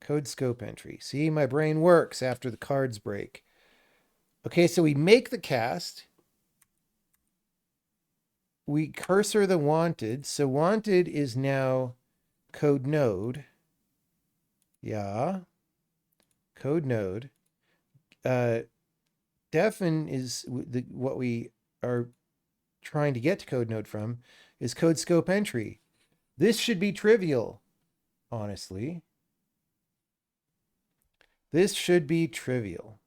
Code scope entry. See, my brain works after the cards break. Okay, so we make the cast. We cursor the wanted. So wanted is now code node. Yeah. Code node. Defn is what we are trying to get to code node from is code scope entry. This should be trivial, honestly. This should be trivial.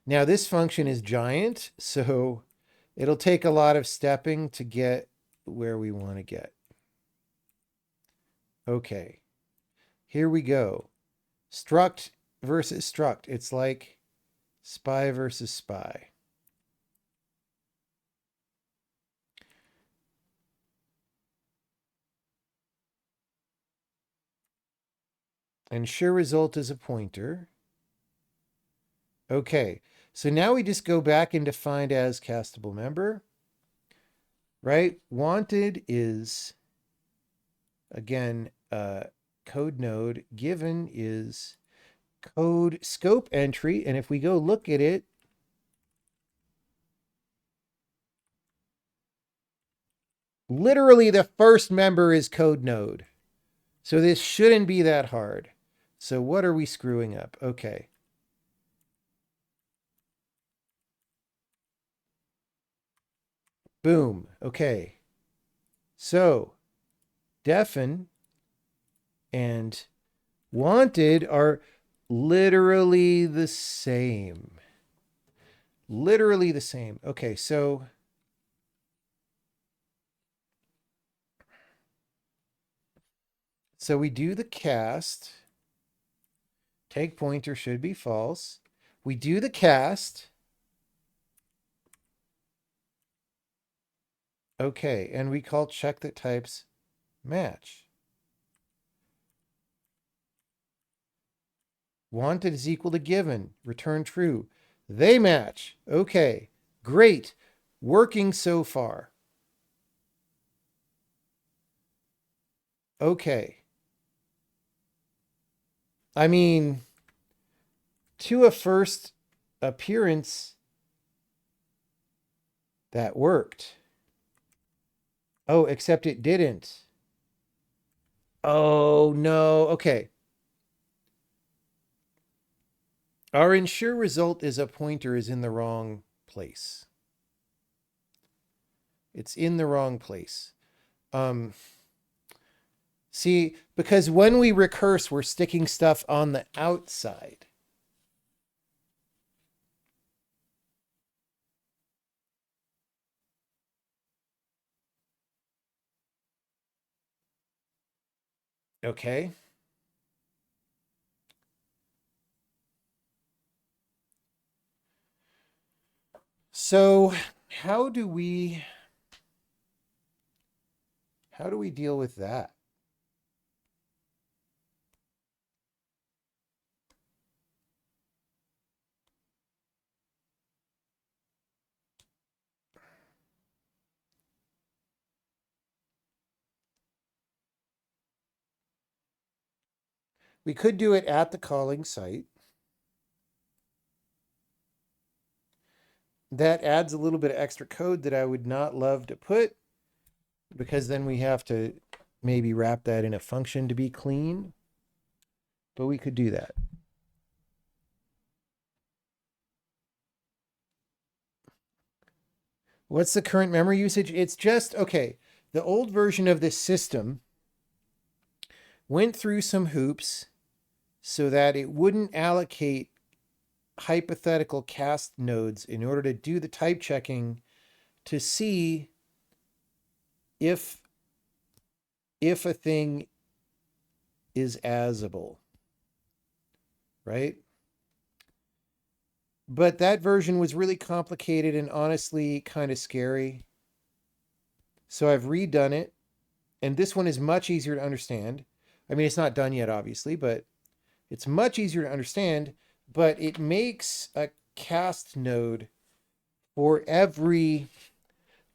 Now this function is giant, so it'll take a lot of stepping to get where we want to get. Okay, here we go. Struct versus struct. It's like spy versus spy. And sure result is a pointer. Okay, so now we just go back into find as castable member, right? Wanted is, again, code node. Given is code scope entry. And if we go look at it, literally the first member is code node. So this shouldn't be that hard. So what are we screwing up? Okay. Boom. Okay. So Defn and wanted are literally the same. Literally the same. Okay, so we do the cast. Take pointer should be false. We do the cast. Okay, and we call check that types match. Wanted is equal to given. Return true. They match. Okay, great. Working so far. Okay. I mean, to a first appearance, that worked. Oh, except it didn't. Oh, no. Okay. Our ensure result is a pointer is in the wrong place. It's in the wrong place. Um, See, because when we recurse, we're sticking stuff on the outside. Okay. So how do we deal with that? We could do it at the calling site. That adds a little bit of extra code that I would not love to put, because then we have to maybe wrap that in a function to be clean. But we could do that. What's the current memory usage? It's just, okay, the old version of this system went through some hoops so that it wouldn't allocate hypothetical cast nodes in order to do the type checking to see if a thing is asable, right? But that version was really complicated and honestly kind of scary. So I've redone it, and this one is much easier to understand. I mean, it's not done yet, obviously, but it's much easier to understand. But it makes a cast node for every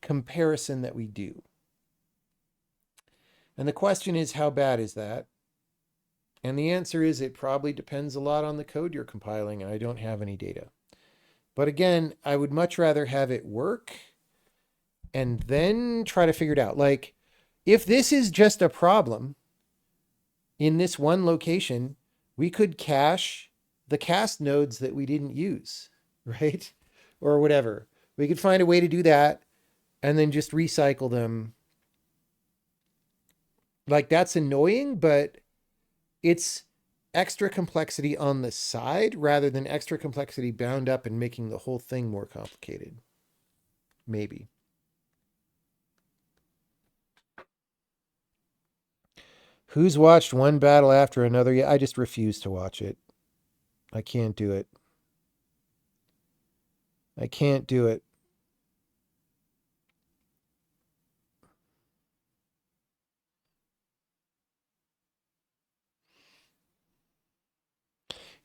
comparison that we do. And the question is, how bad is that? And the answer is, it probably depends a lot on the code you're compiling, and I don't have any data. But again, I would much rather have it work and then try to figure it out. Like, if this is just a problem in this one location, we could cache the cast nodes that we didn't use, right? Or whatever. We could find a way to do that and then just recycle them. Like, that's annoying, but it's extra complexity on the side rather than extra complexity bound up and making the whole thing more complicated. Maybe. Who's watched one battle after another? Yeah, I just refuse to watch it. I can't do it. I can't do it.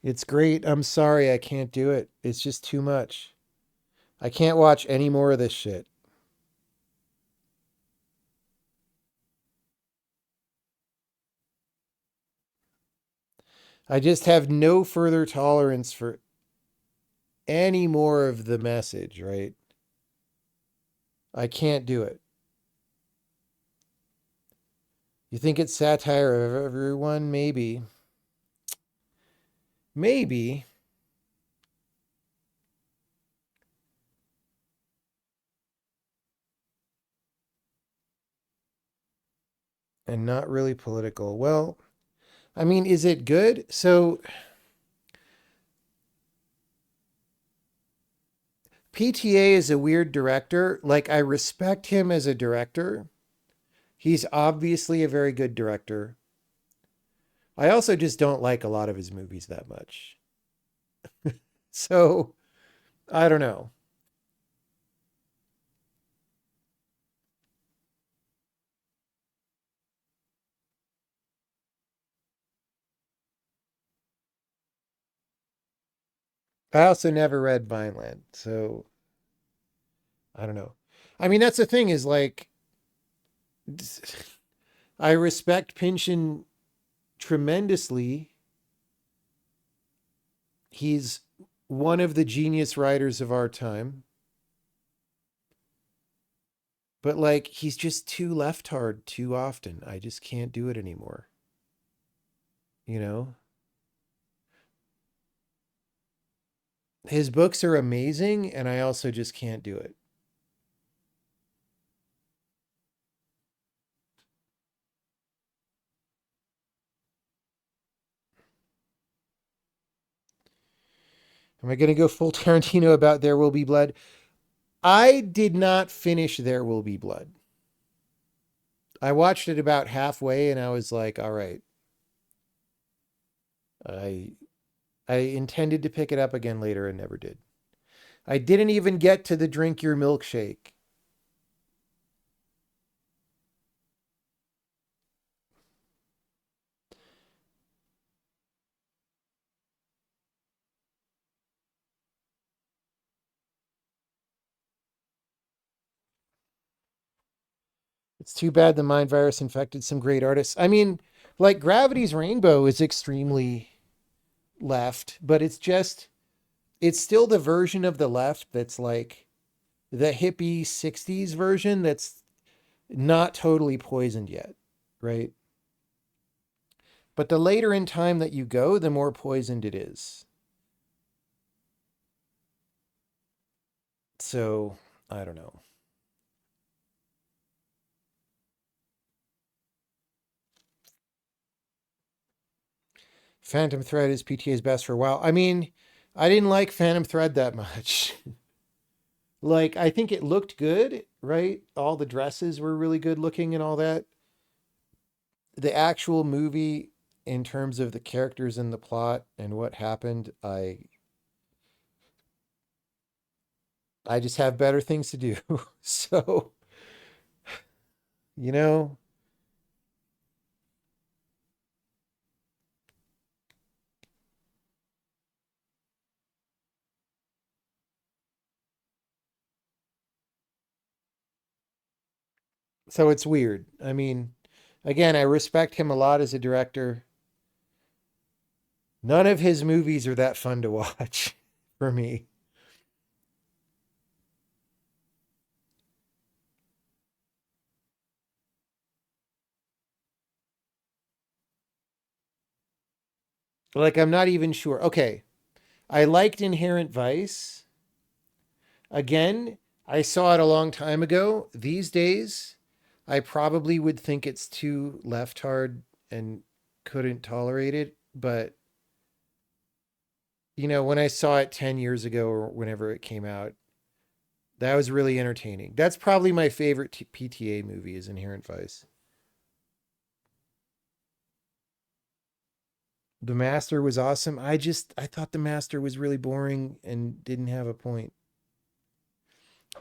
It's great. I'm sorry, I can't do it. It's just too much. I can't watch any more of this shit. I just have no further tolerance for any more of the message, right? I can't do it. You think it's satire of everyone? Maybe. Maybe. And not really political. Well, I mean, is it good? So PTA is a weird director. Like, I respect him as a director. He's obviously a very good director. I also just don't like a lot of his movies that much. So, I don't know. I also never read Vineland, so I don't know. I mean, that's the thing is like, I respect Pynchon tremendously. He's one of the genius writers of our time. But like, he's just too left hard too often. I just can't do it anymore. You know? His books are amazing, and I also just can't do it. Am I going to go full Tarantino about There Will Be Blood? I did not finish There Will Be Blood. I watched it about halfway and I was like, all right. I I intended to pick it up again later and never did. I didn't even get to the drink your milkshake. It's too bad the mind virus infected some great artists. I mean, like Gravity's Rainbow is extremely left, but it's still the version of the left that's like the hippie 60s version that's not totally poisoned yet, right? But the later in time that you go, the more poisoned it is. So, I don't know. Phantom Thread is PTA's best for a while. I mean, I didn't like Phantom Thread that much. Like, I think it looked good, right? All the dresses were really good looking and all that. The actual movie, in terms of the characters and the plot and what happened, I just have better things to do. So, you know, so it's weird. I mean, again, I respect him a lot as a director. None of his movies are that fun to watch for me. Like, I'm not even sure. Okay, I liked Inherent Vice. Again, I saw it a long time ago. These days, I probably would think it's too left hard and couldn't tolerate it. But, when I saw it 10 years ago or whenever it came out, that was really entertaining. That's probably my favorite PTA movie is Inherent Vice. The Master was awesome. I thought The Master was really boring and didn't have a point.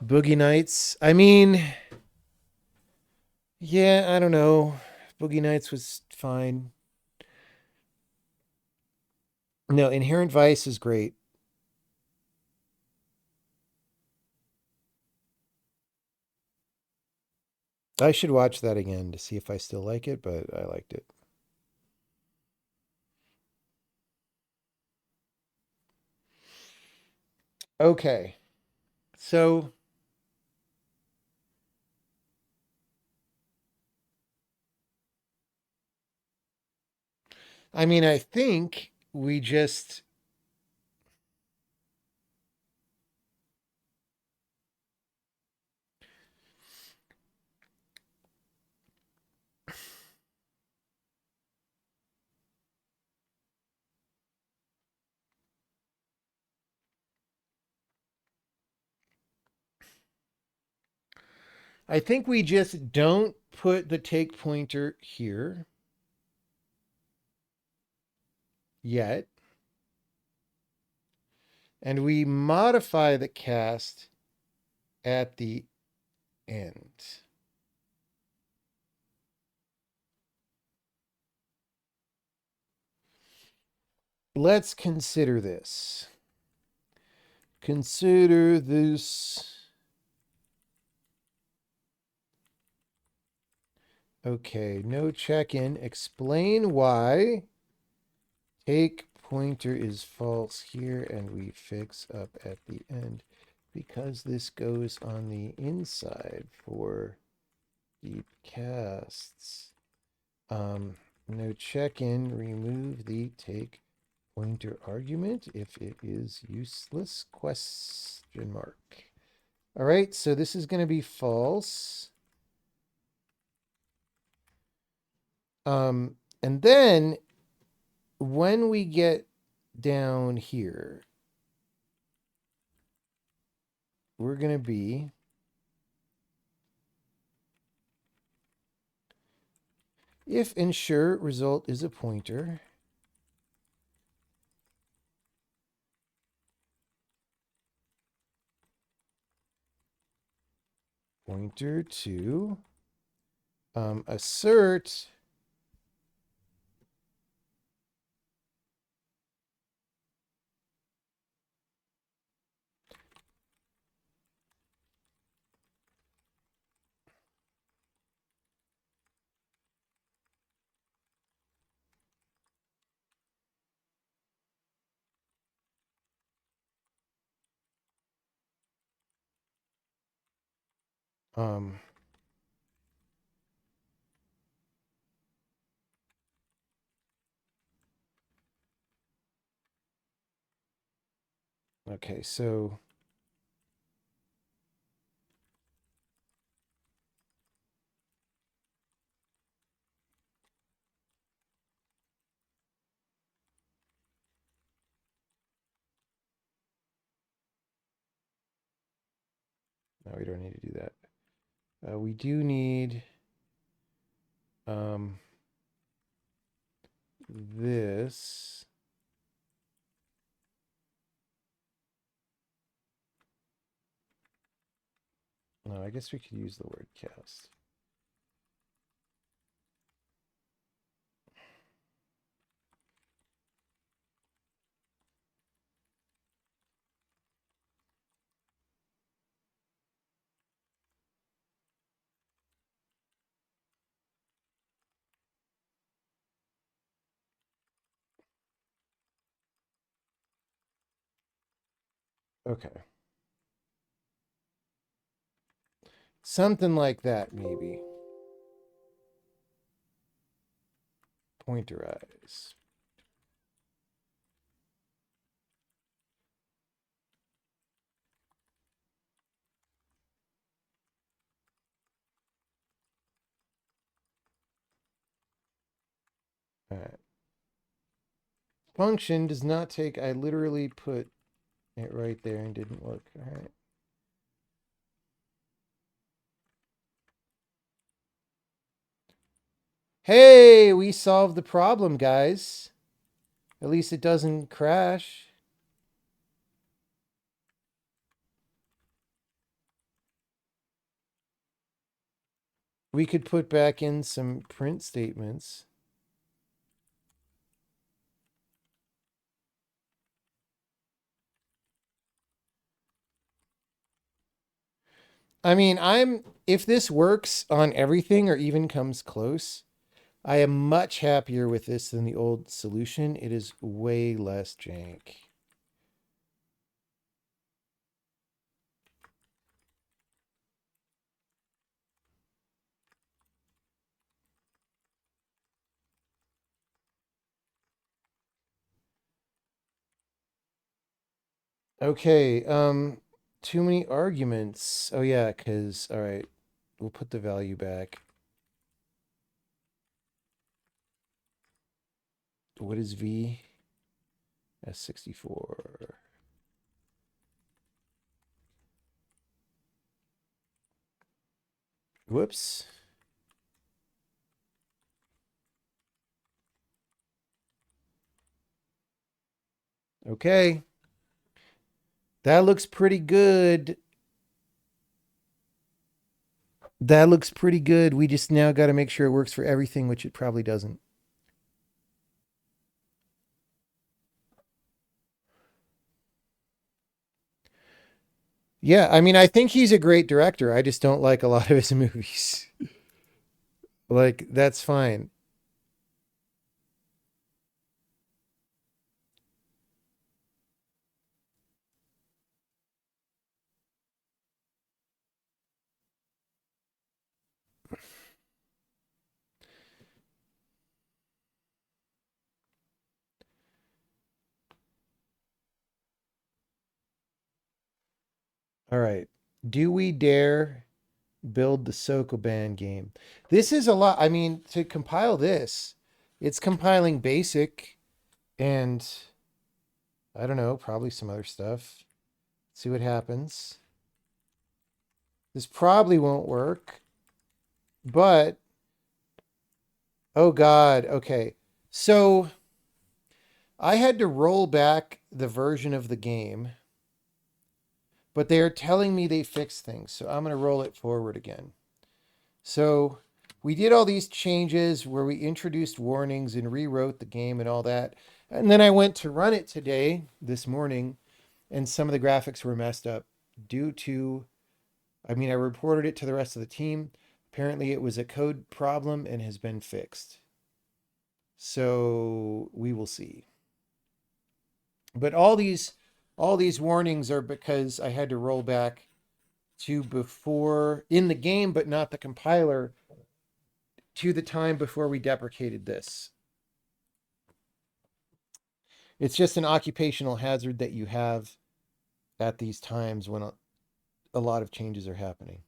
Boogie Nights. I mean, yeah, I don't know. Boogie Nights was fine. No, Inherent Vice is great. I should watch that again to see if I still like it, but I liked it. Okay. So, I mean, I think we just, I think we just don't put the take pointer here yet. And we modify the cast at the end. Let's consider this. Consider this. Okay, no check-in. Explain why take pointer is false here and we fix up at the end because this goes on the inside for deep casts. No check-in, remove the take pointer argument if it is useless, question mark. All right, so this is going to be false. And then when we get down here, we're going to be if ensure result is a pointer, pointer to assert um okay, so no, we don't need to do that. We do need this. No, I guess we could use the word cast. Okay. Something like that, maybe. Pointerize. All right. Function does not take, I literally put it right there and didn't look. All right. Hey, we solved the problem, guys. At least it doesn't crash. We could put back in some print statements. I mean, if this works on everything or even comes close, I am much happier with this than the old solution. It is way less jank. Okay, too many arguments. Oh yeah, because all right, we'll put the value back. What is V? S64. Whoops. Okay. That looks pretty good. That looks pretty good. We just now got to make sure it works for everything, which it probably doesn't. Yeah, I mean, I think he's a great director. I just don't like a lot of his movies. Like, that's fine. All right. Do we dare build the Sokoban game? This is a lot. I mean, to compile this, it's compiling basic and I don't know, probably some other stuff. See what happens. This probably won't work, but oh God. Okay. So I had to roll back the version of the game, but they are telling me they fixed things. So I'm going to roll it forward again. So we did all these changes where we introduced warnings and rewrote the game and all that. And then I went to run it today, this morning, and some of the graphics were messed up due to, I mean, I reported it to the rest of the team. Apparently it was a code problem and has been fixed. So we will see. But all these warnings are because I had to roll back to before in the game, but not the compiler, to the time before we deprecated this. It's just an occupational hazard that you have at these times when a lot of changes are happening.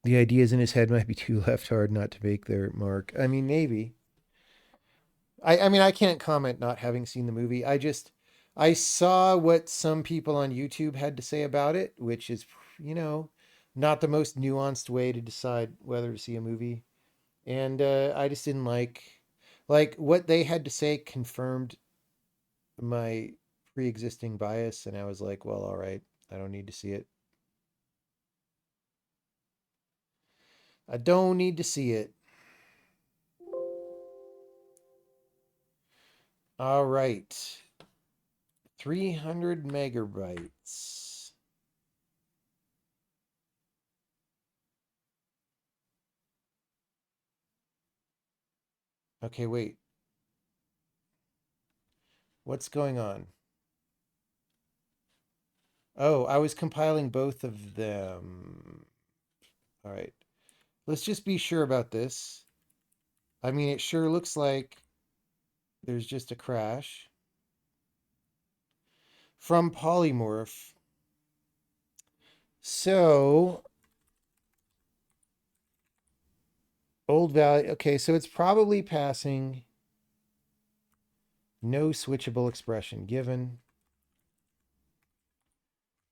The ideas in his head might be too left hard not to make their mark. I mean, maybe. I mean, I can't comment not having seen the movie. I saw what some people on YouTube had to say about it, which is, you know, not the most nuanced way to decide whether to see a movie. And I just didn't like what they had to say confirmed my pre-existing bias, and I was like, well, all right, I don't need to see it. I don't need to see it. All right. 300 megabytes. Okay, wait. What's going on? Oh, I was compiling both of them. All right. Let's just be sure about this. I mean, it sure looks like there's just a crash. From Polymorph. So, old value. Okay, so it's probably passing no switchable expression given,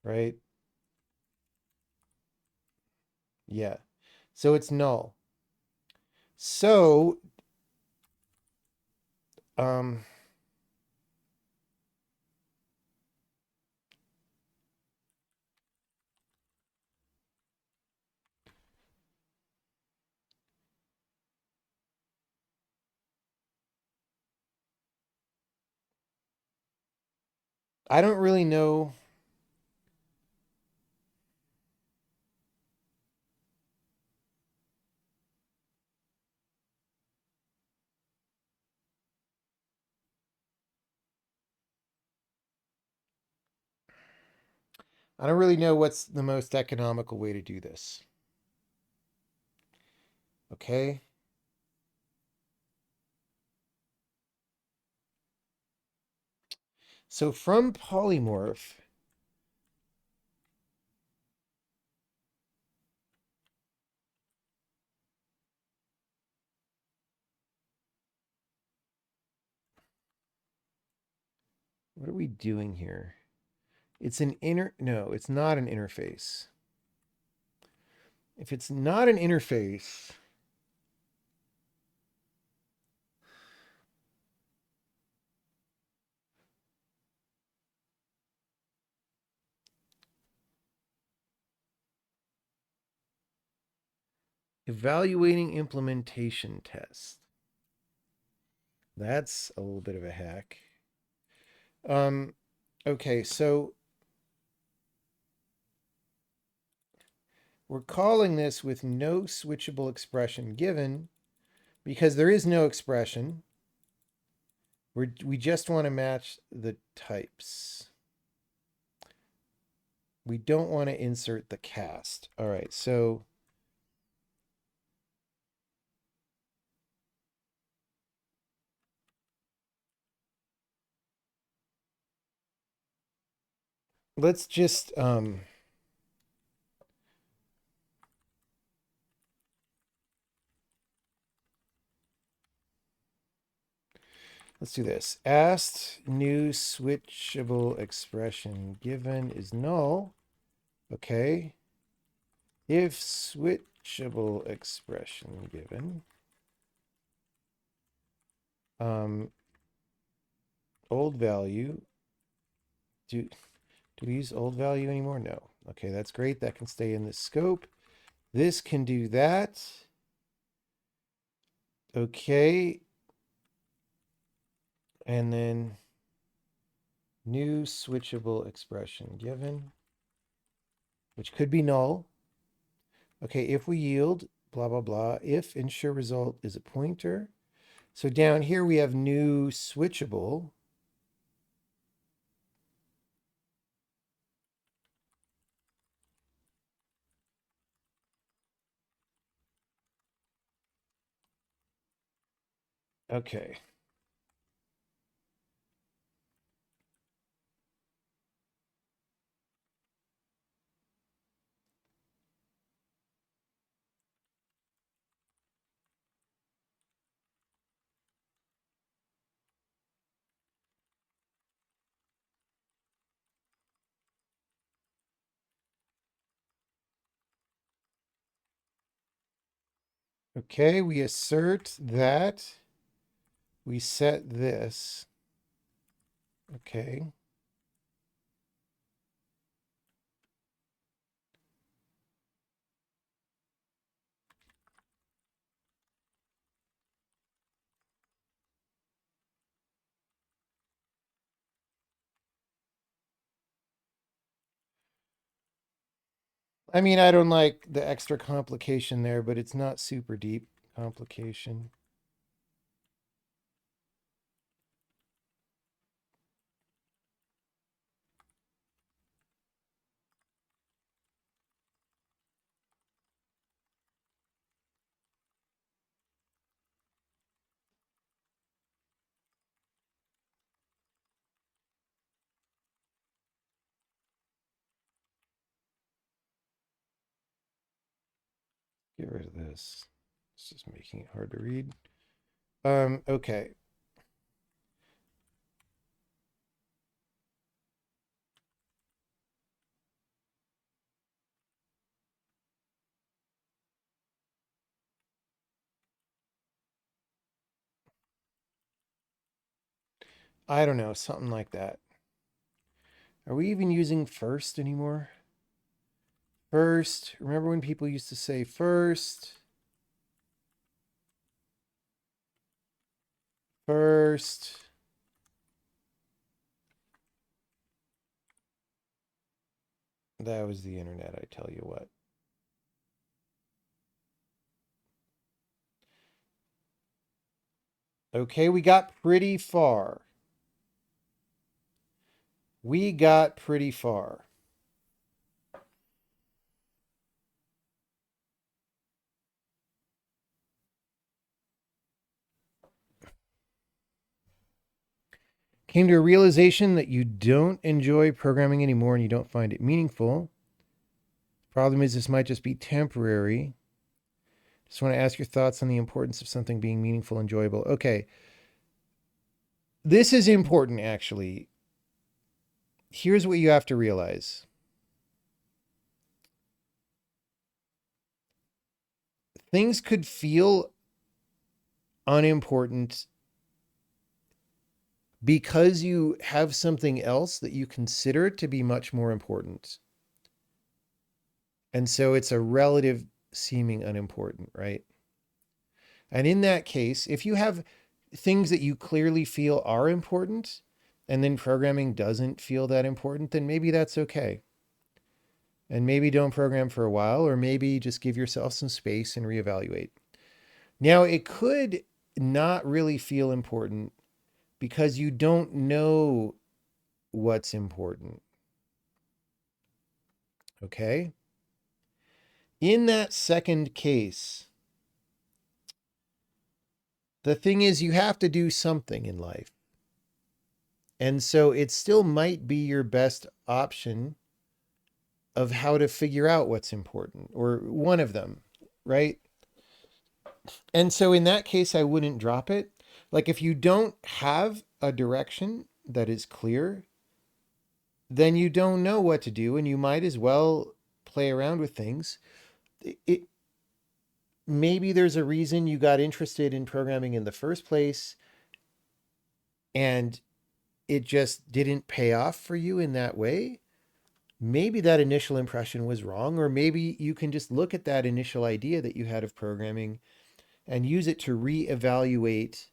right? Yeah. So it's null. So, um, I don't really know. I don't really know what's the most economical way to do this. Okay. So from Polymorph, what are we doing here? It's an no, it's not an interface. If it's not an interface, evaluating implementation test. That's a little bit of a hack. Okay, so we're calling this with no switchable expression given because there is no expression. We just want to match the types. We don't want to insert the cast. All right, so let's just Let's do this. Asked new switchable expression given is null. Okay. If switchable expression given, old value, do we use old value anymore? No. Okay, that's great. That can stay in the scope. This can do that. Okay. And then new switchable expression given, which could be null. Okay, if we yield, blah, blah, blah, if ensure result is a pointer. So down here we have new switchable. Okay. Okay, we assert that we set this. Okay. I mean, I don't like the extra complication there, but it's not super deep complication. Get rid of this. It's just making it hard to read. Okay. I don't know, something like that. Are we even using first anymore? First. Remember when people used to say first? First. That was the internet, I tell you what. Okay, we got pretty far. We got pretty far. Came to a realization that you don't enjoy programming anymore and you don't find it meaningful. Problem is, this might just be temporary. Just want to ask your thoughts on the importance of something being meaningful, enjoyable. Okay. This is important, actually. Here's what you have to realize. Things could feel unimportant because you have something else that you consider to be much more important. And so it's a relative seeming unimportant, right? And in that case, if you have things that you clearly feel are important and then programming doesn't feel that important, then maybe that's okay. And maybe don't program for a while, or maybe just give yourself some space and reevaluate. Now, it could not really feel important because you don't know what's important. Okay? In that second case, the thing is, you have to do something in life. And so it still might be your best option of how to figure out what's important, or one of them, right? And so in that case, I wouldn't drop it. Like if you don't have a direction that is clear, then you don't know what to do, and you might as well play around with things. It maybe there's a reason you got interested in programming in the first place, and it just didn't pay off for you in that way. Maybe that initial impression was wrong, or maybe you can just look at that initial idea that you had of programming and use it to reevaluate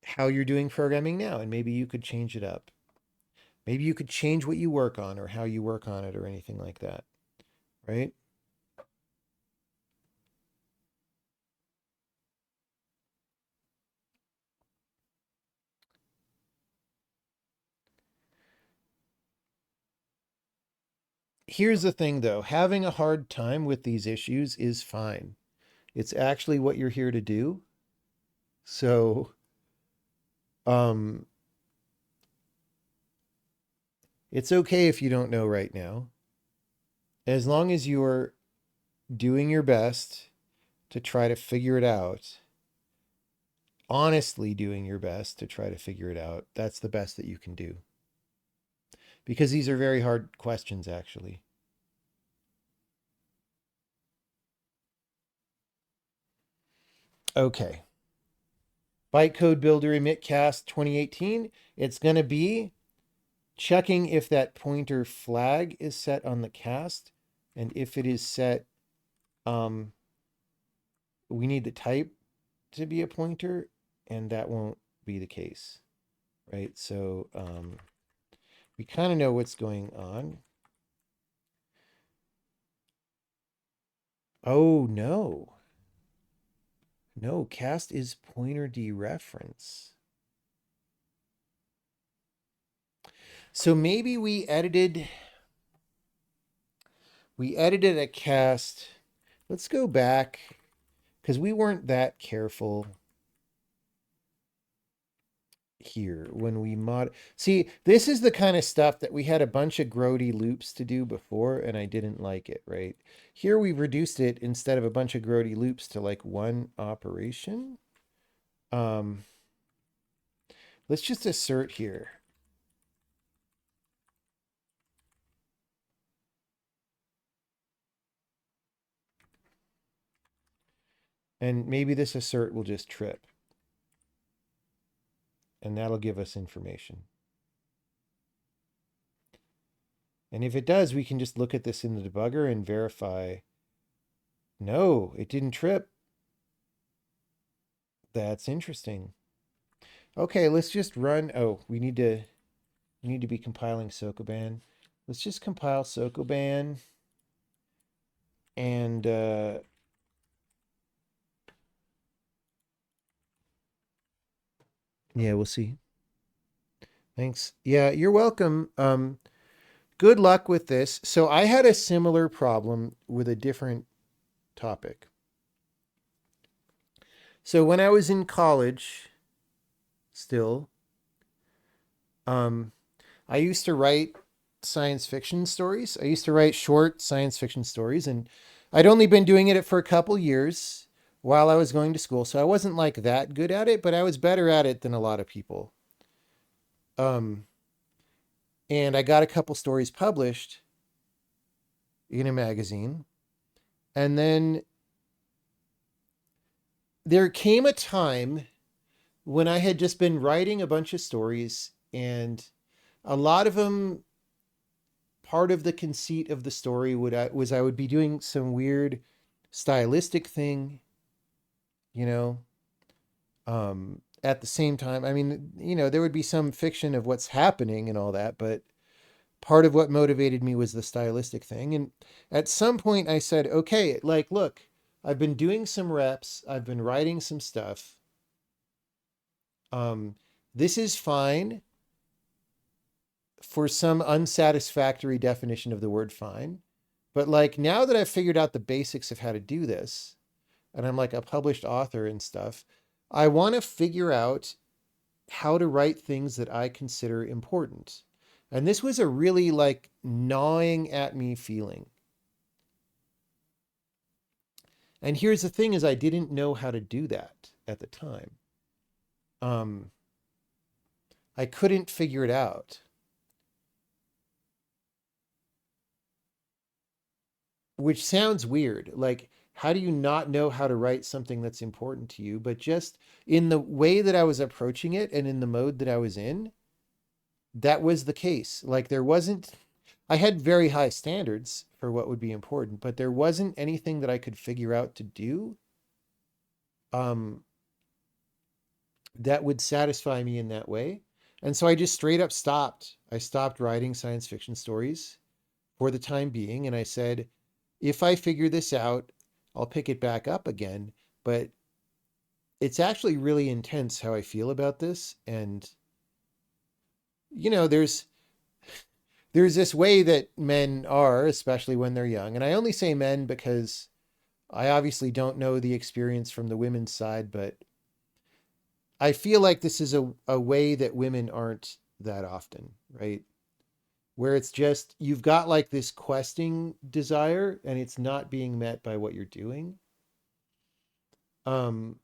how you're doing programming now. And maybe you could change it up. Maybe you could change what you work on or how you work on it or anything like that, right? Here's the thing though, having a hard time with these issues is fine. It's actually what you're here to do. So, um, it's okay if you don't know right now. As long as you're doing your best to try to figure it out, honestly doing your best to try to figure it out, that's the best that you can do. Because these are very hard questions, actually. Okay. Bytecode Builder emit cast 2018. It's going to be checking if that pointer flag is set on the cast. And if it is set, we need the type to be a pointer, and that won't be the case, right? So we kind of know what's going on. Oh, no. No, cast is pointer dereference. So maybe we edited a cast. Let's go back because we weren't that careful here when we see, this is the kind of stuff that we had a bunch of grody loops to do before, and I didn't like it, right? Here we reduced it, instead of a bunch of grody loops, to like one operation. Let's just assert here. And maybe this assert will just trip. And that'll give us information. And if it does, we can just look at this in the debugger and verify. No, it didn't trip. That's interesting. Okay, let's just run. Oh, we need to be compiling Sokoban. Let's just compile Sokoban. And yeah, we'll see. Thanks. Yeah, you're welcome. Good luck with this. So I had a similar problem with a different topic. So when I was in college, still, I used to write science fiction stories. I used to write short science fiction stories, and I'd only been doing it for a couple years while I was going to school. So I wasn't like that good at it, but I was better at it than a lot of people. And I got a couple stories published in a magazine. And then there came a time when I had just been writing a bunch of stories, and a lot of them, part of the conceit of the story was I would be doing some weird stylistic thing, you know, at the same time. I mean, there would be some fiction of what's happening and all that, but part of what motivated me was the stylistic thing. And at some point I said, okay, like, look, I've been doing some reps, I've been writing some stuff. This is fine for some unsatisfactory definition of the word fine. But like, now that I've figured out the basics of how to do this, and I'm like a published author and stuff, I want to figure out how to write things that I consider important. And this was a really like gnawing at me feeling. And here's the thing, is I didn't know how to do that at the time. Um, I couldn't figure it out, which sounds weird. Like, how do you not know how to write something that's important to you? But just in the way that I was approaching it and in the mode that I was in, that was the case. Like, I had very high standards for what would be important, but there wasn't anything that I could figure out to do um, that would satisfy me in that way. And so I just straight up stopped. I stopped writing science fiction stories for the time being. And I said, if I figure this out, I'll pick it back up again. But it's actually really intense how I feel about this. And, there's this way that men are, especially when they're young. And I only say men because I obviously don't know the experience from the women's side, but I feel like this is a way that women aren't that often, right? Where it's just you've got like this questing desire and it's not being met by what you're doing. Um,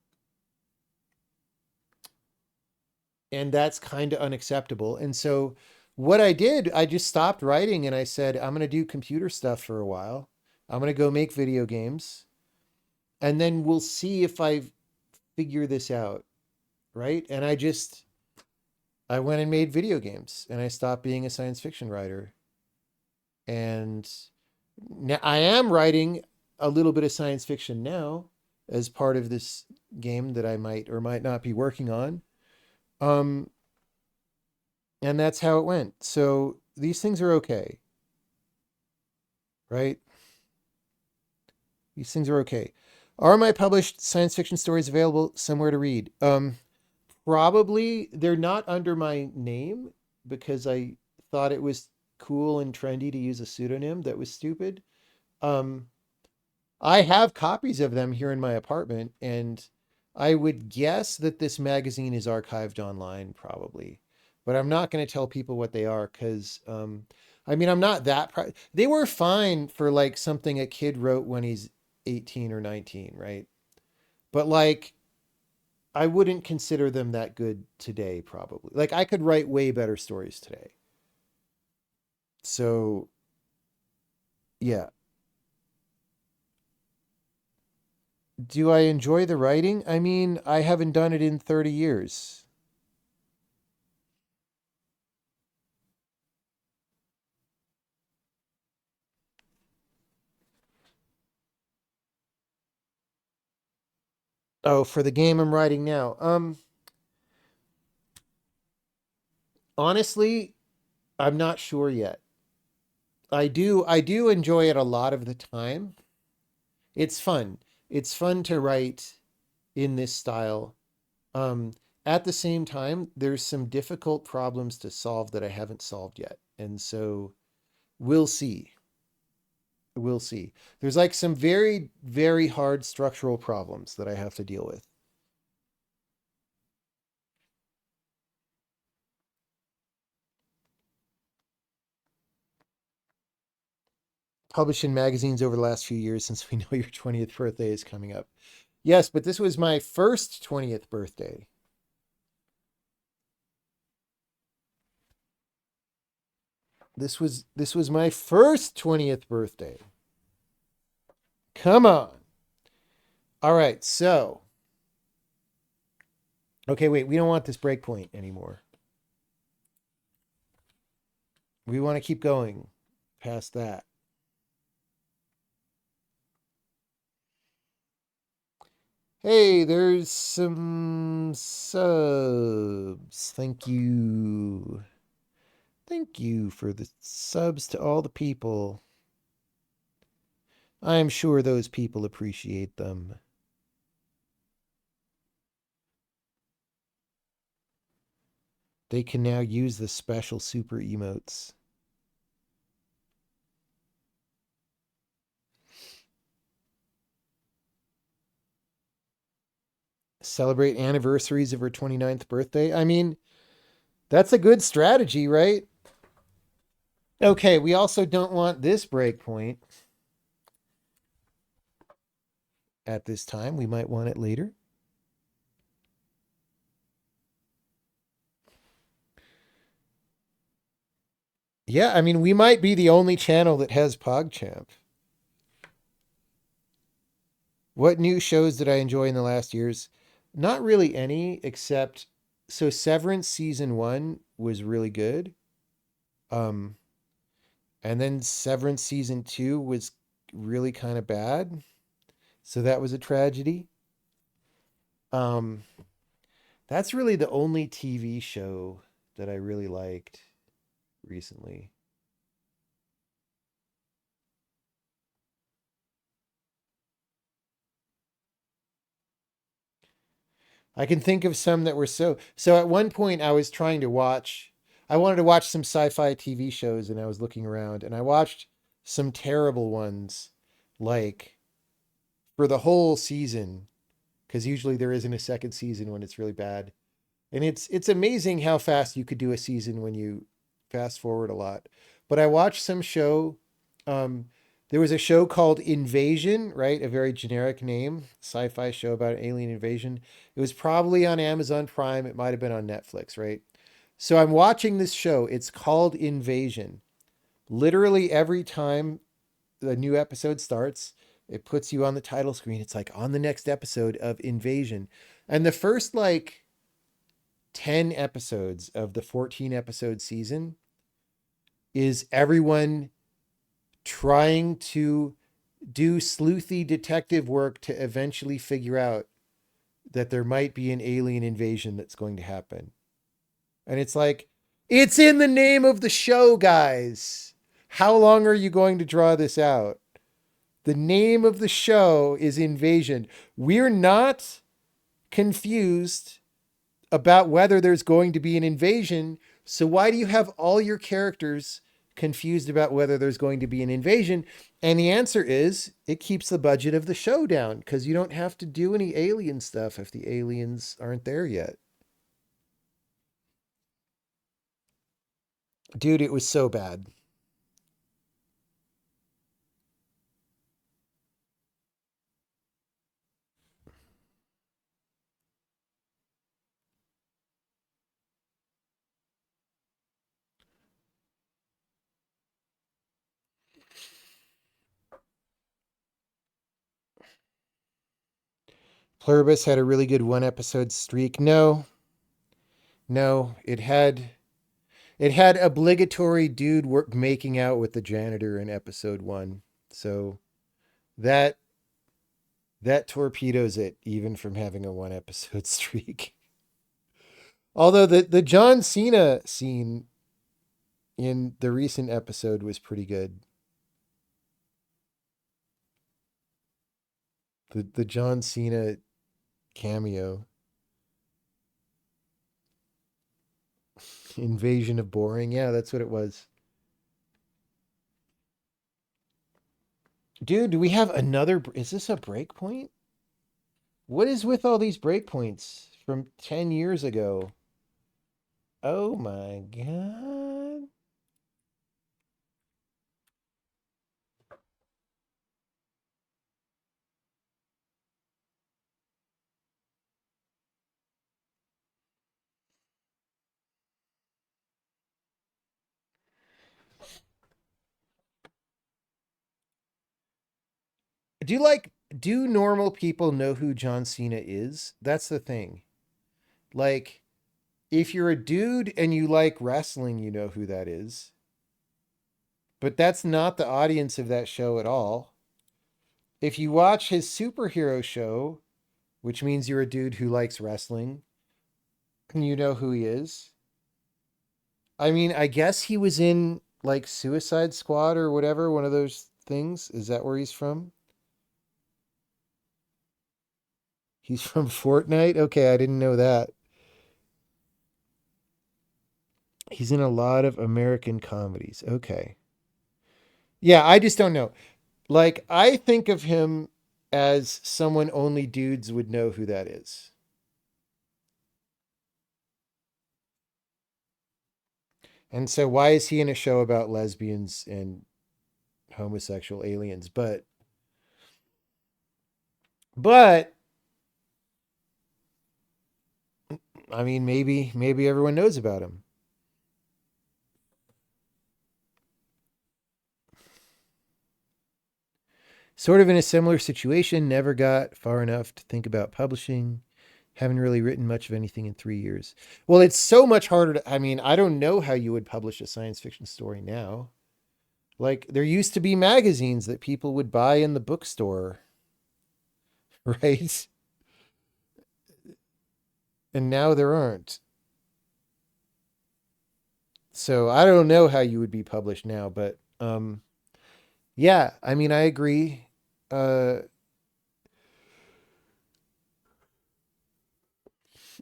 and that's kind of unacceptable. And so what I did, I just stopped writing and I said, I'm going to do computer stuff for a while. I'm going to go make video games and then we'll see if I figure this out, right? And I went and made video games and I stopped being a science fiction writer. And now I am writing a little bit of science fiction now as part of this game that I might or might not be working on. Um, and that's how it went. So these things are okay, right? These things are okay. Are my published science fiction stories available somewhere to read? Probably they're not under my name because I thought it was cool and trendy to use a pseudonym that was stupid. Um, I have copies of them here in my apartment, and I would guess that this magazine is archived online, probably. But I'm not going to tell people what they are because, I mean, I'm not that proud. They were fine for like something a kid wrote when he's 18 or 19, right? But like, I wouldn't consider them that good today, probably. Like, I could write way better stories today. So, yeah. Do I enjoy the writing? I mean, I haven't done it in 30 years. Oh, for the game I'm writing now. Honestly, I'm not sure yet. I do enjoy it a lot of the time. It's fun. It's fun to write in this style. Um, at the same time, there's some difficult problems to solve that I haven't solved yet. And so we'll see. We'll see. There's like some very, very hard structural problems that I have to deal with. Published in magazines over the last few years since we know your 20th birthday is coming up. Yes, but this was my first 20th birthday. This was my first 20th birthday. Come on. All right, so okay, wait, we don't want this breakpoint anymore. We want to keep going past that. Hey, there's some subs. Thank you. Thank you for the subs to all the people. I'm sure those people appreciate them. They can now use the special super emotes. Celebrate anniversaries of her 29th birthday. I mean, that's a good strategy, right? Okay, we also don't want this breakpoint at this time. We might want it later. Yeah, I mean, we might be the only channel that has PogChamp. What new shows did I enjoy in the last years? Not really any, except so Severance season 1 was really good. Um and then Severance season 2 was really kind of bad. So that was a tragedy. Um that's really the only TV show that I really liked recently. I can think of some that were so at one point I was trying to watch I wanted to watch some sci-fi TV shows and I was looking around and I watched some terrible ones like for the whole season because usually there isn't a second season when it's really bad. And it's amazing how fast you could do a season when you fast forward a lot. But I watched some show. Um, there was a show called Invasion, right? A very generic name, sci-fi show about an alien invasion. It was probably on Amazon Prime. It might have been on Netflix, right? So I'm watching this show. It's called Invasion. Literally every time the new episode starts, it puts you on the title screen. It's like on the next episode of Invasion. And the first like 10 episodes of the 14 episode season is everyone trying to do sleuthy detective work to eventually figure out that there might be an alien invasion that's going to happen. And it's like, it's in the name of the show, guys. How long are you going to draw this out? The name of the show is Invasion. We're not confused about whether there's going to be an invasion. So why do you have all your characters confused about whether there's going to be an invasion? And the answer is it keeps the budget of the show down because you don't have to do any alien stuff if the aliens aren't there yet. Dude, it was so bad. Pluribus had a really good one episode streak. No, no, it had obligatory dude work making out with the janitor in episode 1. So that that torpedoes it even from having a one episode streak. Although the John Cena scene in the recent episode was pretty good. The John Cena cameo, invasion of boring. Yeah, that's what it was. Dude, do we have another? Is this a break point? What is with all these breakpoints from 10 years ago? Oh my god. Do normal people know who John Cena is? That's the thing. Like if you're a dude and you like wrestling, you know who that is. But that's not the audience of that show at all. If you watch his superhero show, which means you're a dude who likes wrestling, you know who he is. I mean, I guess he was in like Suicide Squad or whatever, one of those things. Is that where he's from? He's from Fortnite? Okay, I didn't know that. He's in a lot of American comedies. Okay. Yeah, I just don't know. Like, I think of him as someone only dudes would know who that is. And so, why is he in a show about lesbians and homosexual aliens? But, I mean, maybe everyone knows about him. Sort of in a similar situation, never got far enough to think about publishing. Haven't really written much of anything in 3 years. Well, it's so much harder to, I mean, I don't know how you would publish a science fiction story now. Like, there used to be magazines that people would buy in the bookstore, right? And now there aren't. So I don't know how you would be published now, but yeah, I mean, I agree. Uh,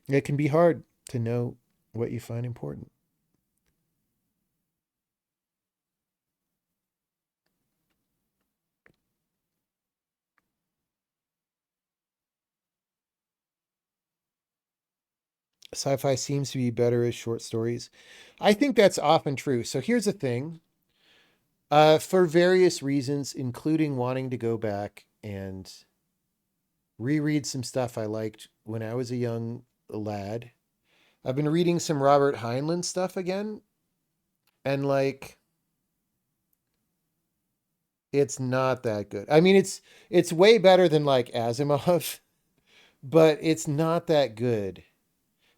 it can be hard to know what you find important. Sci-fi seems to be better as short stories. I think that's often true. So here's the thing. For various reasons, including wanting to go back and reread some stuff I liked when I was a young lad, I've been reading some Robert Heinlein stuff again, and like it's not that good. I mean, it's way better than like Asimov, but it's not that good.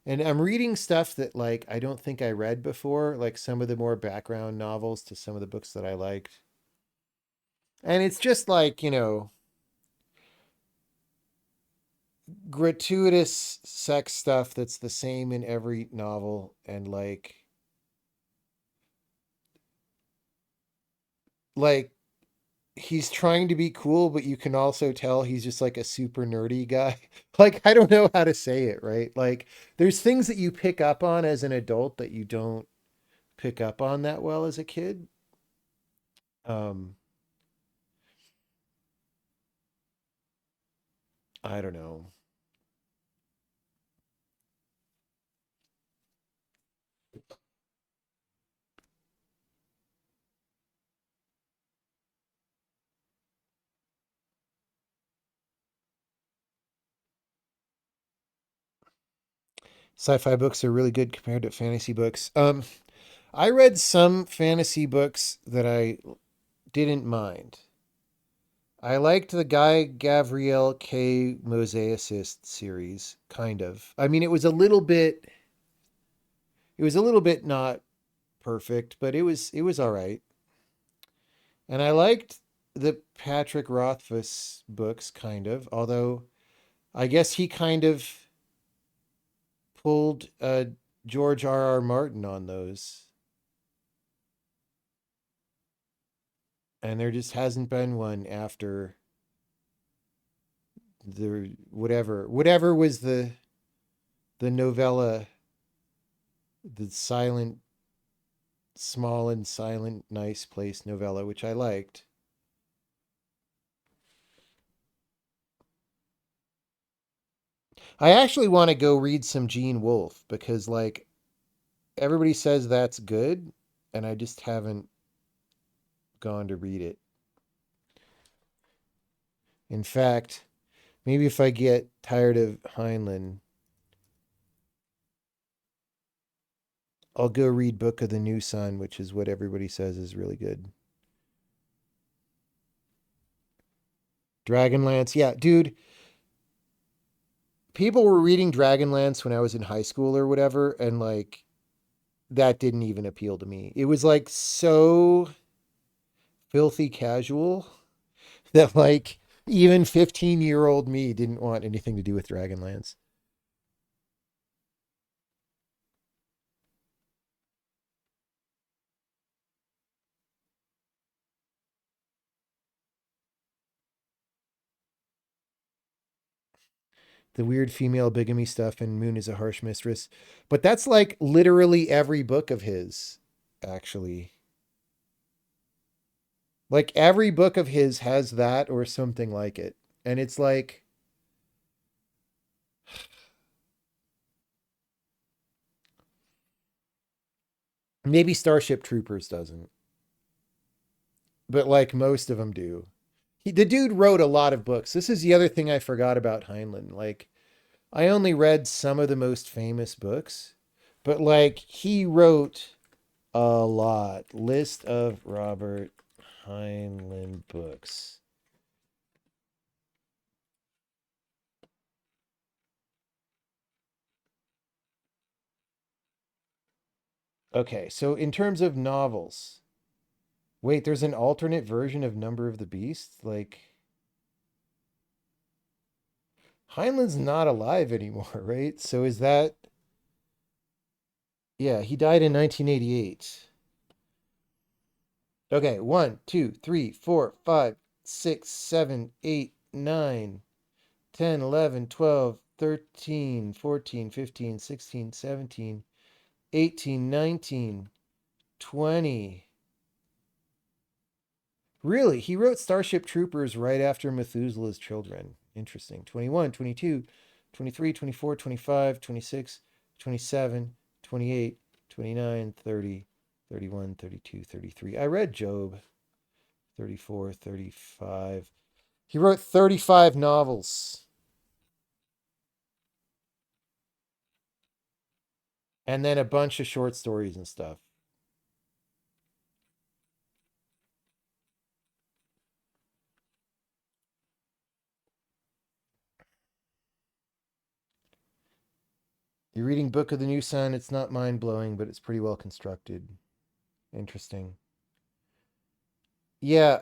And I'm reading stuff that like I don't think I read before, like some of the more background novels to some of the books that I liked. And it's just like, gratuitous sex stuff that's the same in every novel and like he's trying to be cool, but you can also tell he's just like a super nerdy guy. Like, I don't know how to say it, right? Like, there's things that you pick up on as an adult that you don't pick up on that well as a kid. Um, I don't know. Sci-fi books are really good compared to fantasy books. I read some fantasy books that I didn't mind. I liked the Guy Gavriel K. Mosaicist series, kind of. I mean, it was a little bit not perfect, but it was all right. And I liked the Patrick Rothfuss books, kind of. Although I guess he kind of pulled George R. R. Martin on those, and there just hasn't been one after the whatever was the novella, the silent, small and silent, nice place novella, which I liked. I actually want to go read some Gene Wolfe because like everybody says that's good, and I just haven't gone to read it. In fact, maybe if I get tired of Heinlein, I'll go read Book of the New Sun, which is what everybody says is really good. Dragonlance, yeah, dude. People were reading Dragonlance when I was in high school or whatever, and like that didn't even appeal to me. It was like so filthy casual that like even 15-year-old me didn't want anything to do with Dragonlance. The weird female bigamy stuff and Moon is a harsh mistress. But that's like literally every book of his, actually. Like every book of his has that or something like it. And it's like maybe Starship Troopers doesn't, but like most of them do. The dude wrote a lot of books. This is the other thing I forgot about Heinlein. Like, I only read some of the most famous books, but like he wrote a lot. List of Robert Heinlein books. Okay, so in terms of novels, wait, there's an alternate version of Number of the Beast? Like, Heinlein's not alive anymore, right? So is that. Yeah, he died in 1988. Okay, 1, 2, 3, 4, 5, 6, 7, 8, 9, 10, 11, 12, 13, 14, 15, 16, 17, 18, 19, 20. Really? He wrote Starship Troopers right after Methuselah's Children. Interesting. 21, 22, 23, 24, 25, 26, 27, 28, 29, 30, 31, 32, 33. I read Job. 34, 35. He wrote 35 novels and then a bunch of short stories and stuff. You're reading Book of the New Sun. It's not mind blowing, but it's pretty well constructed. Interesting. Yeah.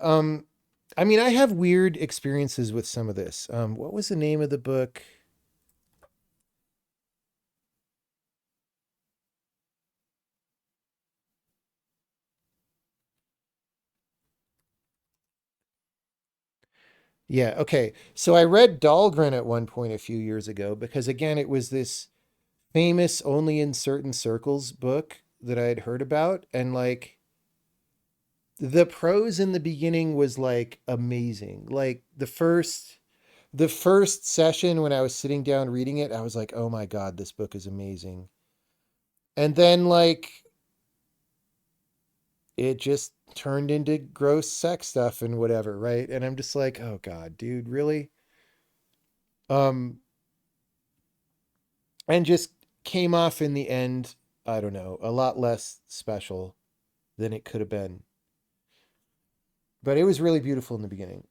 I mean, I have weird experiences with some of this. What was the name of the book? Yeah. Okay. So I read Dahlgren at one point a few years ago because, again, it was this famous only in certain circles book that I had heard about. And like, the prose in the beginning was like amazing. Like the first session when I was sitting down reading it, I was like, "Oh my god, this book is amazing." And then like it just turned into gross sex stuff and whatever, right? And I'm just like, "Oh god, dude, really?" Um and just came off in the end, I don't know, a lot less special than it could have been. But it was really beautiful in the beginning.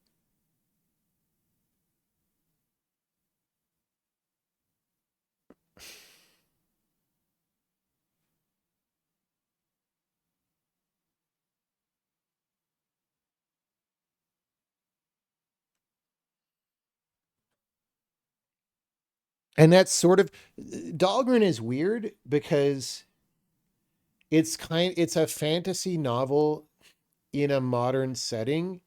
And that's sort of Dahlgren is weird because it's a fantasy novel in a modern setting,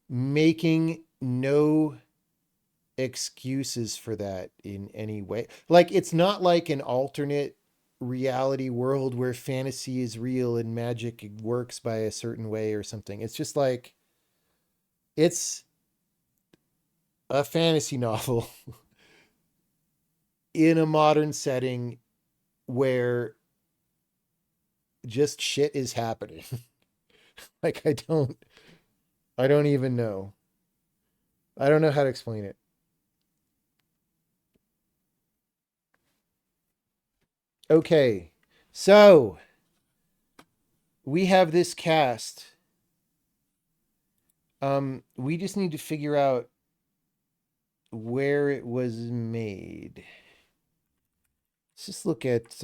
making no excuses for that in any way. Like it's not like an alternate reality world where fantasy is real and magic works by a certain way or something. It's just like it's a fantasy novel in a modern setting where just shit is happening. Like I don't even know. I don't know how to explain it. Okay. So, we have this cast. We just need to figure out where it was made. Let's just look at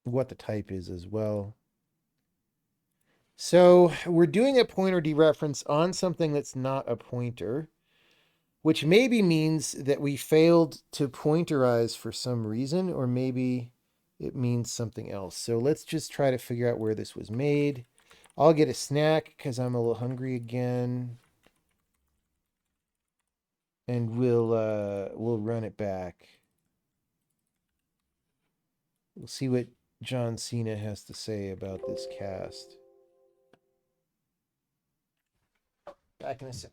what the type is as well. So we're doing a pointer dereference on something that's not a pointer, which maybe means that we failed to pointerize for some reason, or maybe it means something else. So let's just try to figure out where this was made. I'll get a snack because I'm a little hungry again. And we'll run it back. We'll see what John Cena has to say about this cast. Back in a sec.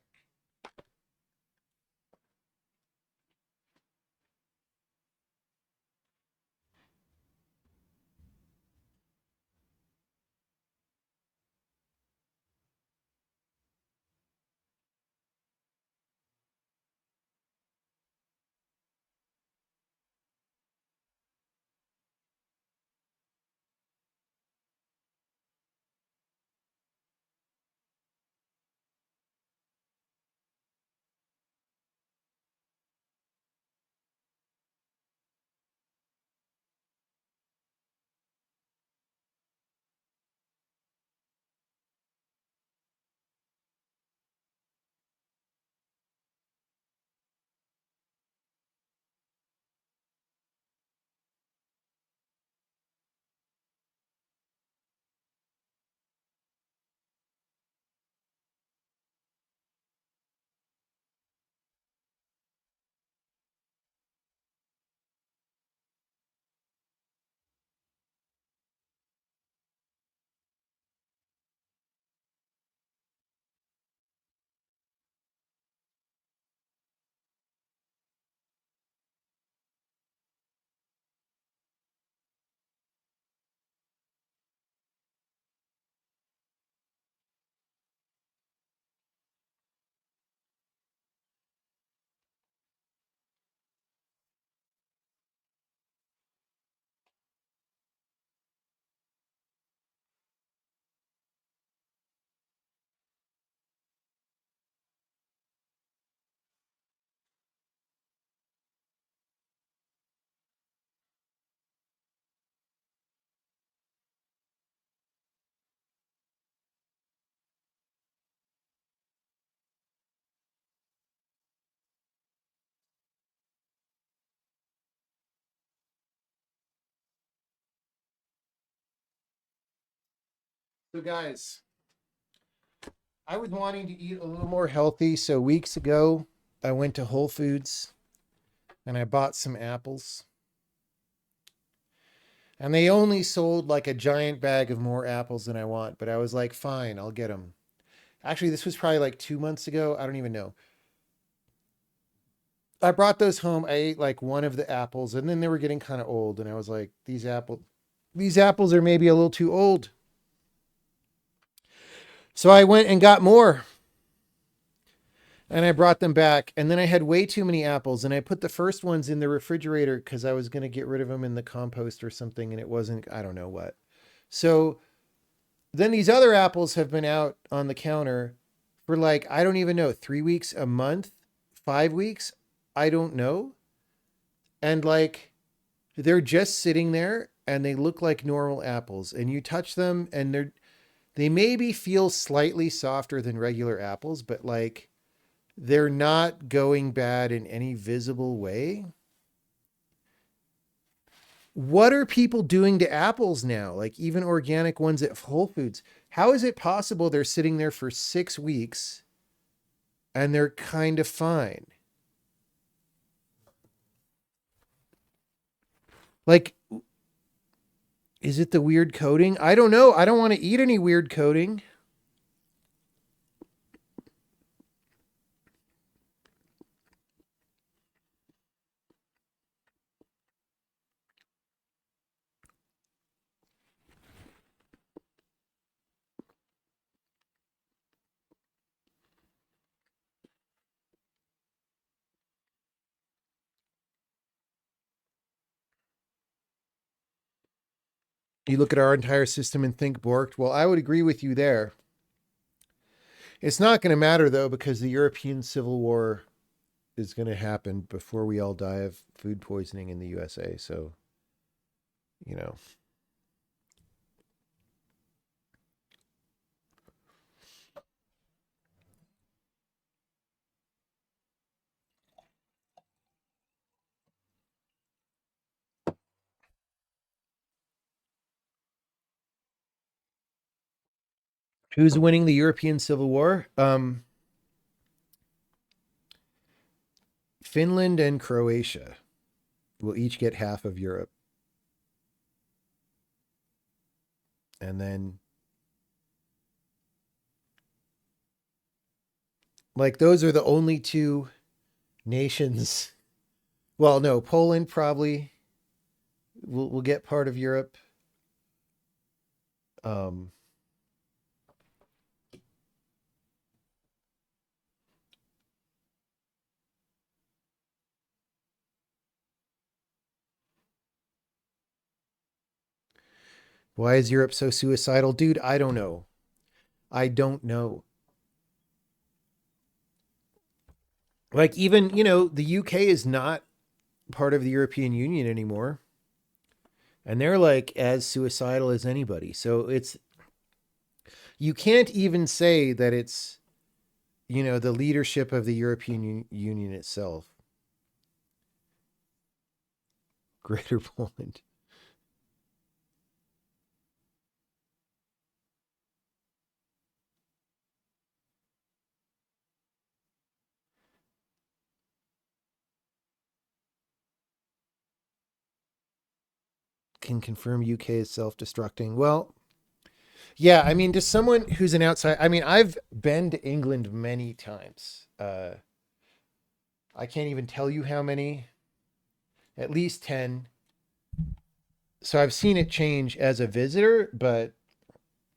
So, guys, I was wanting to eat a little more healthy. So, weeks ago, I went to Whole Foods and I bought some apples. And they only sold like a giant bag of more apples than I want. But I was like, fine, I'll get them. Actually, this was probably like 2 months ago. I don't even know. I brought those home. I ate like one of the apples and then they were getting kind of old. And I was like, these apples are maybe a little too old. So I went and got more and I brought them back. And then I had way too many apples and I put the first ones in the refrigerator because I was going to get rid of them in the compost or something. And it wasn't, I don't know what. So then these other apples have been out on the counter for like, I don't even know, 3 weeks, a month, 5 weeks. I don't know. And like, they're just sitting there and they look like normal apples and you touch them and they maybe feel slightly softer than regular apples, but like they're not going bad in any visible way. What are people doing to apples now? Like even organic ones at Whole Foods. How is it possible they're sitting there for 6 weeks and they're kind of fine? Like, is it the weird coating? I don't know. I don't want to eat any weird coating. You look at our entire system and think borked. Well, I would agree with you there. It's not going to matter though, because the European Civil War is going to happen before we all die of food poisoning in the USA. So, you know, who's winning the European Civil War? Finland and Croatia will each get half of Europe. And then, like, those are the only two nations. Well, no, Poland probably will get part of Europe. Um, why is Europe so suicidal? Dude, I don't know. I don't know. Like, even, the UK is not part of the European Union anymore. And they're like as suicidal as anybody. So you can't even say that it's, the leadership of the European Union itself. Greater Poland. Can confirm UK is self-destructing. Well, yeah, I mean, to someone who's an outside, I mean, I've been to England many times. I can't even tell you how many, at least 10. So I've seen it change as a visitor, but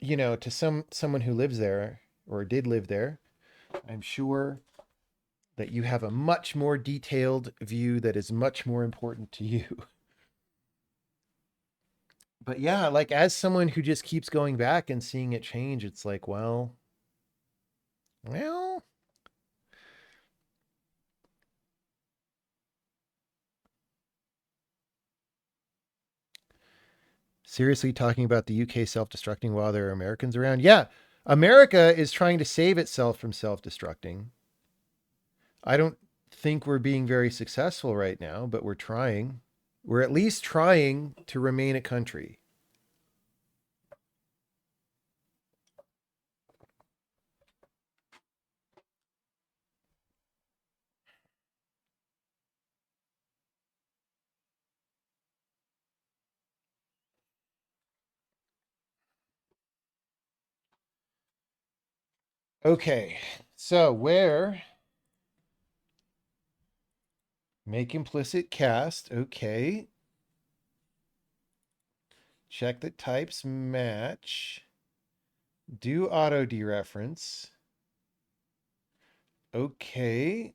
to someone who lives there or did live there, I'm sure that you have a much more detailed view that is much more important to you. But yeah, like as someone who just keeps going back and seeing it change, it's like, well, seriously talking about the UK self-destructing while there are Americans around. Yeah, America is trying to save itself from self-destructing. I don't think we're being very successful right now, but we're trying. We're at least trying to remain a country. Okay, so where make implicit cast. Okay. Check that types match. Do auto dereference. Okay.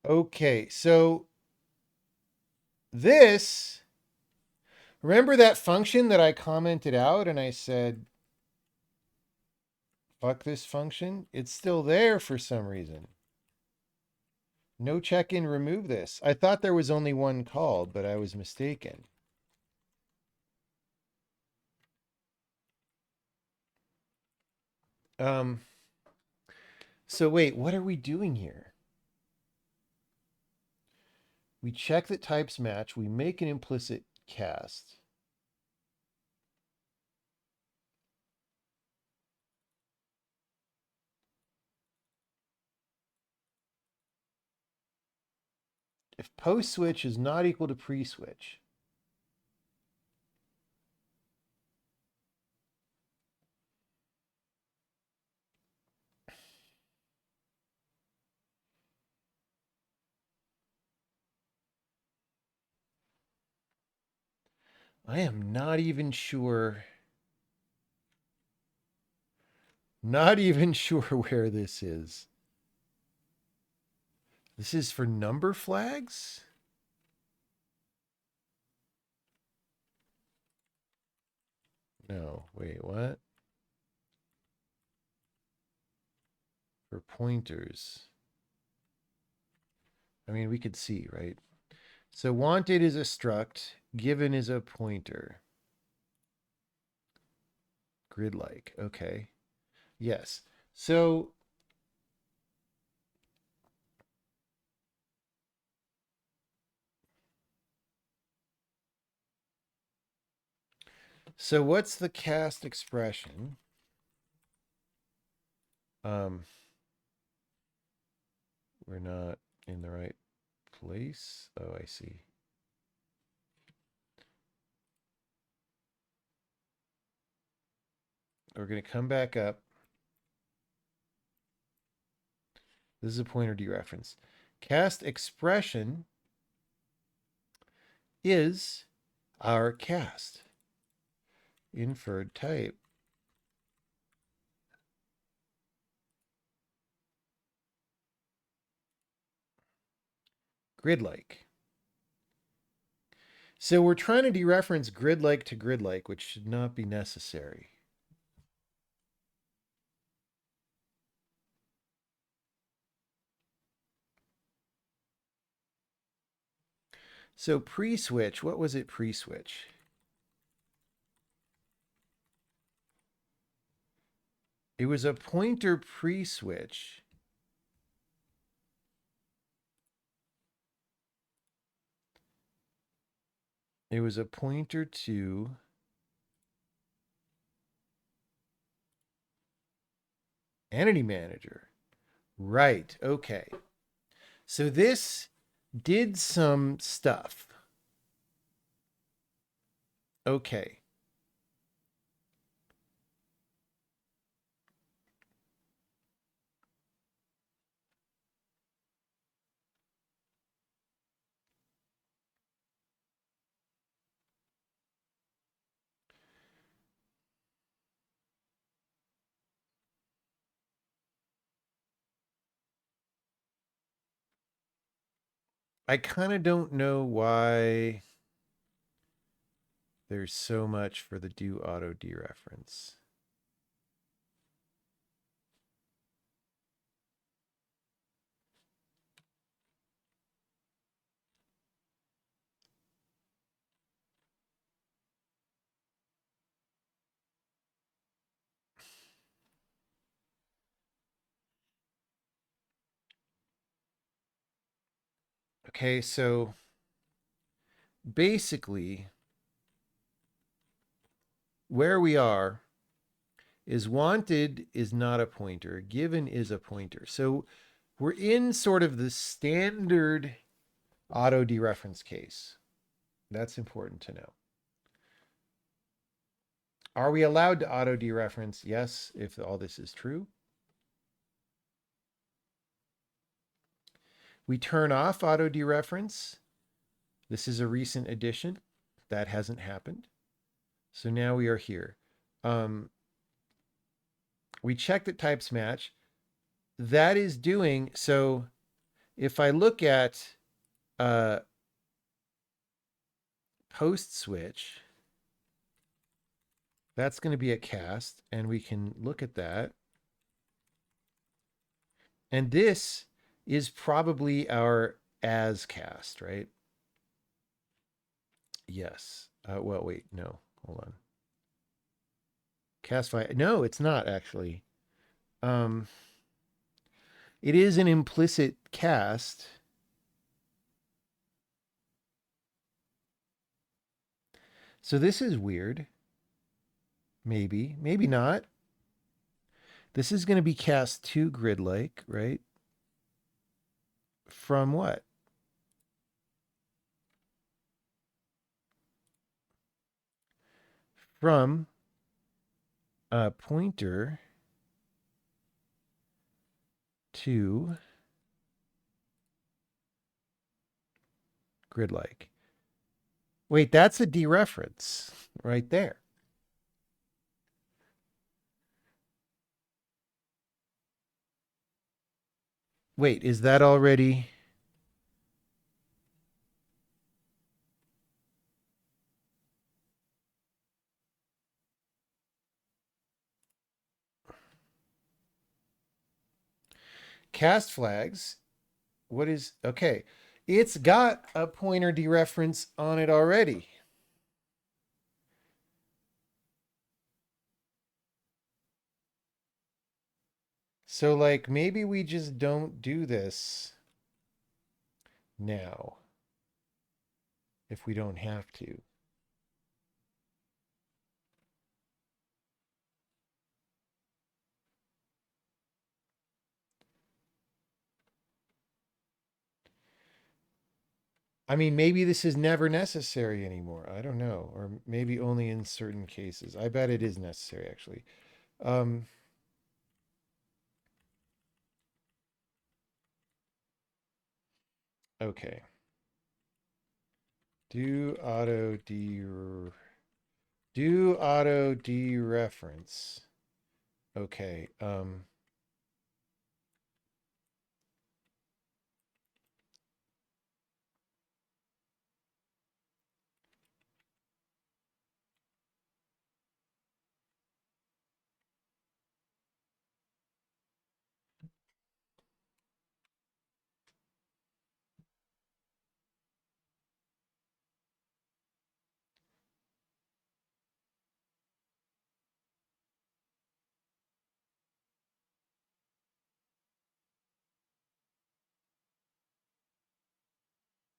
Okay, so this, remember that function that I commented out and I said, fuck this function? It's still there for some reason. No check-in, remove this. I thought there was only one called, but I was mistaken. So wait, what are we doing here? We check that types match. We make an implicit cast. If post switch is not equal to pre-switch, I am not even sure. Not even sure where this is. This is for number flags? No, wait, what? For pointers. I mean, we could see, right? So wanted is a struct, given is a pointer. Grid-like, okay. Yes. So what's the cast expression? We're not in the right place. Oh, I see. We're going to come back up. This is a pointer dereference. Cast expression is our cast. Inferred type. Grid-like. So we're trying to dereference grid-like to grid-like, which should not be necessary. So pre-switch, what was it pre-switch? It was a pointer pre-switch. It was a pointer to entity manager. Right, okay. So this did some stuff. Okay. I kind of don't know why there's so much for the do auto dereference. Okay, so basically where we are is wanted is not a pointer, given is a pointer. So we're in sort of the standard auto dereference case. That's important to know. Are we allowed to auto dereference? Yes, if all this is true. We turn off auto dereference. This is a recent addition. That hasn't happened. So now we are here. We check that types match. That is doing, so if I look at post switch, that's going to be a cast, and we can look at that. And this is probably our as cast, right? Yes. Well, wait, no, hold on. Cast file. No, it's not actually. It is an implicit cast. So this is weird. Maybe, maybe not. This is going to be cast to grid-like, right? From what? From a pointer to grid-like. Wait, that's a dereference right there. Wait, is that already? Cast flags. What is, okay. It's got a pointer dereference on it already. So like maybe we just don't do this now if we don't have to. I mean, maybe this is never necessary anymore. I don't know. Or maybe only in certain cases. I bet it is necessary, actually. Okay. Do auto dereference. Okay.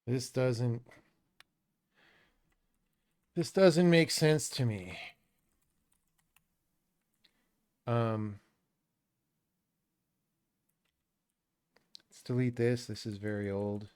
This doesn't make sense to me. Let's delete this. This is very old.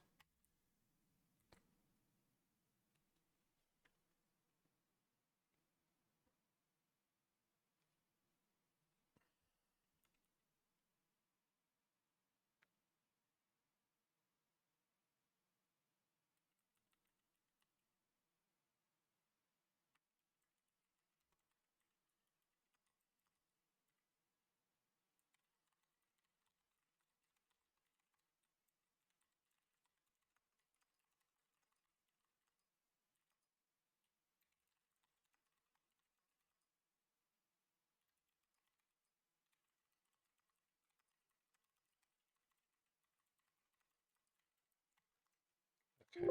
Okay.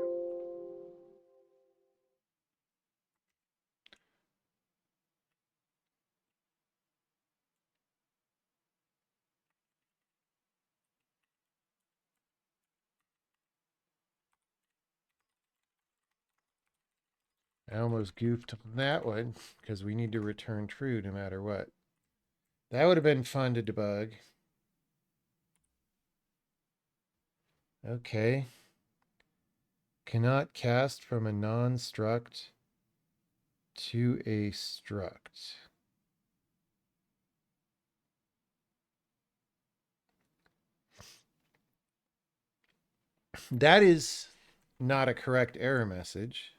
I almost goofed that one because we need to return true no matter what. That would have been fun to debug. Okay. Cannot cast from a non-struct to a struct. That is not a correct error message.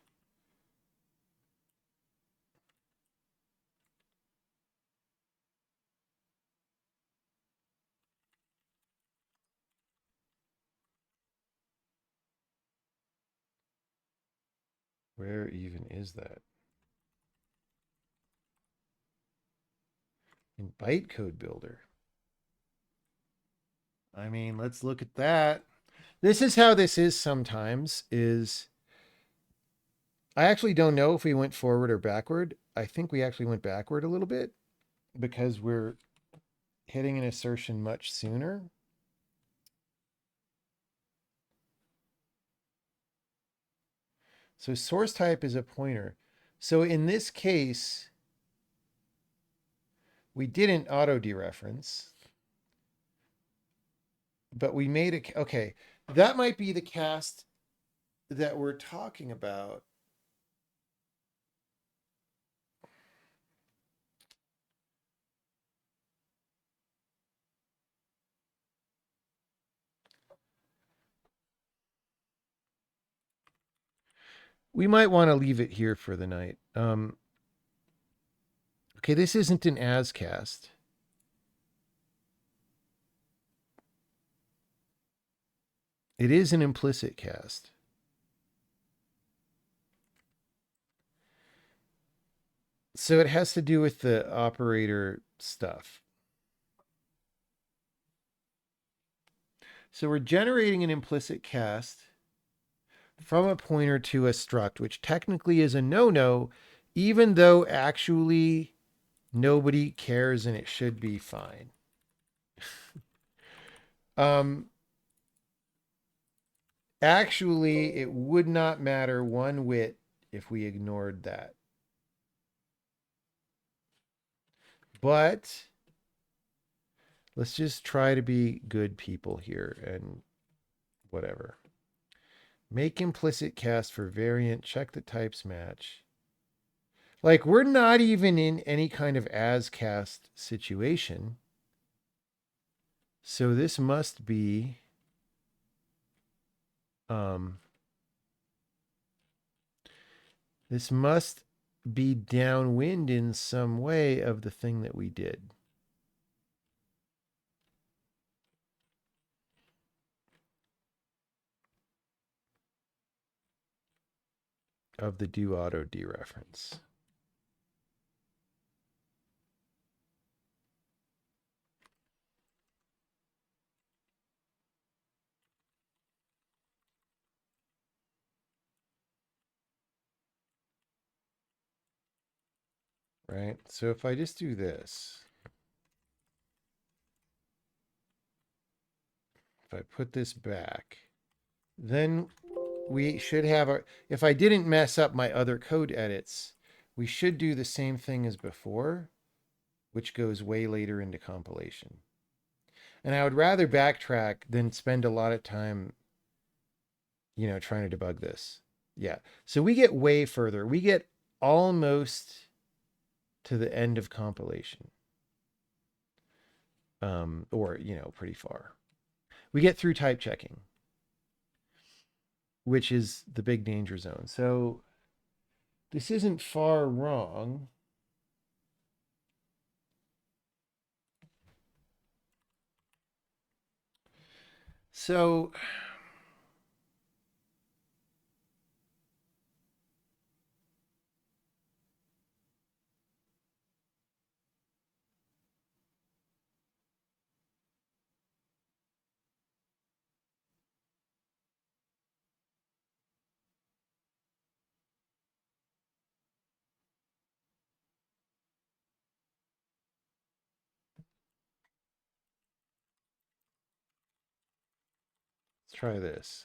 Where even is that? In bytecode builder. I mean, let's look at that. This is how this is sometimes is I actually don't know if we went forward or backward. I think we actually went backward a little bit because we're hitting an assertion much sooner. So source type is a pointer. So in this case, we didn't auto dereference, but we made it. Okay, that might be the cast that we're talking about. We might want to leave it here for the night. Okay, this isn't an as cast. It is an implicit cast. So it has to do with the operator stuff. So we're generating an implicit cast from a pointer to a struct, which technically is a no-no, even though actually nobody cares and it should be fine. Actually, it would not matter one whit if we ignored that. But let's just try to be good people here and whatever. Make implicit cast for variant, check the types match. Like, we're not even in any kind of as cast situation. So this must be this must be downwind in some way of the thing that we did. Of the do auto dereference. Right? So if I just do this, if I put this back, then we should have our, if I didn't mess up my other code edits, we should do the same thing as before, which goes way later into compilation. And I would rather backtrack than spend a lot of time, trying to debug this. Yeah. So we get way further. We get almost to the end of compilation. Or, pretty far. We get through type checking, which is the big danger zone. So this isn't far wrong. So let's try this.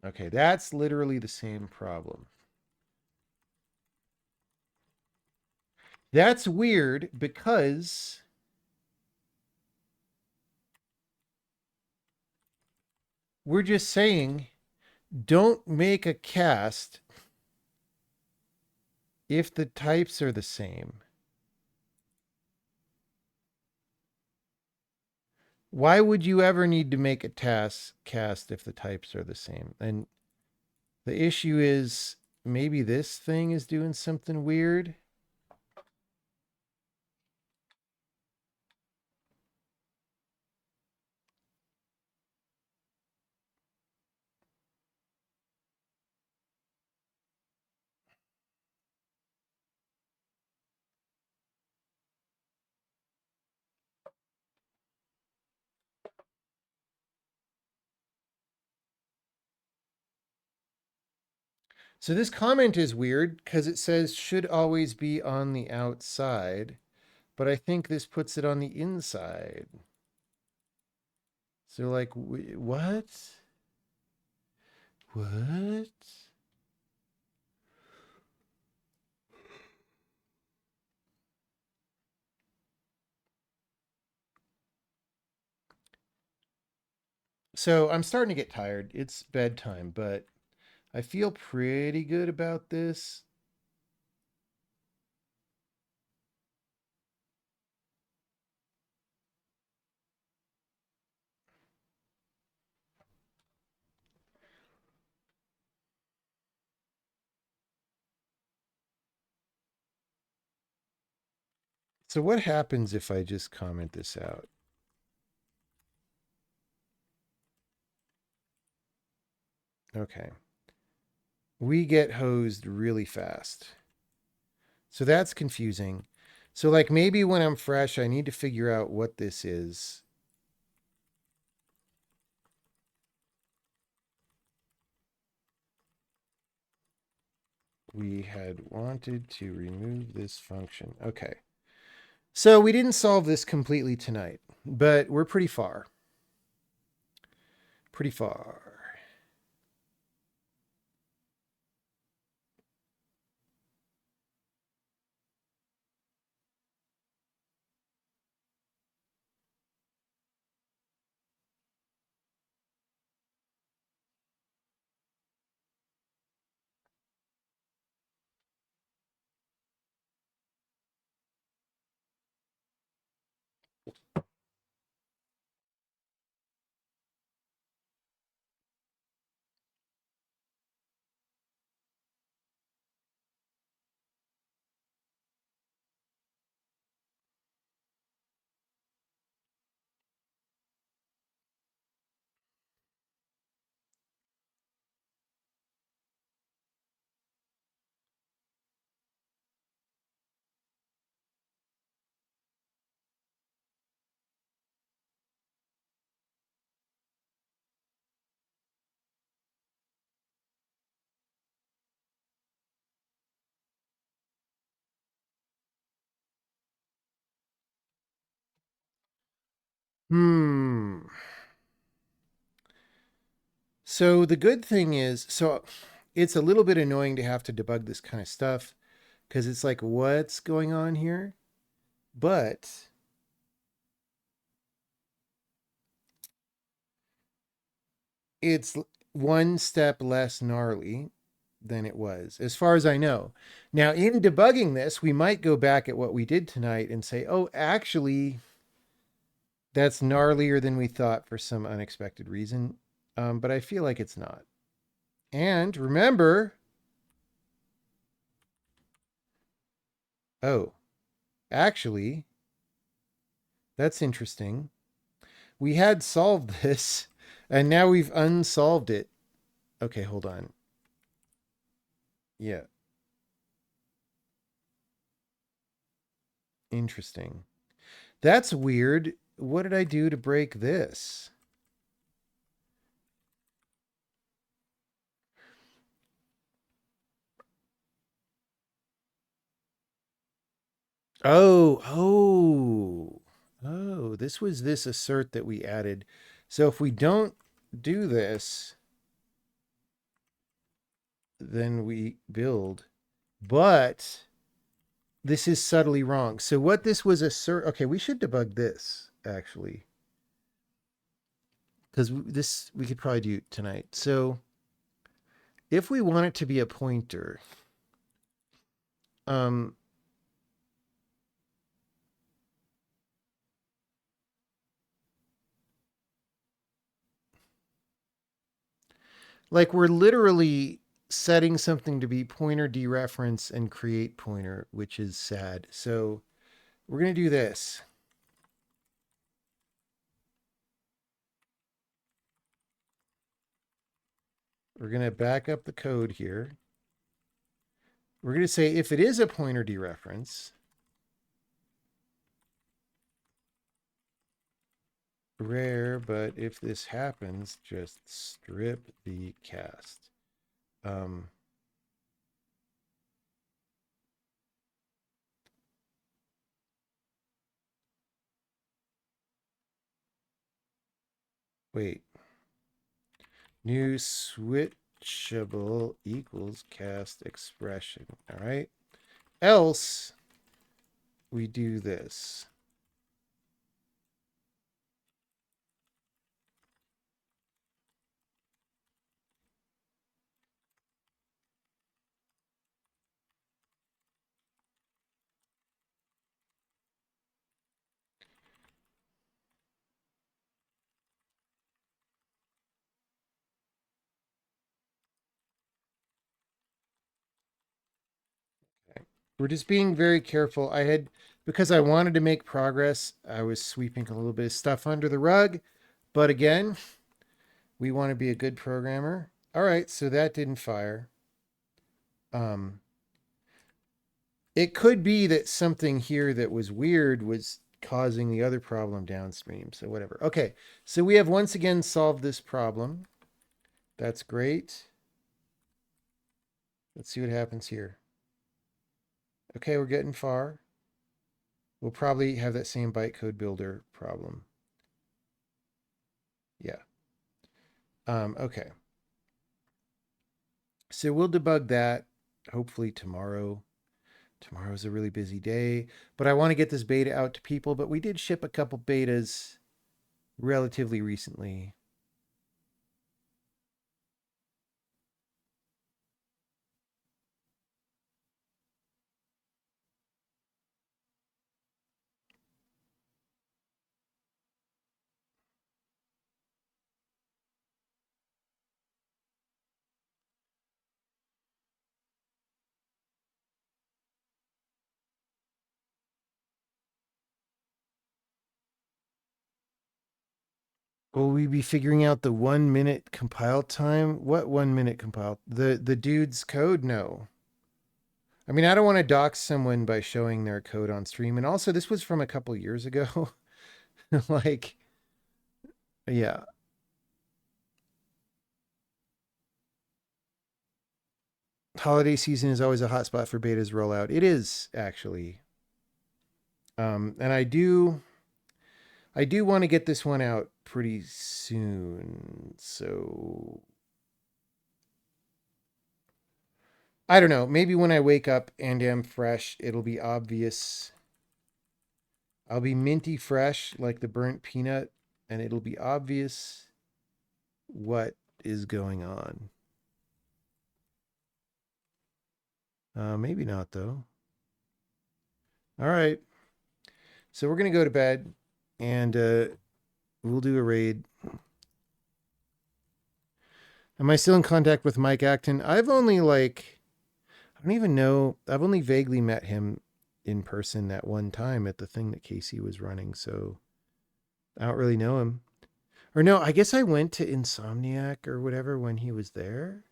Okay, that's literally the same problem. That's weird because we're just saying don't make a cast if the types are the same. Why would you ever need to make a task cast if the types are the same? And the issue is maybe this thing is doing something weird. So this comment is weird because it says should always be on the outside, but I think this puts it on the inside. So like, what? What? So I'm starting to get tired. It's bedtime, but I feel pretty good about this. So what happens if I just comment this out? Okay. We get hosed really fast. So that's confusing. So like maybe when I'm fresh, I need to figure out what this is. We had wanted to remove this function. Okay. So we didn't solve this completely tonight, but we're pretty far. Pretty far. Hmm. So the good thing is, so it's a little bit annoying to have to debug this kind of stuff because it's like, what's going on here? But it's one step less gnarly than it was, as far as I know. Now, in debugging this, we might go back at what we did tonight and say, oh, actually, that's gnarlier than we thought for some unexpected reason. But I feel like it's not. And remember, oh, actually, that's interesting. We had solved this, and now we've unsolved it. Okay, hold on. Yeah, interesting. That's weird. What did I do to break this? Oh, this was this assert that we added. So if we don't do this, then we build. But this is subtly wrong. So what this was okay, we should debug this actually, because this we could probably do tonight. So if we want it to be a pointer, um, like we're literally setting something to be pointer dereference and create pointer, which is sad. So we're going to do this. We're going to back up the code here. We're going to say if it is a pointer dereference, rare, but if this happens, just strip the cast. Wait. New switchable equals cast expression. All right. Else we do this. We're just being very careful. Because I wanted to make progress, I was sweeping a little bit of stuff under the rug. But again, we want to be a good programmer. All right, so that didn't fire. It could be that something here that was weird was causing the other problem downstream. So whatever. Okay, so we have once again solved this problem. That's great. Let's see what happens here. Okay, we're getting far. We'll probably have that same bytecode builder problem. Yeah. Okay. So we'll debug that hopefully tomorrow. Tomorrow's a really busy day, but I want to get this beta out to people. But we did ship a couple betas relatively recently. Will we be figuring out the 1 minute compile time? What 1 minute compile? The dude's code? No. I mean, I don't want to dox someone by showing their code on stream. And also, this was from a couple years ago. Like, yeah. Holiday season is always a hot spot for betas rollout. It is actually. And I do want to get this one out pretty soon. So I don't know. Maybe when I wake up and am fresh, it'll be obvious. I'll be minty fresh like the burnt peanut, and it'll be obvious what is going on. Maybe not, though. All right. So we're going to go to bed, and we'll do a raid. Am I still in contact with Mike Acton? I've only I don't even know. I've only vaguely met him in person that one time at the thing that Casey was running. So I don't really know him. Or no, I guess I went to Insomniac or whatever when he was there.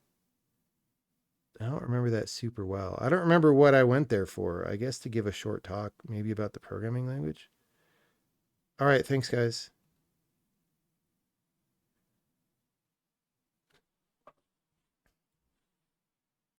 I don't remember that super well. I don't remember what I went there for. I guess to give a short talk, maybe about the programming language. All right. Thanks, guys.